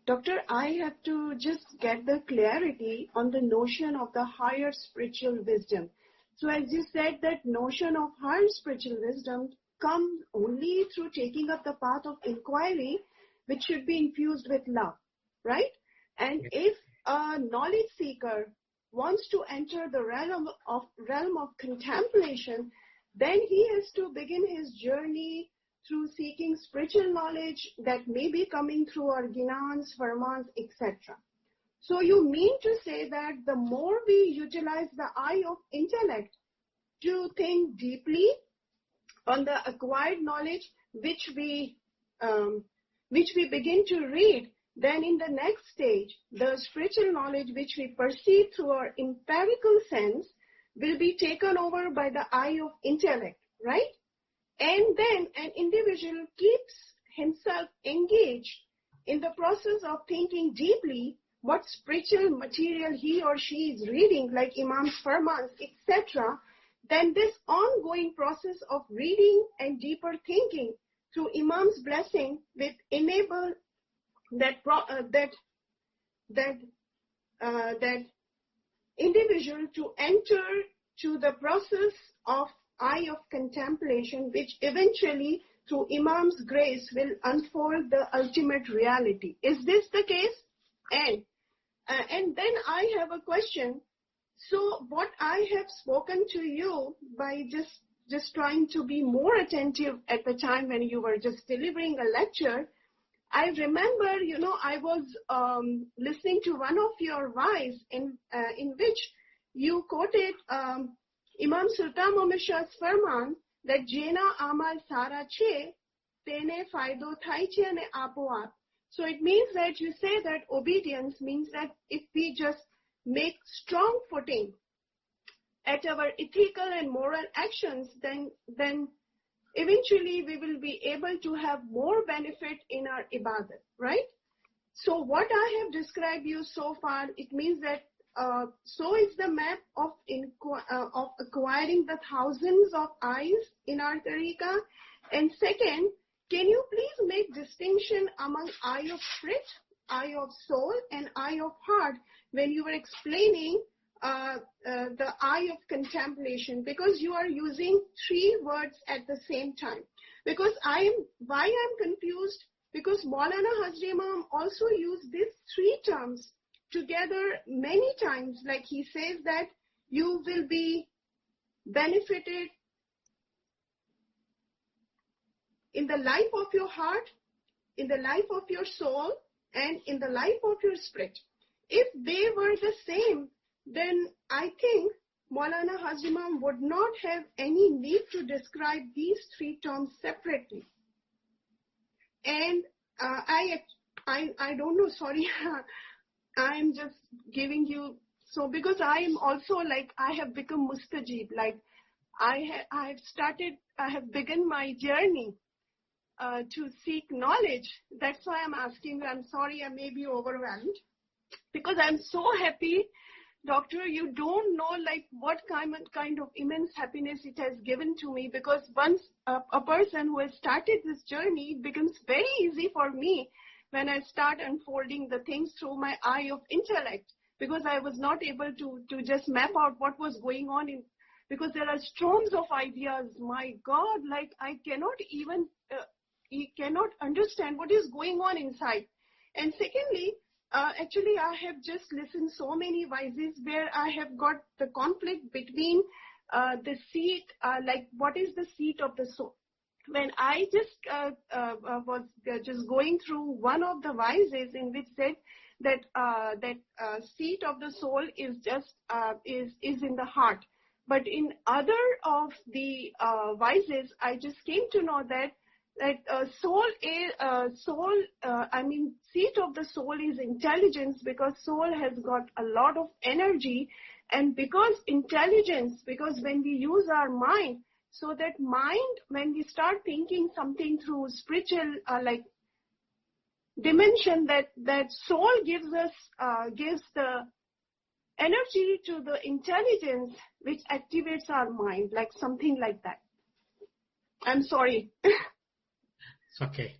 Doctor, I have to just get the clarity on the notion of the higher spiritual wisdom. So as you said, that notion of higher spiritual wisdom comes only through taking up the path of inquiry, which should be infused with love, right? And if a knowledge seeker wants to enter the realm of contemplation, then he has to begin his journey through seeking spiritual knowledge that may be coming through our gnans, farmans, etc. So you mean to say that the more we utilize the eye of intellect to think deeply on the acquired knowledge which we begin to read, then in the next stage, the spiritual knowledge which we perceive through our empirical sense will be taken over by the eye of intellect, right? And then an individual keeps himself engaged in the process of thinking deeply what spiritual material he or she is reading, like Imam's Farmans, etc. Then this ongoing process of reading and deeper thinking through Imam's blessing will enable that individual to enter to the process of eye of contemplation, which eventually through Imam's grace will unfold the ultimate reality. Is this the case? And then I have a question. So what I have spoken to you by just trying to be more attentive at the time when you were just delivering a lecture, I remember, I was listening to one of your wives in which you quoted Imam Sultan Muhammad Shah's farman that Jena amal sara che, tene faido thai che ne apoap. So it means that you say that obedience means that if we just make strong footing at our ethical and moral actions, then eventually we will be able to have more benefit in our ibadat, right? So what I have described you so far, it means that so is the map of acquiring the thousands of eyes in our tariqah. And second, can you please make distinction among eye of spirit, eye of soul, and eye of heart when you were explaining the eye of contemplation, because you are using 3 words at the same time. Because why I'm confused, because Maulana Hazri Imam also used these 3 terms together many times. Like he says that you will be benefited in the life of your heart, in the life of your soul, and in the life of your spirit. If they were the same, then I think Maulana Hazri Imam would not have any need to describe these 3 terms separately. And I don't know, sorry, I'm just giving you, so because I am also like, I have become mustajib, like I have begun my journey to seek knowledge. That's why I'm asking you. I'm sorry I may be overwhelmed, because I'm so happy Doctor, you don't know like what kind of immense happiness it has given to me, because once a person who has started this journey, it becomes very easy for me when I start unfolding the things through my eye of intellect, because I was not able to just map out what was going on because there are storms of ideas. My God, like I cannot even, you cannot understand what is going on inside. And secondly, actually, I have just listened so many voices where I have got the conflict between the seat, like what is the seat of the soul. When I just was just going through one of the voices in which said that seat of the soul is just is in the heart, but in other of the voices, I just came to know that seat of the soul is intelligence, because soul has got a lot of energy, and because intelligence, because when we use our mind, so that mind, when we start thinking something through spiritual like dimension, that soul gives the energy to the intelligence which activates our mind, like something like that. I'm sorry. It's okay.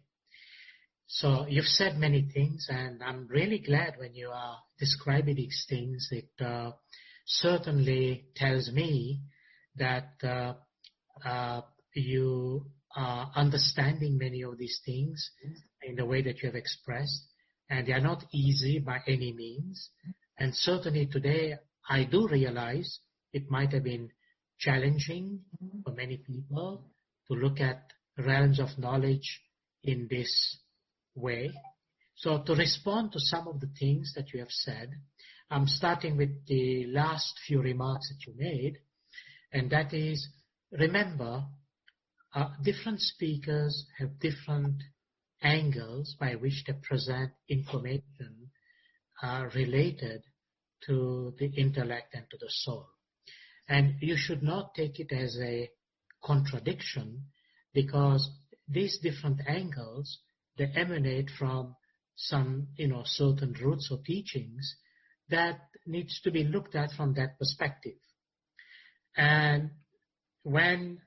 So you've said many things, and I'm really glad when you are describing these things. It certainly tells me that you are understanding many of these things in the way that you have expressed, and they are not easy by any means. And certainly today, I do realize it might have been challenging for many people to look at realms of knowledge in this way. So to respond to some of the things that you have said, I'm starting with the last few remarks that you made, and that is, remember, different speakers have different angles by which they present information related to the intellect and to the soul. And you should not take it as a contradiction, because these different angles, they emanate from some, certain roots or teachings that needs to be looked at from that perspective. And when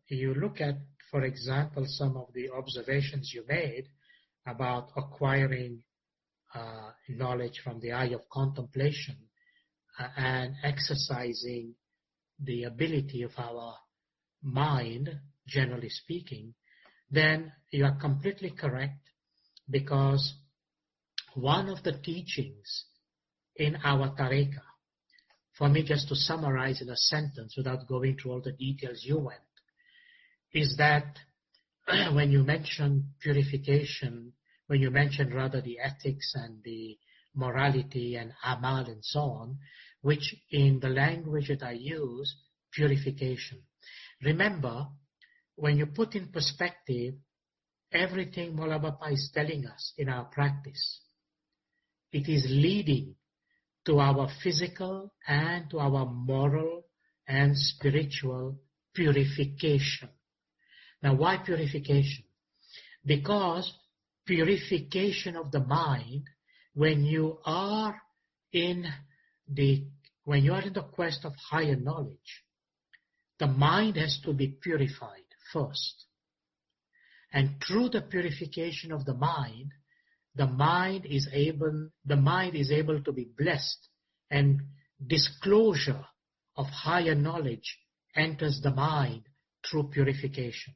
you look at, for example, some of the observations you made about acquiring knowledge from the eye of contemplation and exercising the ability of our mind, generally speaking, then you are completely correct, because one of the teachings in our tariqah, for me just to summarize in a sentence without going through all the details you went, is that when you mention purification, when you mention rather the ethics and the morality and amal and so on, which in the language that I use, purification. Remember, when you put in perspective everything Maulana Bapa is telling us in our practice, it is leading to our physical and to our moral and spiritual purification. Now, why purification? Because purification of the mind, when you are in the quest of higher knowledge, the mind has to be purified first. And through the purification of the mind is able to be blessed, and disclosure of higher knowledge enters the mind through purification.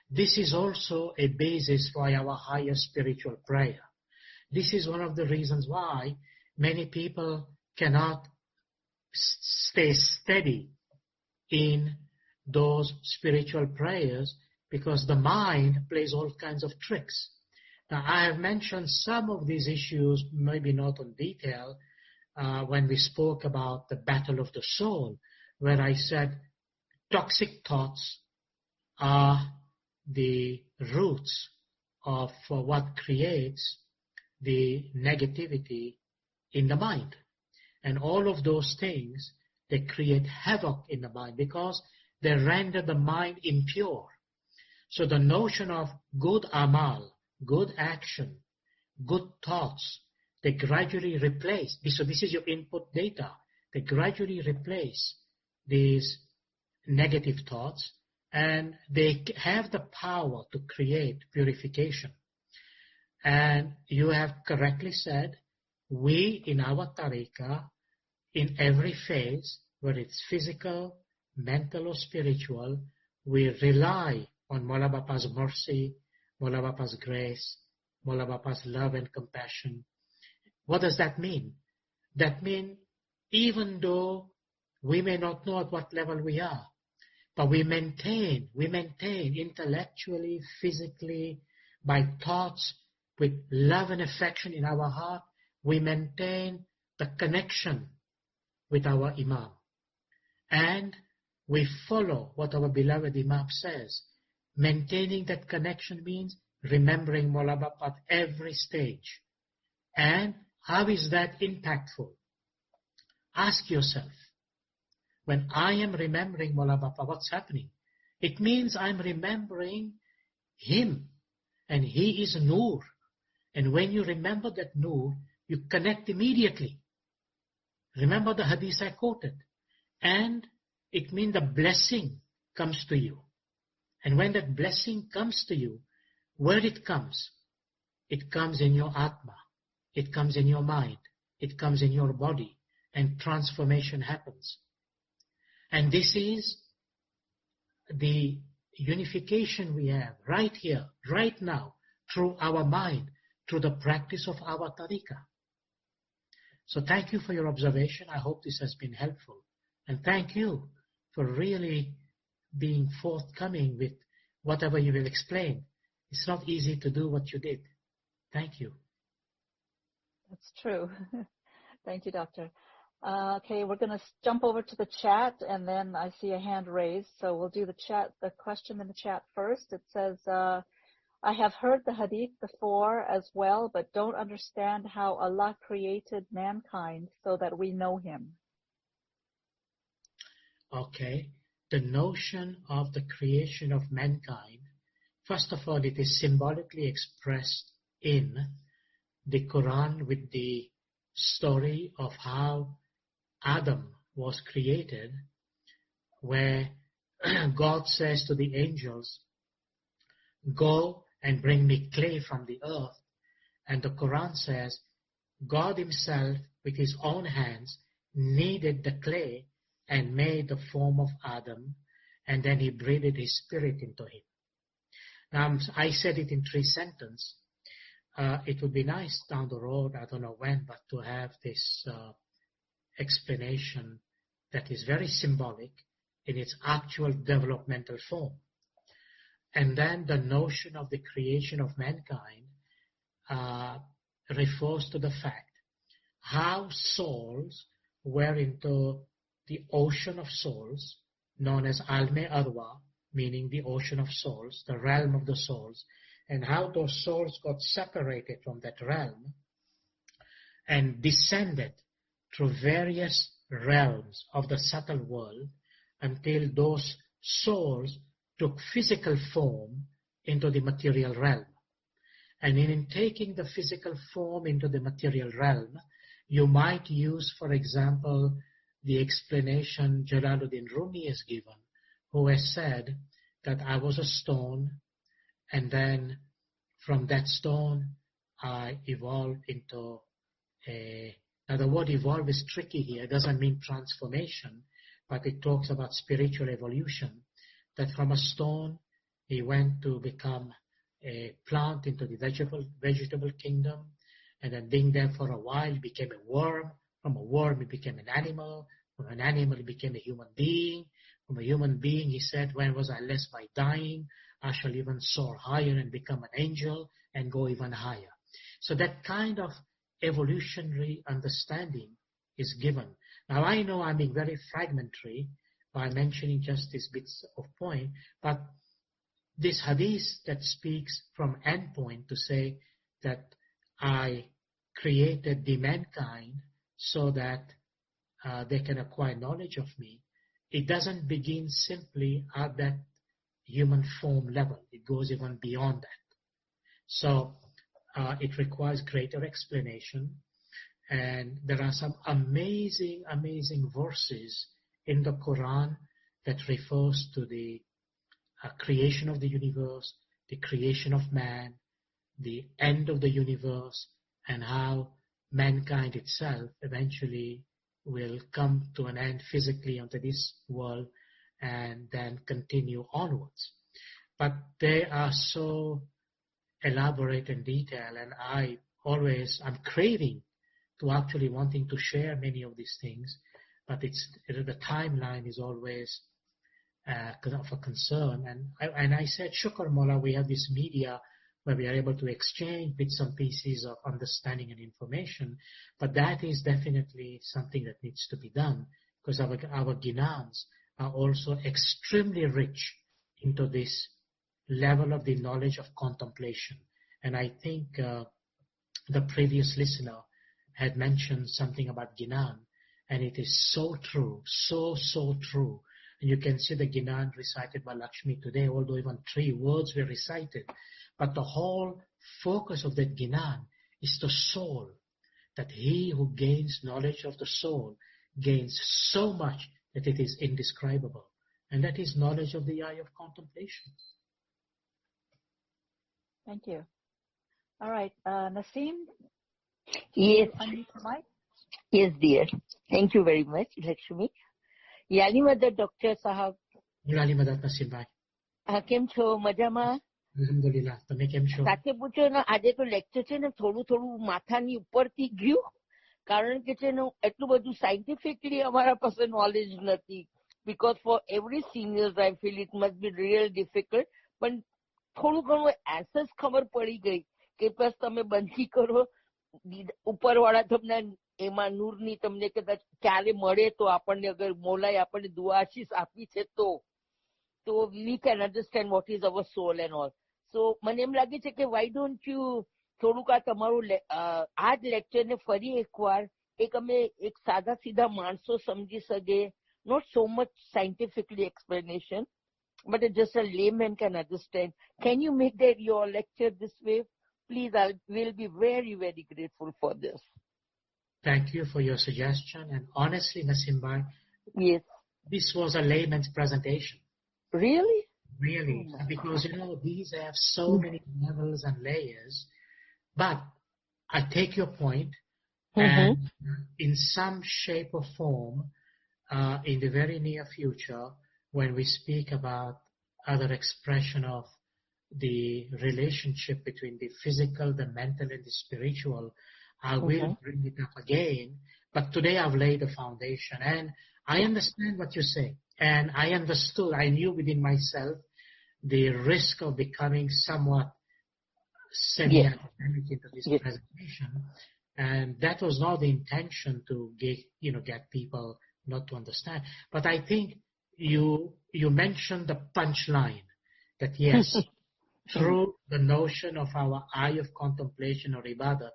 This is also a basis for our higher spiritual prayer. This is one of the reasons why many people cannot stay steady in those spiritual prayers, because the mind plays all kinds of tricks. Now, I have mentioned some of these issues, maybe not in detail, when we spoke about the battle of the soul, where I said toxic thoughts are the roots of what creates the negativity in the mind. And all of those things, they create havoc in the mind because they render the mind impure. So the notion of good amal, good action, good thoughts, they gradually replace, so this is your input data, they gradually replace these negative thoughts, and they have the power to create purification. And you have correctly said, we in our tariqah, in every phase, whether it's physical, mental or spiritual, we rely on Mola Bapa's mercy, Mola Bapa's grace, Mola Bapa's love and compassion. What does that mean? That means even though we may not know at what level we are, but we maintain intellectually, physically, by thoughts, with love and affection in our heart, we maintain the connection with our Imam. And we follow what our beloved Imam says. Maintaining that connection means remembering Mola Bapa at every stage. And how is that impactful? Ask yourself, when I am remembering Mola Bapa, what's happening? It means I'm remembering him, and he is Noor. And when you remember that Noor, you connect immediately. Remember the hadith I quoted. And it means the blessing comes to you. And when that blessing comes to you, where it comes? It comes in your Atma. It comes in your mind. It comes in your body. And transformation happens. And this is the unification we have right here, right now, through our mind, through the practice of our tariqah. So thank you for your observation. I hope this has been helpful. And thank you for really being forthcoming with whatever you will explain. It's not easy to do what you did. Thank you. That's true. Thank you, Doctor. Okay, we're going to jump over to the chat, and then I see a hand raised. So we'll do the question in the chat first. It says, I have heard the hadith before as well, but don't understand how Allah created mankind so that we know him. Okay, the notion of the creation of mankind, first of all, it is symbolically expressed in the Quran with the story of how Adam was created, where God says to the angels, go and bring me clay from the earth. And the Quran says, God himself, with his own hands, kneaded the clay and made the form of Adam, and then he breathed his spirit into him. Now, I said it in 3 sentences. It would be nice down the road, I don't know when, but to have this explanation that is very symbolic in its actual developmental form. And then the notion of the creation of mankind refers to the fact how souls were into the ocean of souls, known as Alme Arwa, meaning the ocean of souls, the realm of the souls, and how those souls got separated from that realm and descended through various realms of the subtle world until those souls took physical form into the material realm. And in taking the physical form into the material realm, you might use, for example, the explanation Jalaluddin Rumi has given, who has said that I was a stone, and then from that stone I evolved into a... Now the word evolve is tricky here. It doesn't mean transformation, but it talks about spiritual evolution. That from a stone he went to become a plant into the vegetable kingdom, and then being there for a while he became a worm. From a worm he became an animal. From an animal he became a human being. From a human being he said, when was I less by dying? I shall even soar higher and become an angel and go even higher. So that kind of evolutionary understanding is given. Now I know I'm being very fragmentary by mentioning just these bits of point, but this hadith that speaks from endpoint to say that I created the mankind so that they can acquire knowledge of me, it doesn't begin simply at that human form level. It goes even beyond that. So it requires greater explanation. And there are some amazing, amazing verses in the Quran that refers to the creation of the universe, the creation of man, the end of the universe, and how mankind itself eventually will come to an end physically onto this world and then continue onwards. But they are so elaborate and detailed, and I'm craving to actually wanting to share many of these things, but the timeline is always of a concern. And I said, Shukr Mola, we have this media where we are able to exchange bits and pieces of understanding and information, but that is definitely something that needs to be done, because our Ginans are also extremely rich into this level of the knowledge of contemplation. And I think the previous listener had mentioned something about Ginan, and it is so true, so true. And you can see the Ginan recited by Lakshmi today, although even 3 words were recited. But the whole focus of that Ginan is the soul, that he who gains knowledge of the soul gains so much that it is indescribable. And that is knowledge of the eye of contemplation. Thank you. All right, Naseem? Yes. Unmute the mic. Yes, dear. Thank you very much, Lakshmi. Yali Madad Dr. Sahab. Yali Madad Naseem bhai. કેમ છો મજામાં? Alhamdulillah. તમે કેમ છો? સાથે પૂછો ને, આજે તો લેક્ચર છે ને થોડું માથાની ઉપરથી ગયું, કારણ કે છે ને એટલું બધું સાયન્ટિફિકલી અમારા પાસે નોલેજ નથી. Because for every senior I feel it must be real difficult, પણ થોડું ઘણું એન્સર્સ ખબર પડી ગઈ કે બસ તમે બંધી કરો, ઉપરવાળા તમને એમાં નૂરની તમને કદાચ ક્યારે મળે તો આપણને, અગર મોલાએ આપણને દુઆ આશીષ આપી છે તો we can understand what is our soul and all. So મને એમ લાગે છે કે why don't you થોડુંક આ તમારું આ જ લેક્ચરને ફરી એકવાર અમે એક સાદા સિધા માણસો સમજી શકે, not so much scientifically explanation, but just a layman can understand. Can you make that your lecture this way? Please, I will be very, very grateful for this. Thank you for your suggestion. And honestly, Naseem bhai, yes, this was a layman's presentation. Really? Really, because these have so many levels and layers. But I take your point, and in some shape or form, in the very near future, when we speak about other expression of the relationship between the physical, the mental, and the spiritual, I will bring it up again. But today I've laid a foundation, and I understand what you say. And I understood, I knew within myself the risk of becoming somewhat semi-academic into this presentation. And that was not the intention to get people not to understand. But I think you mentioned the punchline, that yes, through the notion of our eye of contemplation or ibadah,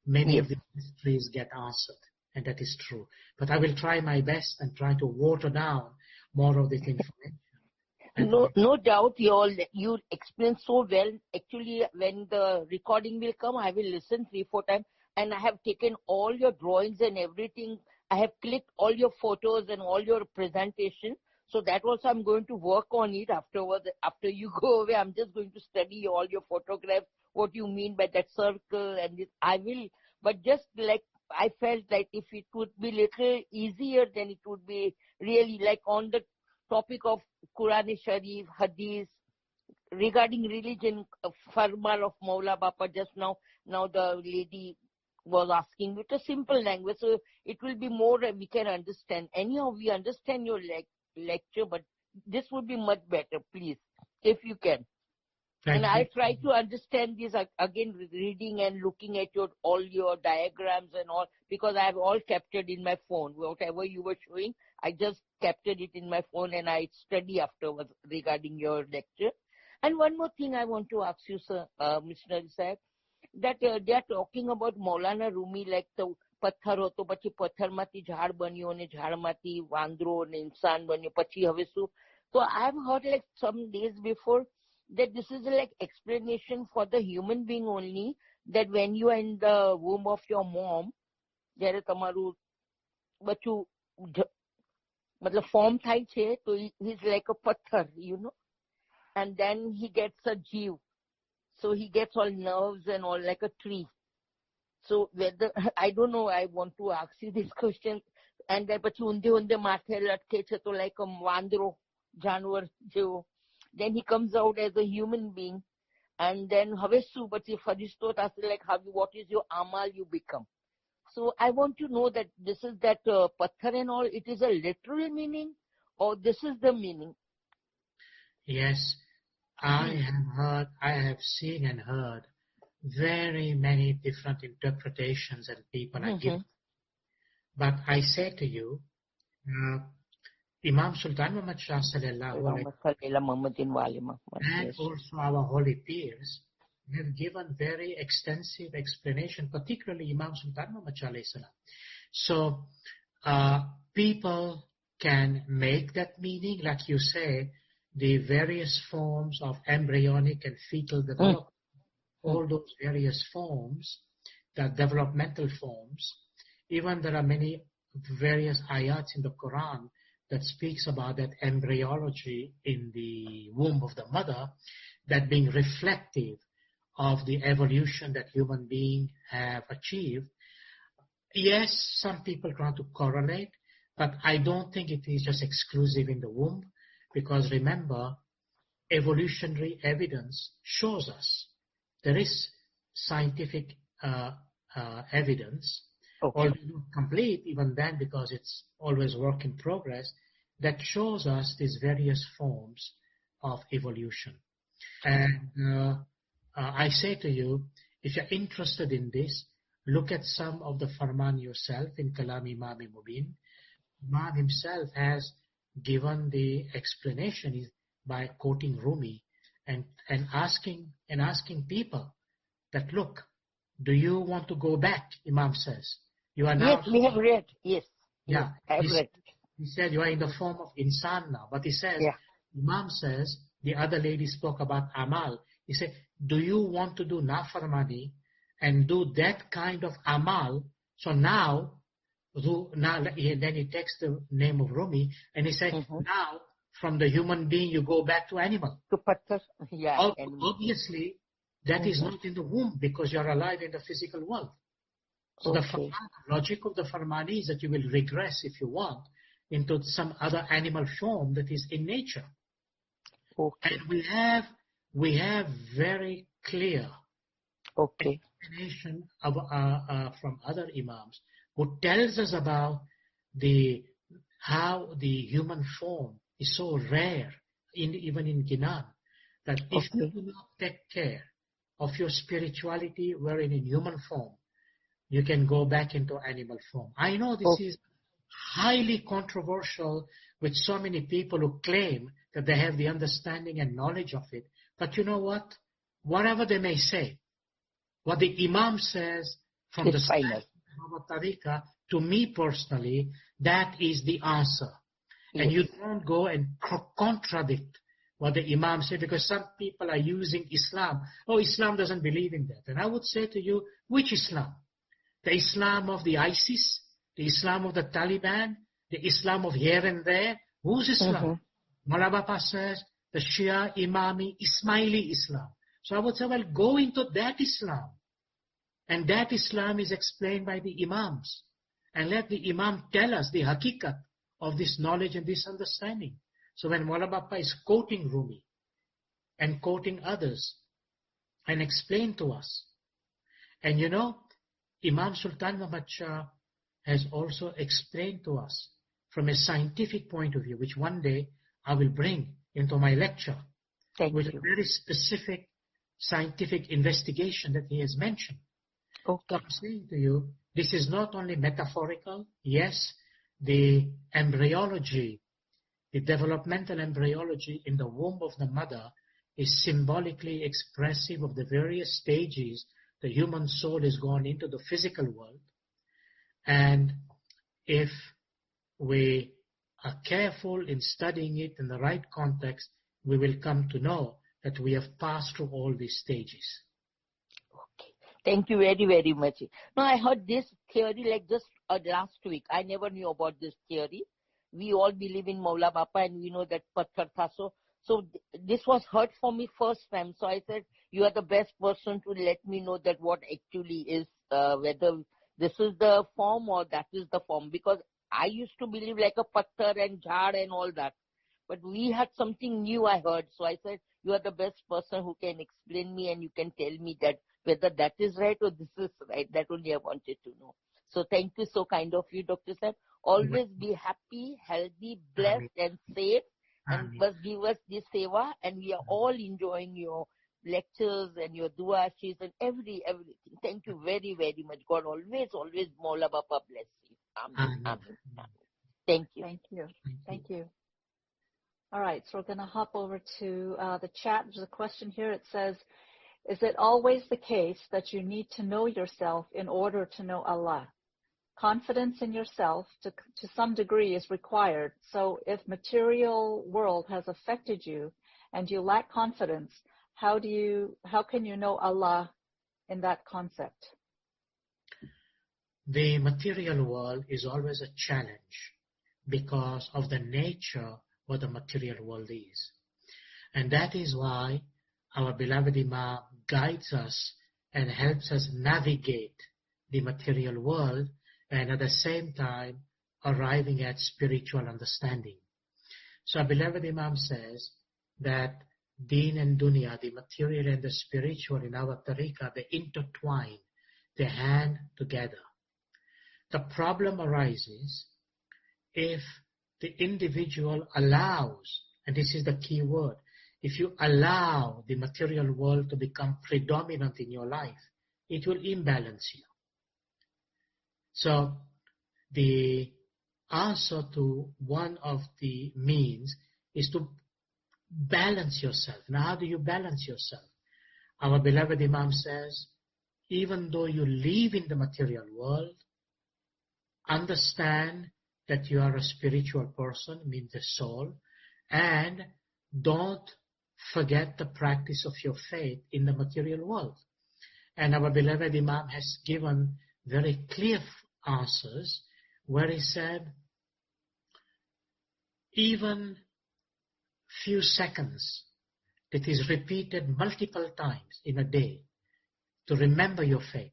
many of the mysteries get answered. And that is true. But I will try my best and try to water down more of this information. No doubt, you explain so well. Actually, when the recording will come, I will listen 3-4 times. And I have taken all your drawings and everything. I have clicked all your photos and all your presentation. So that also I'm going to work on it afterwards. After you go away, I'm just going to study all your photographs, what you mean by that circle and this. I will, but just like I felt like if it would be little easier, then it would be really like on the topic of Quran Sharif, Hadith, regarding religion, Farmal of Maula Bapa just now the lady was asking with a simple language, so it will be more we can understand. Anyhow, we understand your lecture, but this would be much better, please, if you can. And I try to understand this again, reading and looking at all your diagrams and all, because I have all captured in my phone. Whatever you were showing, I just captured it in my phone and I study afterwards regarding your lecture. And one more thing I want to ask you, sir, Missionary Sahib, that they are talking about Maulana Rumi, like the પથ્થર હતો, પછી પથ્થરમાંથી ઝાડ બન્યો અને ઝાડમાંથી વાંદરો અને ઇન્સાન બન્યો, પછી હવે શું? So I have heard like some days before that this is like explanation for the human being only, that when you are in the womb of your mom, જ્યારે તમારું બચ્ચું મતલબ ફોર્મ થાય છે તો he is like a પથ્થર, you know, and then he gets a જીવ, so he gets all nerves and all like a tree. So whether I don't know, I want to ask you this question, and then પછી ઊંધે માથે લટકે છે તો like a વાંદરો જાનવર જેવો. Then he comes out as a human being, and then હવે શું પછી ફરિશ્તો થશે, like how, what is your amal you become. So I want to know that this is that patthar and all, it is a literal meaning or this is the meaning? Yes, I have seen and heard very many different interpretations and people are giving. But I say to you, Imam Sultan Muhammad Shah sallallahu alaihi wasallam and also our holy peers have given very extensive explanation, particularly Imam Sultan Muhammad Shah alayhi salam. So people can make that meaning, like you say, the various forms of embryonic and fetal development, all those various forms, the developmental forms. Even there are many various ayats in the Quran that speaks about that embryology in the womb of the mother, that being reflective of the evolution that human beings have achieved. Yes, some people try to correlate, but I don't think it is just exclusive in the womb, because remember, evolutionary evidence shows us there is scientific evidence, although not complete even then because it's always work in progress, that shows us these various forms of evolution. And I say to you, if you're interested in this, look at some of the farman yourself in Kalam Imam Mubin. Imam himself has given the explanation by quoting Rumi and asking people that, look, do you want to go back? Imam says, you are now. Yes, we have read. Yes. Yeah, I have read. He said you are in the form of insan now, but he says, Imam says, the other lady spoke about amal. He said, do you want to do nafarmani and do that kind of amal? So now, then he takes the name of Rumi and he said, now from the human being you go back to animal. To patthar, yeah. Obviously, that is not in the womb because you are alive in the physical world. So the logic of the farmani is that you will regress, if you want, into some other animal form that is in nature. And we have very clear explanation from other imams who tells us about how the human form is so rare, even in Ginan, that if you do not take care of your spirituality wherein in human form, you can go back into animal form. I know this is highly controversial with so many people who claim that they have the understanding and knowledge of it. But you know what? Whatever they may say, what the Imam says from the side of Tariqa, to me personally, that is the answer. And you don't go and contradict what the Imam said, because some people are using Islam. Oh, Islam doesn't believe in that. And I would say to you, which Islam? The Islam of the ISIS? The Islam of the Taliban? The Islam of here and there? Whose Islam? Malabapa says the Shia, Imami, Ismaili Islam. So I would say, well, go into that Islam. And that Islam is explained by the Imams. And let the Imam tell us the hakikat of this knowledge and this understanding. So when Maulana Bappa is quoting Rumi and quoting others and explain to us, and you know, Imam Sultan Muhammad Shah has also explained to us from a scientific point of view, which one day I will bring into my lecture, with a very specific scientific investigation that he has mentioned. So I'm saying to you, this is not only metaphorical. Yes, the embryology, the developmental embryology in the womb of the mother is symbolically expressive of the various stages the human soul is gone into the physical world. And if we are careful in studying it in the right context, we will come to know that we have passed through all these stages. Thank you very, very much. No, I heard this theory like just last week. I never knew about this theory. We all believe in Maula Bapa and we know that Patthar Tha. So this was heard for me first time. So I said, you are the best person to let me know that what actually is, whether this is the form or that is the form. Because I used to believe like a Patthar and Jhad and all that. But we had something new I heard. So I said, you are the best person who can explain me and you can tell me that whether that is right or this is right. That only I wanted to know. So thank you so kind of you, Dr. Sahib. Always be happy, healthy, blessed and safe. And must give us this seva. And we are all enjoying your lectures and your duashis and everything. Thank you very, very much. God always, Maula Bapa bless you. Amen. Amen. Thank you. Thank you. Thank you. All right, so we're going to hop over to the chat. There's a question here. It says, is it always the case that you need to know yourself in order to know Allah? Confidence in yourself to some degree is required. So if material world has affected you and you lack confidence, how can you know Allah in that concept? The material world is always a challenge because of the nature what the material world is. And that is why our beloved Imam guides us and helps us navigate the material world and at the same time arriving at spiritual understanding. So our beloved Imam says that Deen and Dunya, the material and the spiritual in our tariqah, they intertwine, they hand together. The problem arises if the individual allows, and this is the key word, if you allow the material world to become predominant in your life, it will imbalance you. So the answer to one of the means is to balance yourself. Now, how do you balance yourself? Our beloved Imam says, even though you live in the material world, understand that you are a spiritual person, means the soul, and don't forget the practice of your faith in the material world. And our beloved Imam has given very clear answers where he said, even few seconds that is repeated multiple times in a day to remember your faith,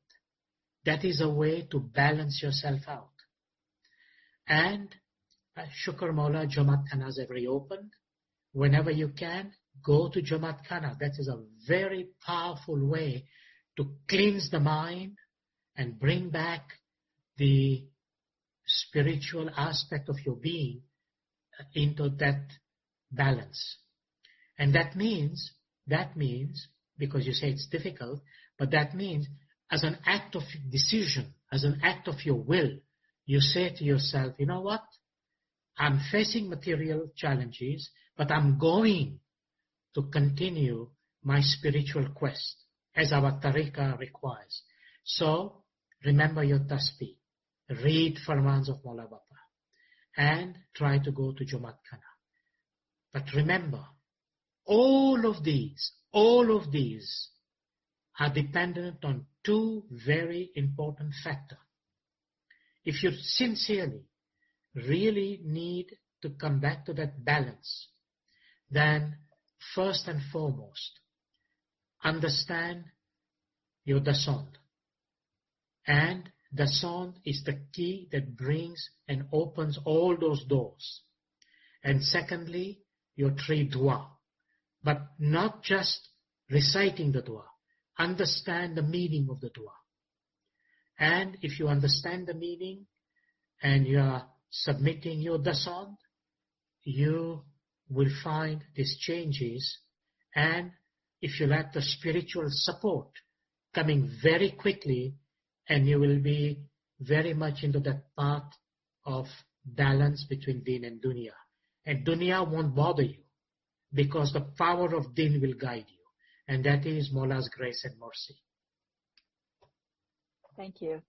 that is a way to balance yourself out. And Shukr Maula, Jamaat Khanas have reopened. Whenever you can, go to Jamaat Khana. That is a very powerful way to cleanse the mind and bring back the spiritual aspect of your being into that balance. And that means, because you say it's difficult, but that means as an act of decision, as an act of your will, you say to yourself, you know what? I'm facing material challenges, but I'm going to continue my spiritual quest as our tariqah requires. So, remember your tasbih, read Farmans of Maula Bapa, and try to go to Jamaat Khana. But remember, all of these are dependent on two very important factors. If you sincerely really need to come back to that balance, then first and foremost, understand your dasand. And dasand is the key that brings and opens all those doors. And secondly, your three dua. But not just reciting the dua. Understand the meaning of the dua. And if you understand the meaning and you are submitting your dasand, you will find these changes. And if you lack the spiritual support coming very quickly, and you will be very much into that path of balance between deen and dunya. And dunya won't bother you because the power of deen will guide you. And that is Maula's grace and mercy. Thank you.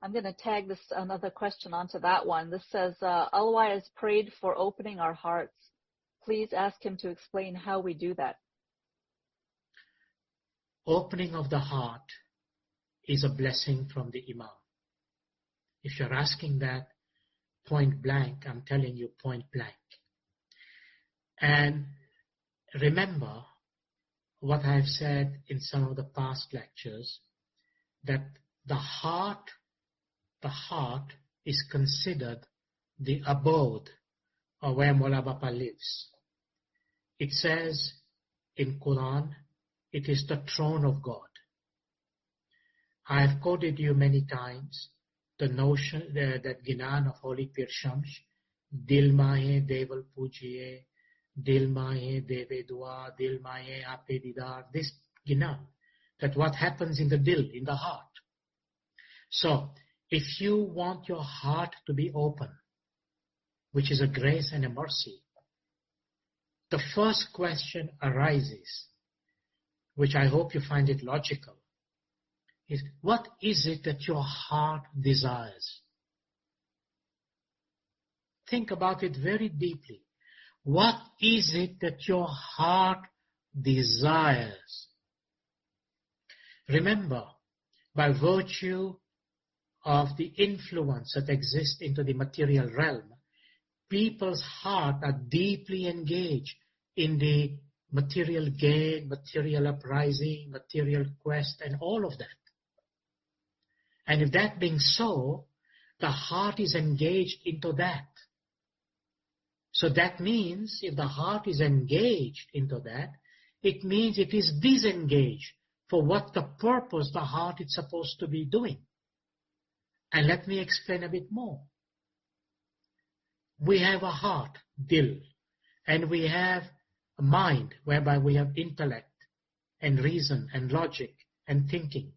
I'm going to tag this another question onto that one. This says, ALWAAZ has prayed for opening our hearts. Please ask him to explain how we do that. Opening of the heart is a blessing from the Imam? If you're asking that point blank, I'm telling you point blank. And remember what I've said in some of the past lectures, that the heart is considered the abode or where Mola Bapa lives. It says in Quran, it is the throne of God. I have quoted you many times the notion that Gnan of Holy Pir Shams, Dil Mahe Deval Pujiye, Dil Mahe Deve Dua, Dil Mahe Ape Didar, this Gnan, that what happens in the Dil, in the heart. So, if you want your heart to be open, which is a grace and a mercy, the first question arises, which I hope you find it logical, is what is it that your heart desires? Think about it very deeply. What is it that your heart desires? Remember, by virtue of the influence that exists into the material realm, people's heart are deeply engaged in the material gain, material uprising, material quest, and all of that. And if that being so, the heart is engaged into that. So that means if the heart is engaged into that, it means it is disengaged for what the purpose the heart is supposed to be doing. And let me explain a bit more. We have a heart, dil, and we have a mind whereby we have intellect and reason and logic and thinking.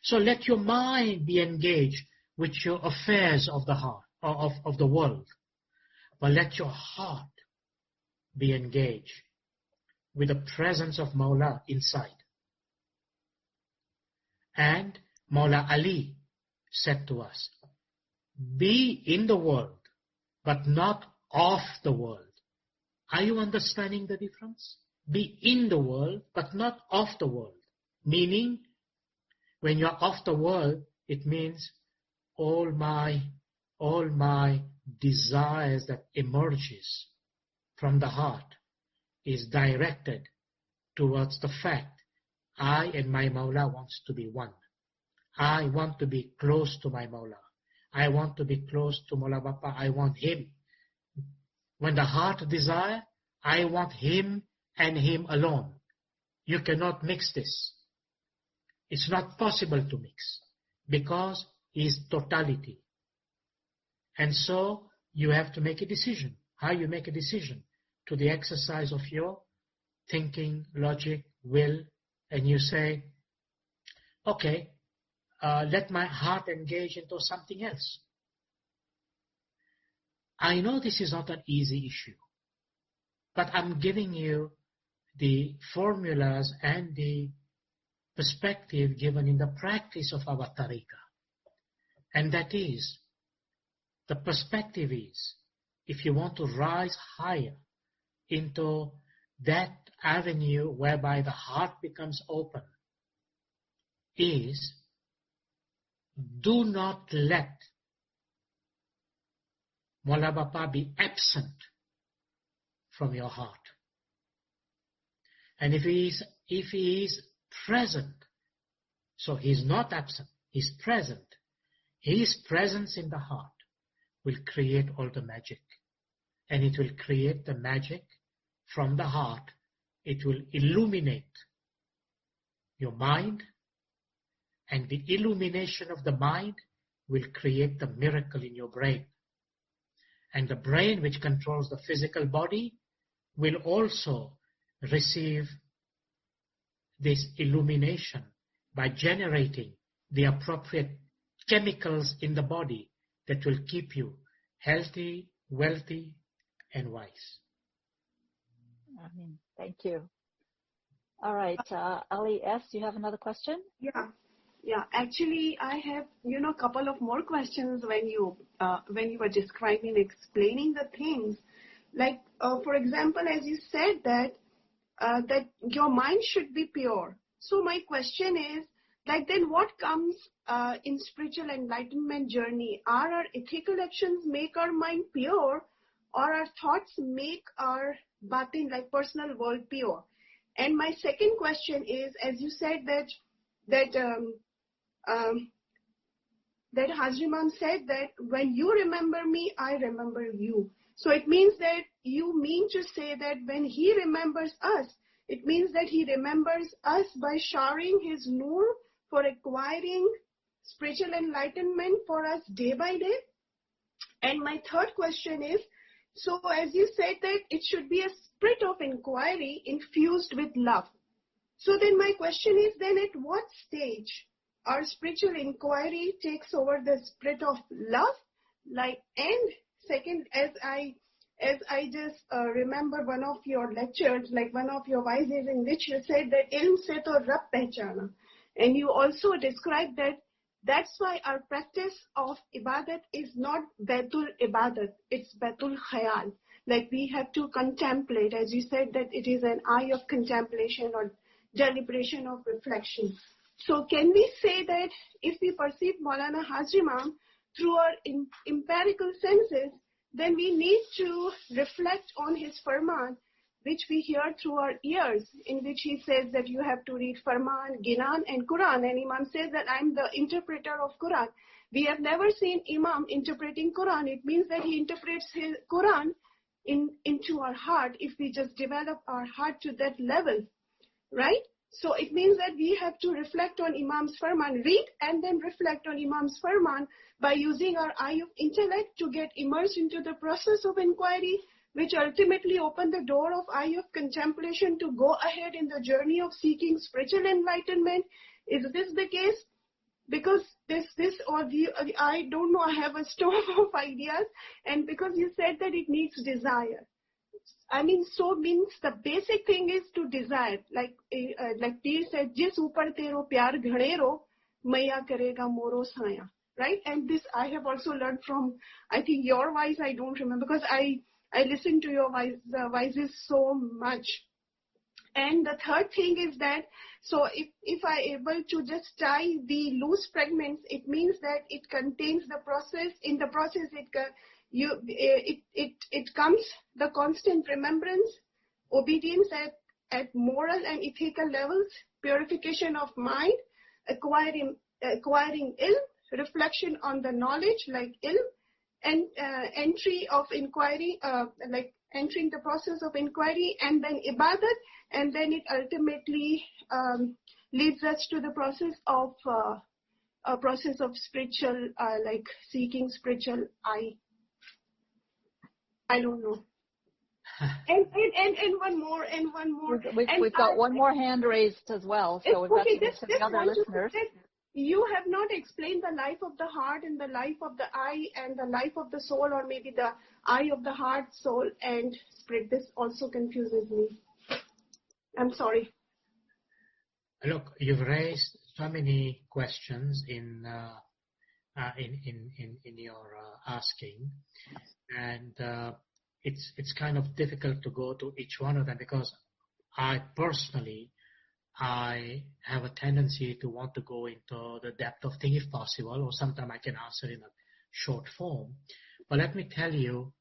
So let your mind be engaged with your affairs of the heart, of the world. But let your heart be engaged with the presence of Mawla inside. And Mawla Ali said to us, be in the world, but not of the world. Are you understanding the difference? Be in the world, but not of the world. Meaning, when you're of the world, it means all my desires that emerges from the heart is directed towards the fact I and my Mawla wants to be one. I want to be close to my Mawla. I want to be close to Mola Bapa. I want him. When the heart desire, I want him and him alone. You cannot mix this. It's not possible to mix because he is totality. And so you have to make a decision. How you make a decision? To the exercise of your thinking, logic, will, and you say, okay, let my heart engage into something else. I know this is not an easy issue, but I'm giving you the formulas and the perspective given in the practice of our tariqah. And that is, the perspective is, if you want to rise higher into that avenue whereby the heart becomes open, is do not let Mola Bapa be absent from your heart. And if he is present, so he is not absent, he is present. His presence in the heart will create all the magic. And it will create the magic from the heart. It will illuminate your mind, and the illumination of the mind will create the miracle in your brain. And the brain, which controls the physical body, will also receive this illumination by generating the appropriate chemicals in the body that will keep you healthy, wealthy, and wise. Thank you. All right, Ali S., you have another question? Yeah. Actually, I have, a couple of more questions when you were describing, explaining the things. Like, for example, as you said that your mind should be pure. So my question is like then what comes in spiritual enlightenment journey? Are our ethical actions make our mind pure, or our thoughts make our batin, like personal world, pure? And my second question is, as you said that Hazrimam said that when you remember me, I remember you. So it means that you mean to say that when he remembers us, it means that he remembers us by showering his nur for acquiring spiritual enlightenment for us day by day. And my third question is, so as you said that it should be a spirit of inquiry infused with love. So then my question is, then at what stage our spiritual inquiry takes over the spirit of love? Like, and second, as I just remember one of your lectures, like one of your vices, in which you said that ilm se to Rab pehchana. And you also described that that's why our practice of ibadat is not Baitul Ibadat, it's Baitul Khayal. Like we have to contemplate, as you said, that it is an eye of contemplation or deliberation of reflection. So can we say that if we perceive Maulana Hazrimam through our empirical senses, then we need to reflect on his farman, which we hear through our ears, in which he says that you have to read Farman, Ginan and Quran. And Imam says that I'm the interpreter of Quran. We have never seen Imam interpreting Quran. It means that he interprets his Quran into our heart if we just develop our heart to that level, right? So it means that we have to reflect on Imam's Farman, read and then reflect on Imam's Farman by using our eye of intellect to get immersed into the process of inquiry, which ultimately open the door of eye of contemplation to go ahead in the journey of seeking spiritual enlightenment. Is this the case? Because I don't know, I have a storm of ideas, and because you said that it needs desire. I mean, so means the basic thing is to desire. Like Peer said, Jis upar tero pyar ghanero, maya karega moro saya. Right? And this I have also learned from, I think your voice, I don't remember, because I listen to your voices so much. And the third thing is that, so if I able to just tie the loose fragments, it means that it contains the process. In the process, it comes the constant remembrance, obedience at moral and ethical levels, purification of mind, acquiring ilm, reflection on the knowledge like ilm, and entry of inquiry, like entering the process of inquiry, and then ibadat, and then it ultimately leads us to the process of spiritual, like seeking spiritual eye. I don't know. And one more. We've got one more hand raised as well, so we've got to get to the other listeners. You have not explained the life of the heart and the life of the eye and the life of the soul, or maybe the eye of the heart, soul, and spirit. This also confuses me. I'm sorry. Look, you've raised so many questions in your asking, and it's kind of difficult to go to each one of them, because I personally have a tendency to want to go into the depth of thing if possible, or sometimes I can answer in a short form. But let me tell you,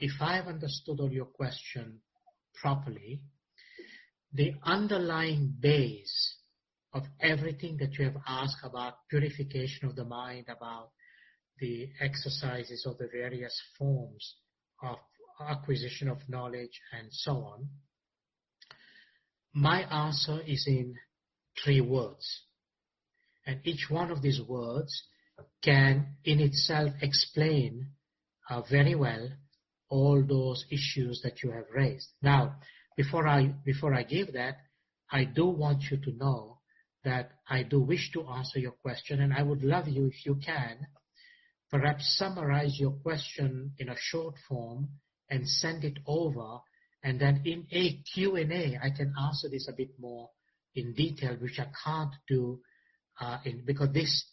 if I've understood all your question properly, the underlying base of everything that you have asked about purification of the mind, about the exercises of the various forms of acquisition of knowledge and so on, my answer is in 3 words. And each one of these words can in itself explain very well all those issues that you have raised. Now, before I give that, I do want you to know that I do wish to answer your question, and I would love you, if you can, perhaps summarize your question in a short form and send it over. And then in a Q&A, I can answer this a bit more in detail, which I can't do because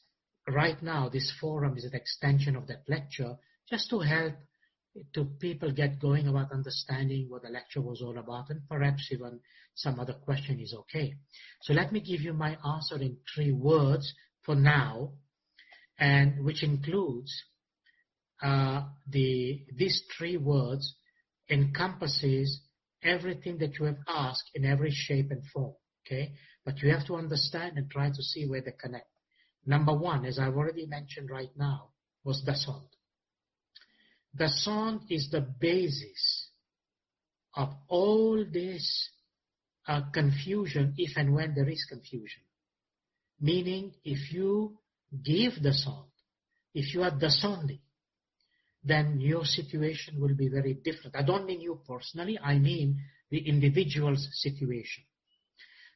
right now, this forum is an extension of that lecture, just to help to people get going about understanding what the lecture was all about, and perhaps even some other question is okay. So let me give you my answer in 3 words for now, and which includes these 3 words encompasses everything that you have asked in every shape and form. Okay, but you have to understand and try to see where they connect. Number 1, as I've already mentioned right now, was the sound. The sound is the basis of all this confusion, if and when there is confusion. Meaning, if you give the sound, if you are the sounding, then your situation will be very different. I don't mean you personally, I mean the individual's situation.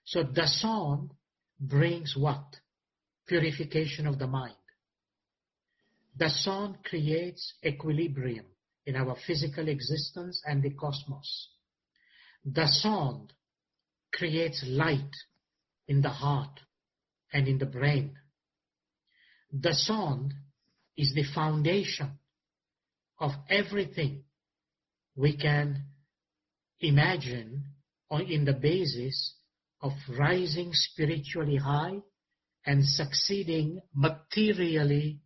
So the sound brings what? Purification of the mind. The sound creates equilibrium in our physical existence and the cosmos. The sound creates light in the heart and in the brain. The sound is the foundation of everything we can imagine, or in the basis of rising spiritually high and succeeding materially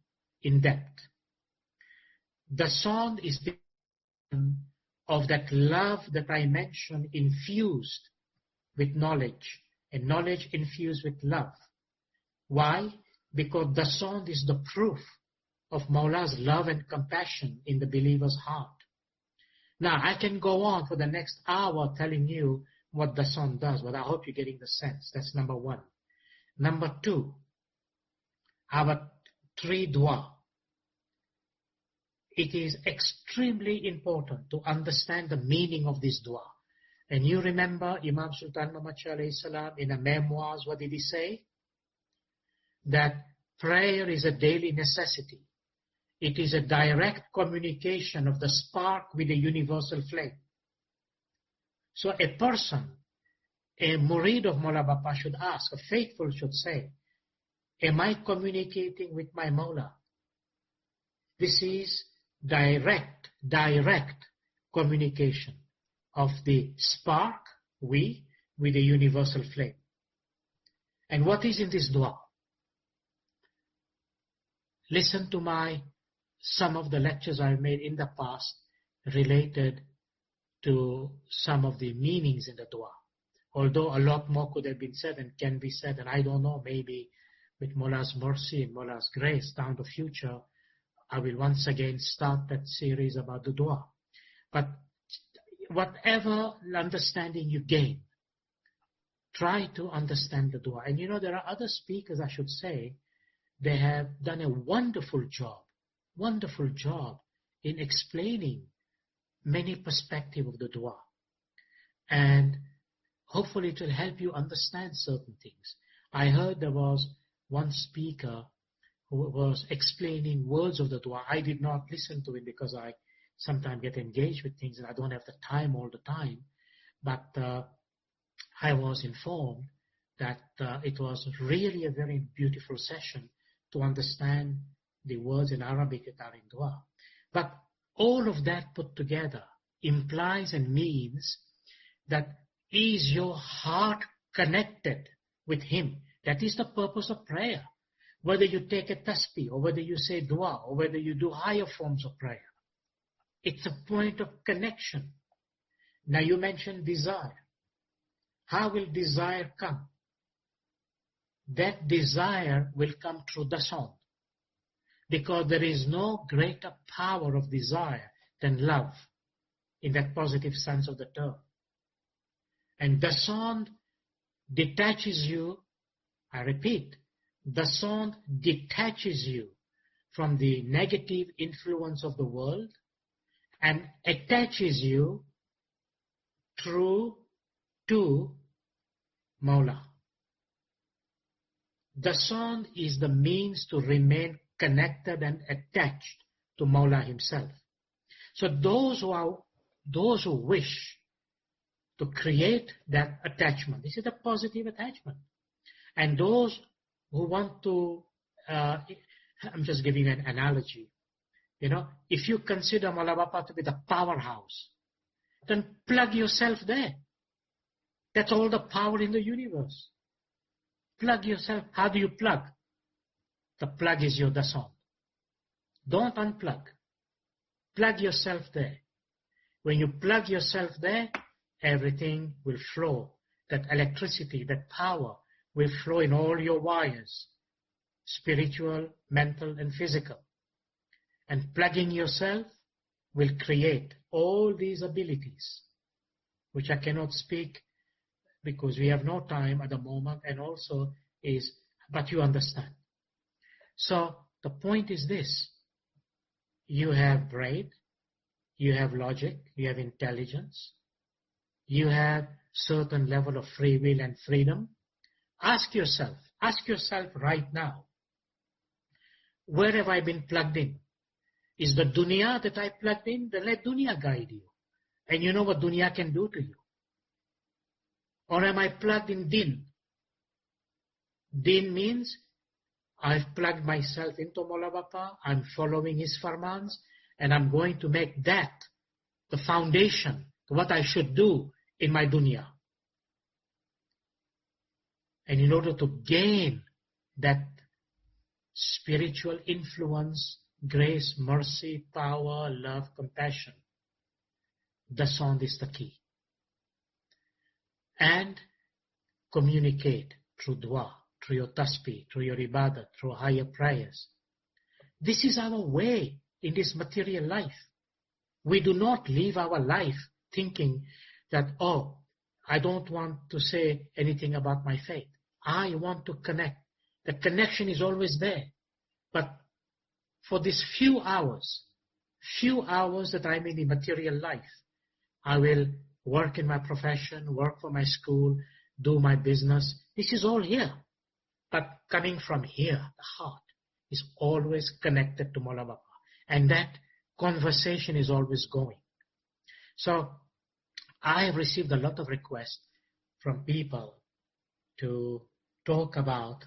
in depth. The sound is the of that love that I mentioned, infused with knowledge, and knowledge infused with love. Why? Because the sound is the proof of Maula's love and compassion in the believer's heart. Now, I can go on for the next hour telling you what the sound does, but I hope you're getting the sense. That's number 1. Number 2, our 3 dua. It is extremely important to understand the meaning of this dua. And you remember Imam Sultan Muhammad Shah alayhi salam in a memoirs, what did he say? That prayer is a daily necessity. It is a direct communication of the spark with the universal flame. So a person, a murid of Maula Bapa should ask, a faithful should say, am I communicating with my Maula? This is direct communication of the spark, with the universal flame. And what is in this dua? Listen to some of the lectures I've made in the past related to some of the meanings in the dua. Although a lot more could have been said and can be said, and I don't know, maybe with Maula's mercy and Maula's grace down the future, I will once again start that series about the dua. But whatever understanding you gain, try to understand the dua. And you know, there are other speakers, I should say, they have done a wonderful job in explaining many perspectives of the dua. And hopefully it will help you understand certain things. I heard there was one speaker who was explaining words of the dua. I did not listen to it because I sometimes get engaged with things and I don't have the time all the time. But I was informed that it was really a very beautiful session to understand the words in Arabic that are in dua. But all of that put together implies and means that is your heart connected with Him? That is the purpose of prayer. Whether you take a tasbih, or whether you say dua, or whether you do higher forms of prayer, it's a point of connection. Now you mentioned desire. How will desire come? That desire will come through the sound. Because there is no greater power of desire than love, in that positive sense of the term. And the sound detaches you, I repeat, the sound detaches you from the negative influence of the world and attaches you through to Maula. The sound is the means to remain connected and attached to Maula himself. So those who wish to create that attachment, this is a positive attachment. And those who want to, I'm just giving an analogy. You know, if you consider Maula Bapa to be the powerhouse, then plug yourself there. That's all the power in the universe. Plug yourself. How do you plug? The plug is your dasant. Don't unplug. Plug yourself there. When you plug yourself there, everything will flow. That electricity, that power will flow in all your wires, spiritual, mental, and physical. And plugging yourself will create all these abilities, which I cannot speak because we have no time at the moment, and also but you understand. So the point is this: you have brain, you have logic, you have intelligence, you have certain level of free will and freedom. Ask yourself right now, where have I been plugged in? Is the dunya that I plugged in? Then let dunya guide you. And you know what dunya can do to you. Or am I plugged in din? Din means I've plugged myself into Mola Bapa, I'm following his farmans, and I'm going to make that the foundation to what I should do in my dunya. And in order to gain that spiritual influence, grace, mercy, power, love, compassion, dasant is the key. And communicate through dua, through your tasbih, through your ibadah, through higher prayers. This is our way in this material life. We do not live our life thinking that, oh, I don't want to say anything about my faith. I want to connect. The connection is always there. But for these few hours that I'm in the material life, I will work in my profession, work for my school, do my business. This is all here. But coming from here, the heart is always connected to Mola Bapa. And that conversation is always going. So I have received a lot of requests from people to talk about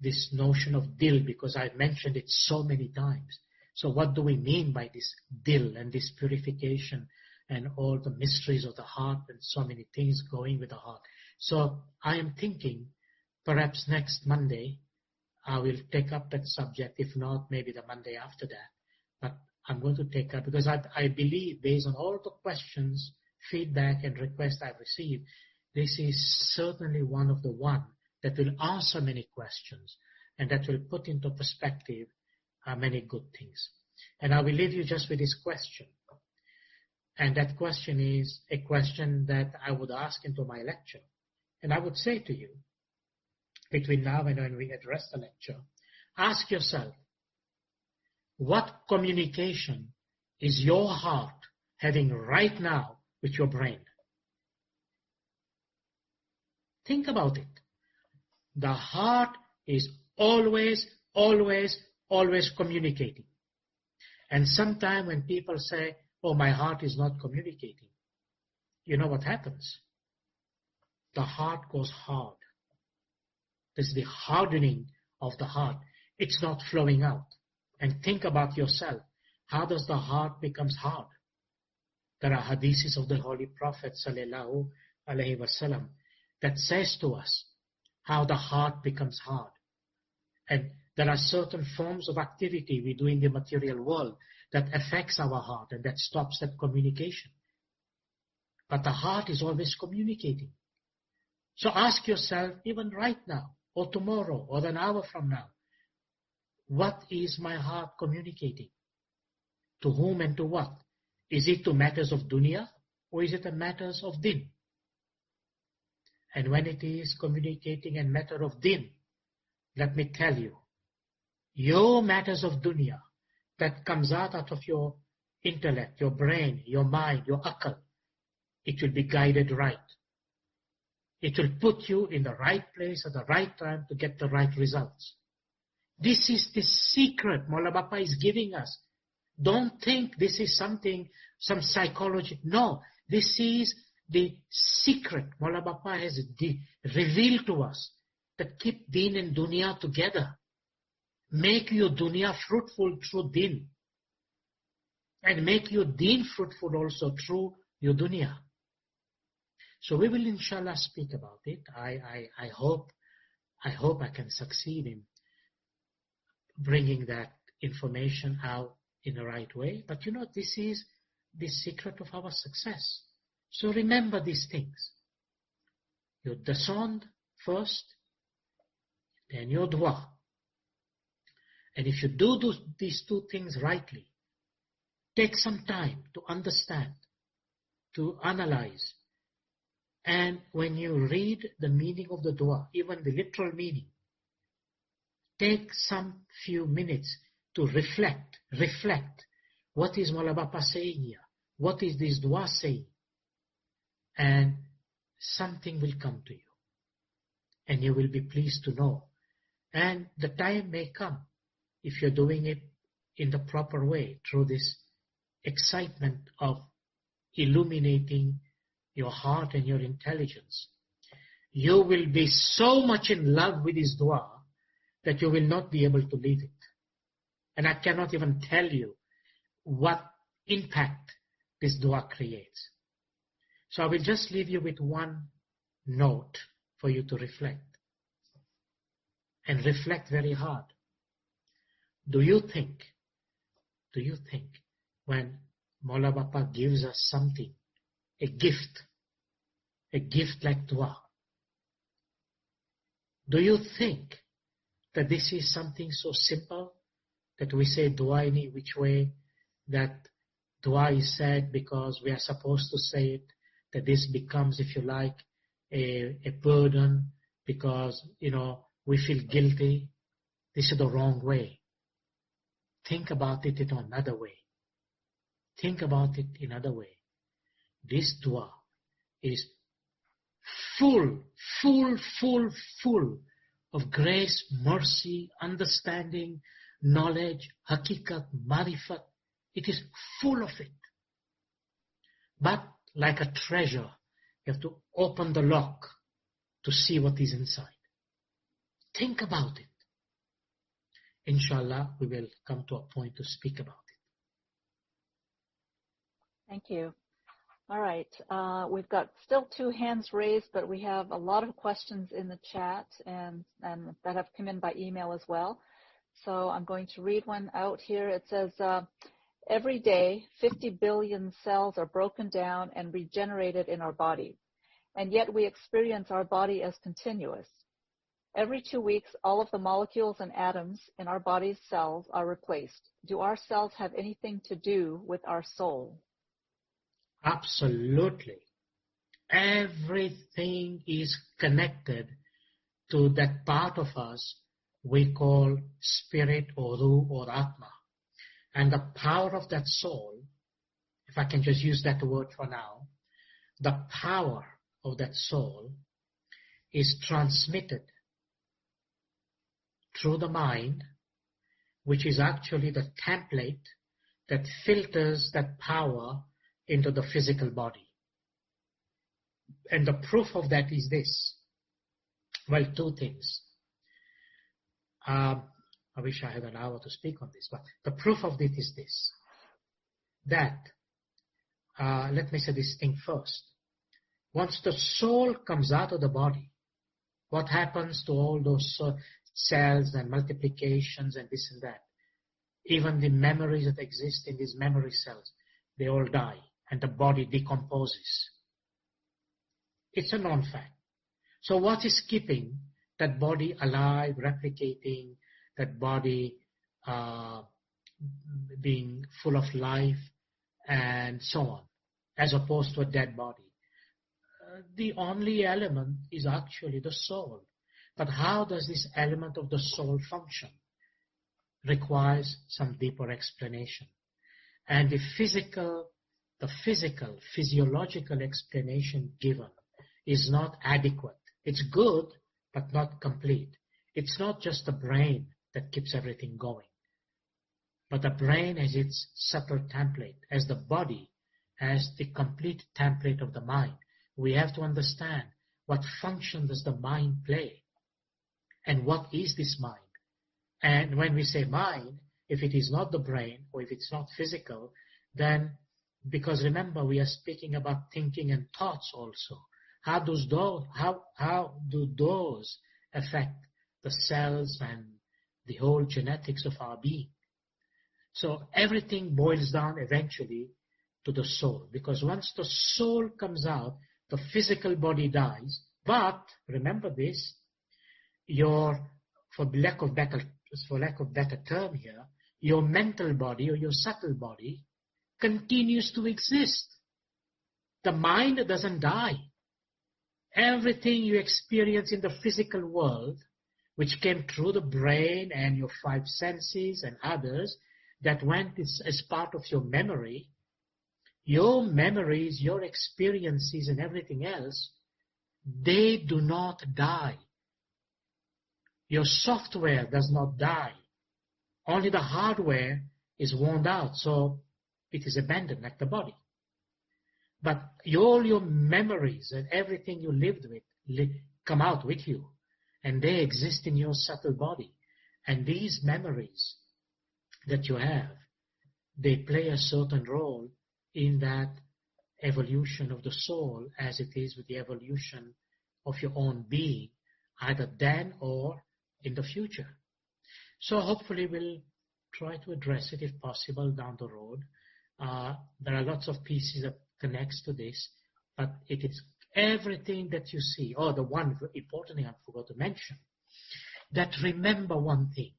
this notion of dil, because I've mentioned it so many times. So what do we mean by this dil and this purification and all the mysteries of the heart and so many things going with the heart? So I am thinking perhaps next Monday I will take up that subject. If not, maybe the Monday after that. But I'm going to take up, because I believe, based on all the questions, feedback and requests I've received, this is certainly one of the one that will answer many questions and that will put into perspective many good things. And I will leave you just with this question. And that question is a question that I would ask into my lecture. And I would say to you, between now and when we address the lecture, ask yourself, what communication is your heart having right now with your brain? Think about it. The heart is always communicating. And sometimes when people say, oh, my heart is not communicating, you know what happens? The heart goes hard. This is the hardening of the heart. It's not flowing out. And think about yourself. How does the heart becomes hard? There are hadiths of the Holy Prophet sallallahu alaihi wasallam that says to us how the heart becomes hard. And there are certain forms of activity we do in the material world that affects our heart and that stops that communication. But the heart is always communicating. So ask yourself, even right now, or tomorrow, or an hour from now, what is my heart communicating? To whom and to what? Is it to matters of dunya, or is it a matters of din? And when it is communicating a matter of din, let me tell you, your matters of dunya that comes out of your intellect, your brain, your mind, your akal, it will be guided right. It will put you in the right place at the right time to get the right results. This is the secret Mola Bapa is giving us. Don't think this is something, some psychology. No, this is the secret Mola Bapa has revealed to us that keep din and dunya together. Make your dunya fruitful through din. And make your din fruitful also through your dunya. So we will inshallah speak about it. I hope I can succeed in bringing that information out in the right way. But this is the secret of our success. So remember these things. Your descend first, then your dua. And if you do these two things rightly, take some time to understand, to analyze. And when you read the meaning of the dua, even the literal meaning, take some few minutes to reflect. What is Maula Bapa saying here? What is this dua saying? And something will come to you. And you will be pleased to know. And the time may come, if you're doing it in the proper way, through this excitement of illuminating your heart and your intelligence, you will be so much in love with this dua that you will not be able to leave it. And I cannot even tell you what impact this dua creates. So I will just leave you with one note for you to reflect. And reflect very hard. Do you think when Maula Bapa gives us something, a gift like dua, do you think that this is something so simple that we say dua any which way, that dua is said because we are supposed to say it, that this becomes, if you like, a burden because, we feel guilty? This is the wrong way. Think about it in another way. This dua is full of grace, mercy, understanding, knowledge, hakikat, marifat. It is full of it. But like a treasure, you have to open the lock to see what is inside. Think about it. Inshallah, we will come to a point to speak about it. Thank you. All right. We've got still 2 hands raised, but we have a lot of questions in the chat and that have come in by email as well. So I'm going to read one out here. It says, every day, 50 billion cells are broken down and regenerated in our body, and yet we experience our body as continuous. Every 2 weeks, all of the molecules and atoms in our body's cells are replaced. Do our cells have anything to do with our soul? Absolutely. Everything is connected to that part of us we call spirit or ruh or atma. And the power of that soul, if I can just use that word for now, the power of that soul is transmitted through the mind, which is actually the template that filters that power into the physical body. And the proof of that is this. Well, 2 things. I wish I had an hour to speak on this, but the proof of it is this. That, let me say this thing first. Once the soul comes out of the body, what happens to all those cells and multiplications and this and that? Even the memories that exist in these memory cells, they all die and the body decomposes. It's a known fact. So what is keeping that body alive, replicating, that body being full of life and so on, as opposed to a dead body? The only element is actually the soul. But how does this element of the soul function? Requires some deeper explanation. And the physiological explanation given is not adequate. It's good, but not complete. It's not just the brain that keeps everything going, but the brain has its subtle template, as the body has the complete template of the mind. We have to understand what function does the mind play, and what is this mind. And when we say mind, if it is not the brain, or if it's not physical, then, because remember, we are speaking about thinking and thoughts also. how do those affect the cells and the whole genetics of our being? So everything boils down eventually to the soul, because once the soul comes out, the physical body dies. But remember this, for lack of better term here, your mental body or your subtle body continues to exist. The mind doesn't die. Everything you experience in the physical world, which came through the brain and your 5 senses and others, that went as part of your memories, your experiences and everything else, they do not die. Your software does not die. Only the hardware is worn out, so it is abandoned like the body. But all your memories and everything you lived with come out with you, and they exist in your subtle body. And these memories that you have, they play a certain role in that evolution of the soul, as it is with the evolution of your own being, either then or in the future. So hopefully we'll try to address it if possible down the road. There are lots of pieces that connects to this, but it is everything that you see. Oh, the one important thing I forgot to mention, that remember one thing,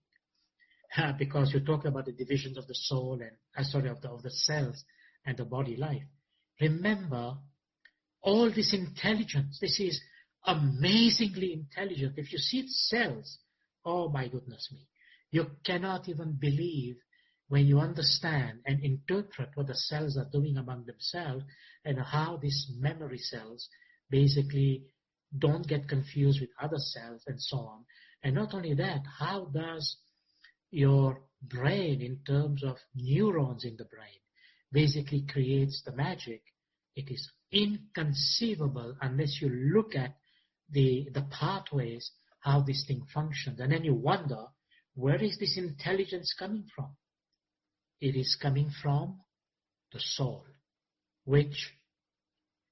because you talked about the divisions of the soul and of the cells and the body life. Remember, all this intelligence, this is amazingly intelligent. If you see its cells, oh my goodness me, you cannot even believe when you understand and interpret what the cells are doing among themselves and how these memory cells basically don't get confused with other cells and so on. And not only that, how does your brain, in terms of neurons in the brain, basically creates the magic? It is inconceivable unless you look at the pathways, how this thing functions. And then you wonder, where is this intelligence coming from? It is coming from the soul, which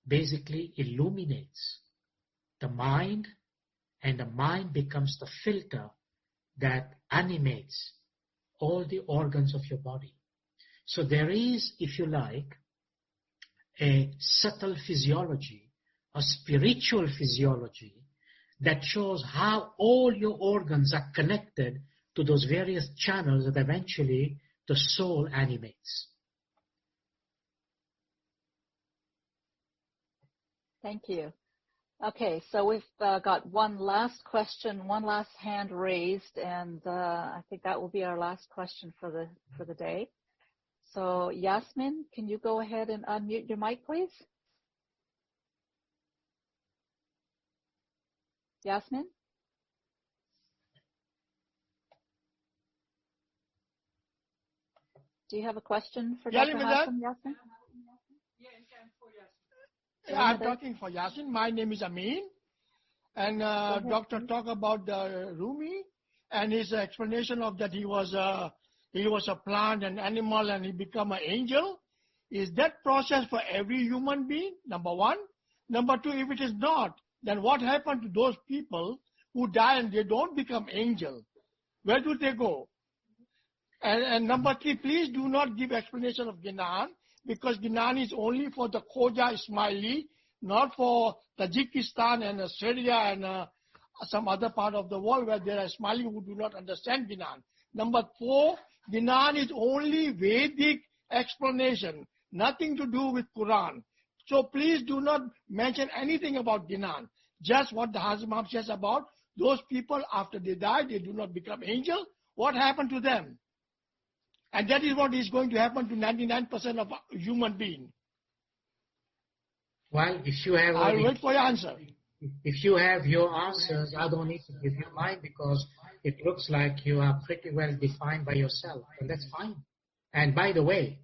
basically illuminates the mind, and the mind becomes the filter that animates all the organs of your body. So there is, if you like, a subtle physiology, a spiritual physiology that shows how all your organs are connected to those various channels that eventually the soul animates. Thank you. Okay, so we've got one last question, one last hand raised, and I think that will be our last question for the day. So Yasmin, can you go ahead and unmute your mic, please? Yasmin? Do you have a question for Dr. Hassam, Yasmin? I'm talking for Yasin. My name is Amin. And doctor talked about the Rumi and his explanation of that he was a plant and animal and he become an angel. Is that process for every human being? Number one. Number two, if it is not, then what happened to those people who die and they don't become angel? Where do they go? And number three, please do not give explanation of Gnan, because Gnan is only for the Khoja Ismaili, not for Tajikistan and Australia and some other part of the world where there are Ismaili who do not understand Gnan. Number four, Gnan is only Vedic explanation, nothing to do with Quran. So please do not mention anything about Gnan. Just what the HASSAM says about those people after they die, they do not become angel. What happened to them? And that is what is going to happen to 99% of human beings. Well, if you have... I'll wait for your answer. If you have your answers, I don't need to give you mine, because it looks like you are pretty well defined by yourself, and that's fine. And by the way,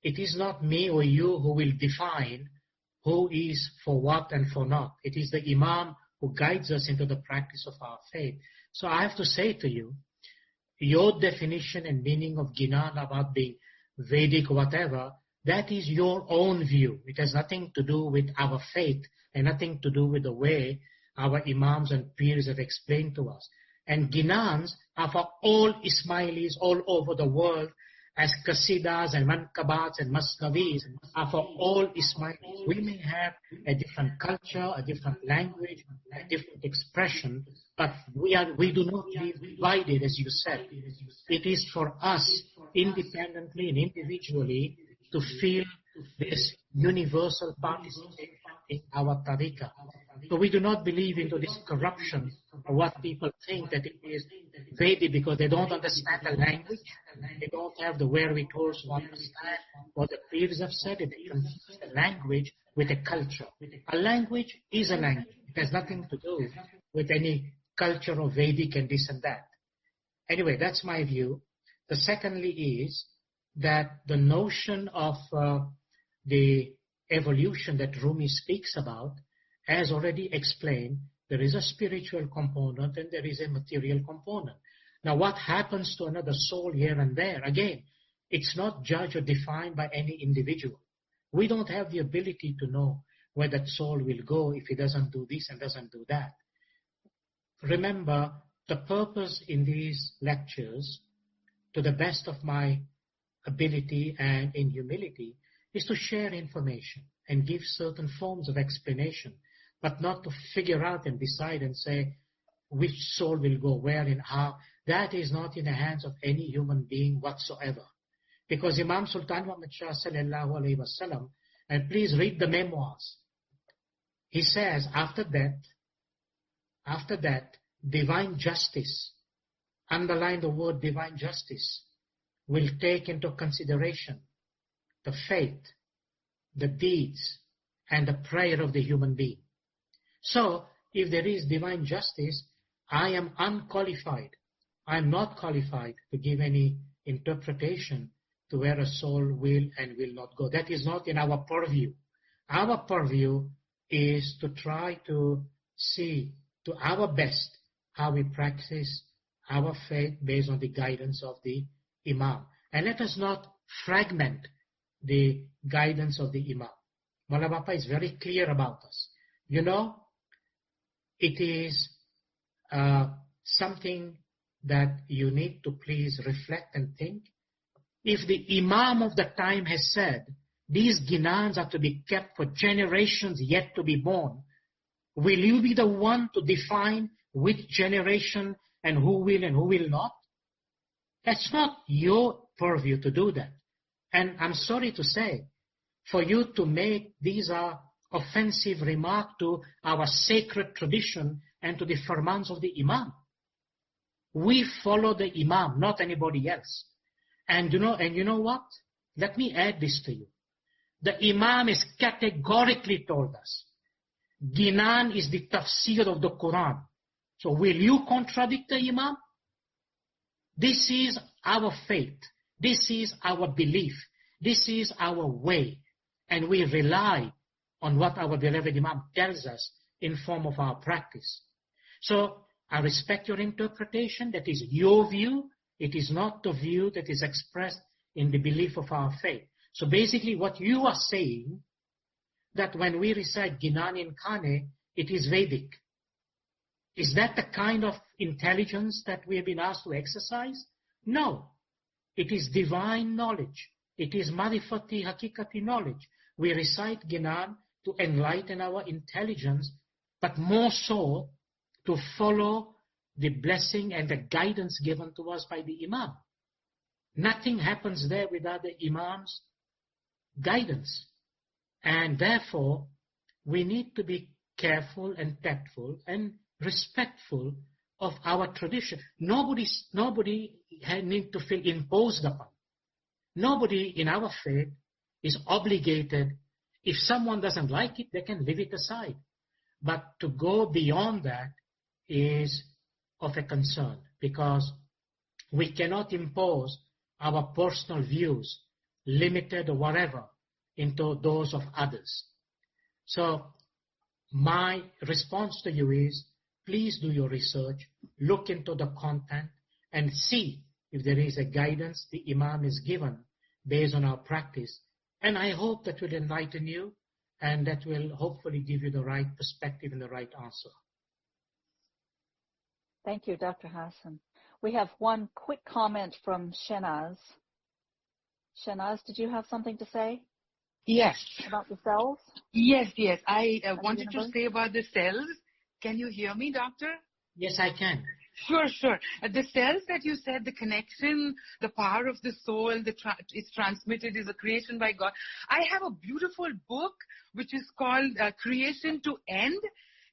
it is not me or you who will define who is for what and for not. It is the Imam who guides us into the practice of our faith. So I have to say to you, your definition and meaning of Gnan about being Vedic or whatever, that is your own view. It has nothing to do with our faith and nothing to do with the way our imams and peers have explained to us. And ginans are for all Ismailis all over the world, as qasidas and mankabats and masnavis are for all Ismailis. We may have a different culture, a different language, a different expression, but we do not live divided, as you said. It is for us, independently and individually, to feel this universal participation in our tariqah. So we do not believe into this corruption of what people think that it is Vedic because they don't understand the language, they don't have the wherewithal to understand what the peers have said, and they confuse the language with a culture. A language is a language. It has nothing to do with any culture of Vedic and this and that. Anyway, that's my view. The secondly is that the notion of the evolution that Rumi speaks about, as already explained, there is a spiritual component and there is a material component. Now, what happens to another soul here and there? Again, it's not judged or defined by any individual. We don't have the ability to know where that soul will go if he doesn't do this and doesn't do that. Remember, the purpose in these lectures, to the best of my ability and in humility, is to share information and give certain forms of explanation, but not to figure out and decide and say which soul will go where and how. That is not in the hands of any human being whatsoever. Because Imam Sultan Muhammad Shah sallallahu alayhi wasallam, and please read the memoirs, he says after that, divine justice, underline the word divine justice, will take into consideration the faith, the deeds, and the prayer of the human being. So, if there is divine justice, I am unqualified. I am not qualified to give any interpretation to where a soul will and will not go. That is not in our purview. Our purview is to try to see to our best how we practice our faith based on the guidance of the Imam. And let us not fragment the guidance of the Imam. Maulana Bapa is very clear about us. You know, it is something that you need to please reflect and think. If the Imam of the time has said, these ginans are to be kept for generations yet to be born, will you be the one to define which generation and who will not? That's not your purview to do that. And I'm sorry to say, for you to make these are offensive remarks to our sacred tradition and to the firmans of the Imam. We follow the Imam, not anybody else. And you know what? Let me add this to you. The Imam is categorically told us, Ginan is the tafsir of the Quran. So will you contradict the Imam? This is our faith. This is our belief. This is our way. And we rely on what our beloved Imam tells us in form of our practice. So I respect your interpretation. That is your view. It is not the view that is expressed in the belief of our faith. So basically what you are saying, that when we recite Ginan in Khane, it is Vedic. Is that the kind of intelligence that we have been asked to exercise? No. It is divine knowledge. It is marifati hakikati knowledge. We recite Ginan to enlighten our intelligence, but more so to follow the blessing and the guidance given to us by the Imam. Nothing happens there without the Imam's guidance. And therefore, we need to be careful and tactful and respectful of our tradition. Nobody need to feel imposed upon. Nobody in our faith is obligated. If someone doesn't like it, they can leave it aside. But to go beyond that is of a concern, because we cannot impose our personal views, limited or whatever, into those of others. So my response to you is, please do your research, look into the content, and see if there is a guidance the Imam is given based on our practice And I hope that will enlighten you and that will hopefully give you the right perspective and the right answer. Thank you, Dr. Hassan. We have one quick comment from Shenaz. Shenaz, did you have something to say? Yes. About the cells? Yes. I of the wanted to universe? say about the cells. Can you hear me, doctor? Yes, I can. Sure. The cells that you said, the connection, the power of the soul, is transmitted, is a creation by God. I have a beautiful book which is called Creation to End.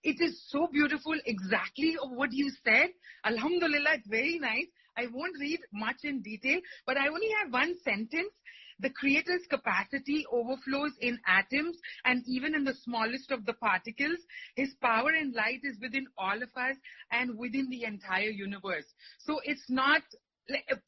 It is so beautiful, exactly of what you said. Alhamdulillah, it's very nice. I won't read much in detail, but I only have one sentence. The Creator's capacity overflows in atoms and even in the smallest of the particles. His power and light is within all of us and within the entire universe. So it's not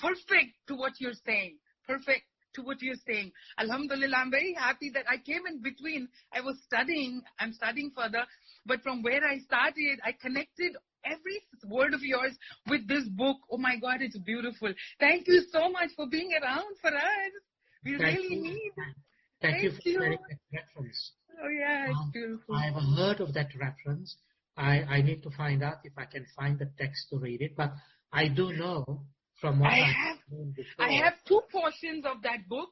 perfect to what you're saying. Perfect to what you're saying. Alhamdulillah, I'm very happy that I came in between. I was studying. I'm studying further. But from where I started, I connected every word of yours with this book. Oh my God, it's beautiful. Thank you so much for being around for us. We really need. Thank you for sharing that reference. Oh yeah, it's beautiful. I've heard of that reference. I need to find out if I can find the text to read it. But I do know from what I've known before. I have two portions of that book.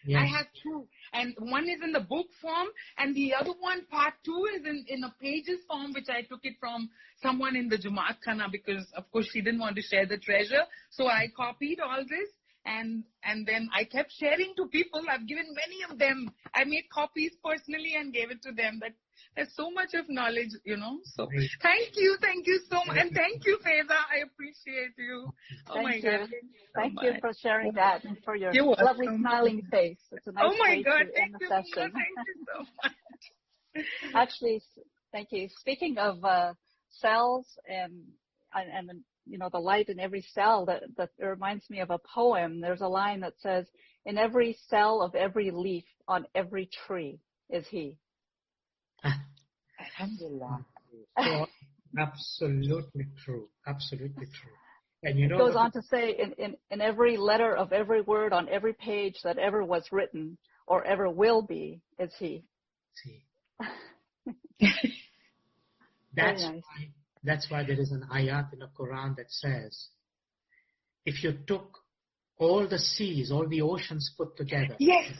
Yes. I have two. And one is in the book form, and the other one, part 2, is in a pages form, which I took it from someone in the Jamaat Khana because, of course, she didn't want to share the treasure. So I copied all this. And then I kept sharing to people. I've given many of them. I made copies personally and gave it to them. That there's so much of knowledge, So thank you so much. And thank you, Faiza. I appreciate you. Oh my God. Thank you for sharing that and for your lovely smiling face. It's a nice way to end the session. Thank you so much. Actually, thank you. Speaking of cells and the light in every cell, that reminds me of a poem. There's a line that says, "In every cell of every leaf on every tree is he." Alhamdulillah. So, absolutely true. Absolutely true. And it goes on to say, in every letter of every word on every page that ever was written or ever will be is he. That's why there is an ayat in the Quran that says, if you took all the seas, all the oceans put together, yes,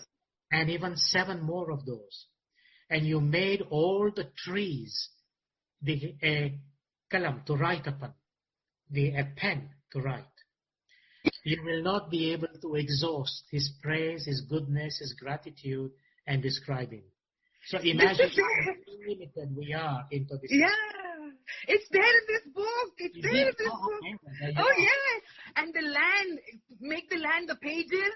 and even 7 more of those, and you made all the trees the kalam to write upon, a pen to write, you will not be able to exhaust his praise, his goodness, his gratitude, and describe him. So imagine how limited we are into this. Yeah. It's there in this book. It's there in this book. Okay. Oh, yeah. And the land, make the land the pages,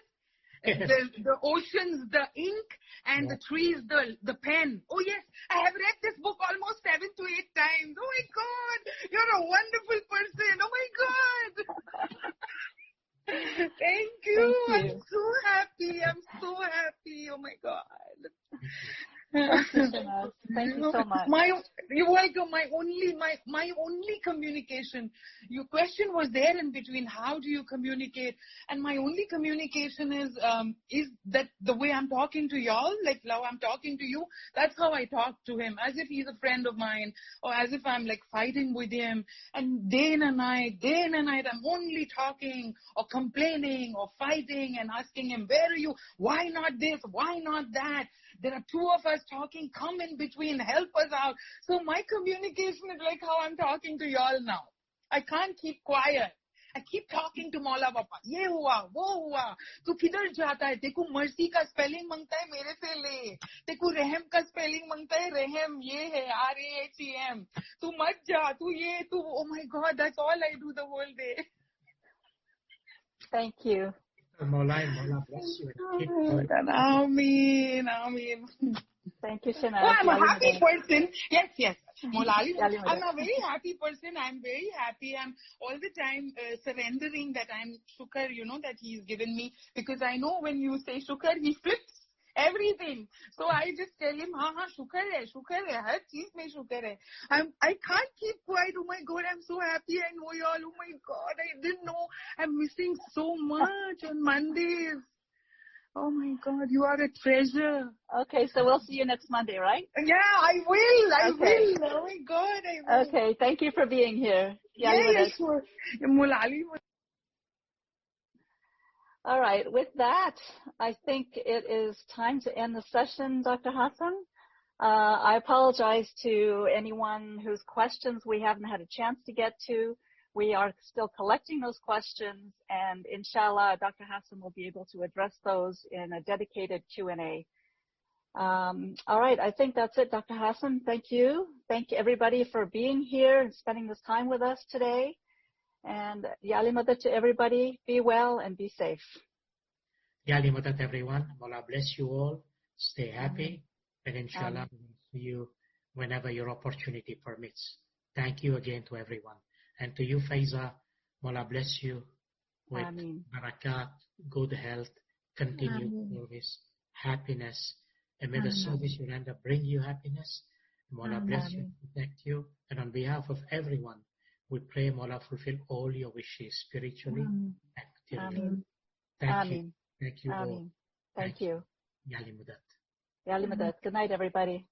the oceans, the ink, and the trees, the pen. Oh, yes. I have read this book almost 7 to 8 times. Oh, my God. You're a wonderful person. Oh, my God. Thank you. I'm so happy. Oh, my God. Thank you so much. You're welcome. My only communication. Your question was there in between. How do you communicate? And my only communication is that the way I'm talking to y'all, like now I'm talking to you. That's how I talk to him, as if he's a friend of mine, or as if I'm like fighting with him. And day and night, I'm only talking or complaining or fighting and asking him, where are you? Why not this? Why not that? There are 2 of us talking. Come in between. Help us out. So my communication is like how I'm talking to y'all now. I can't keep quiet. I keep talking to Maula Papa. Ye hua, wo hua. Tu kidhar jata hai? Teku mercy ka spelling mangta hai, mere se le. Teku rehem ka spelling mangta hai, rehem. Ye hai, R-A-H-E-M. Tu mat ja, tu ye, tu. Oh my God, that's all I do the whole day. Thank you. Mola bless you. Ameen. Thank you, Shanaz. Oh, I'm a happy person. Yes. Molali, I'm a very happy person. I'm very happy. I'm all the time surrendering that I'm shukar, that he's given me. Because I know when you say shukar, he flips everything. So I just tell him, shukar hai, har cheez mein shukar hai. I can't keep quiet. Oh my God, I'm so happy. I know y'all. Oh my God, I didn't know. I'm missing so much on Mondays. Oh my God, you are a treasure. Okay, so we'll see you next Monday, right? Yeah, I will. I Okay. will. Oh my God, I will. Okay, thank you for being here. Yeah, sure. Mulali. All right, with that, I think it is time to end the session, Dr. Hassam. I apologize to anyone whose questions we haven't had a chance to get to. We are still collecting those questions, and inshallah, Dr. Hassam will be able to address those in a dedicated Q&A. All right, I think that's it, Dr. Hassam. Thank you. Thank everybody for being here and spending this time with us today. And Yali Madat to everybody. Be well and be safe. Yali Madat, everyone. Allah bless you all. Stay happy. And inshallah, we will see you whenever your opportunity permits. Thank you again to everyone. And to you, Faiza, Allah bless you with barakat, good health, continued service, happiness. And may the service you render bring you happiness. Allah bless you, protect you. And on behalf of everyone, we pray Allah fulfill all your wishes spiritually and materially. Thank you. Thank you all. Thank you. Yali Mudat. Yali Madat. Good night, everybody.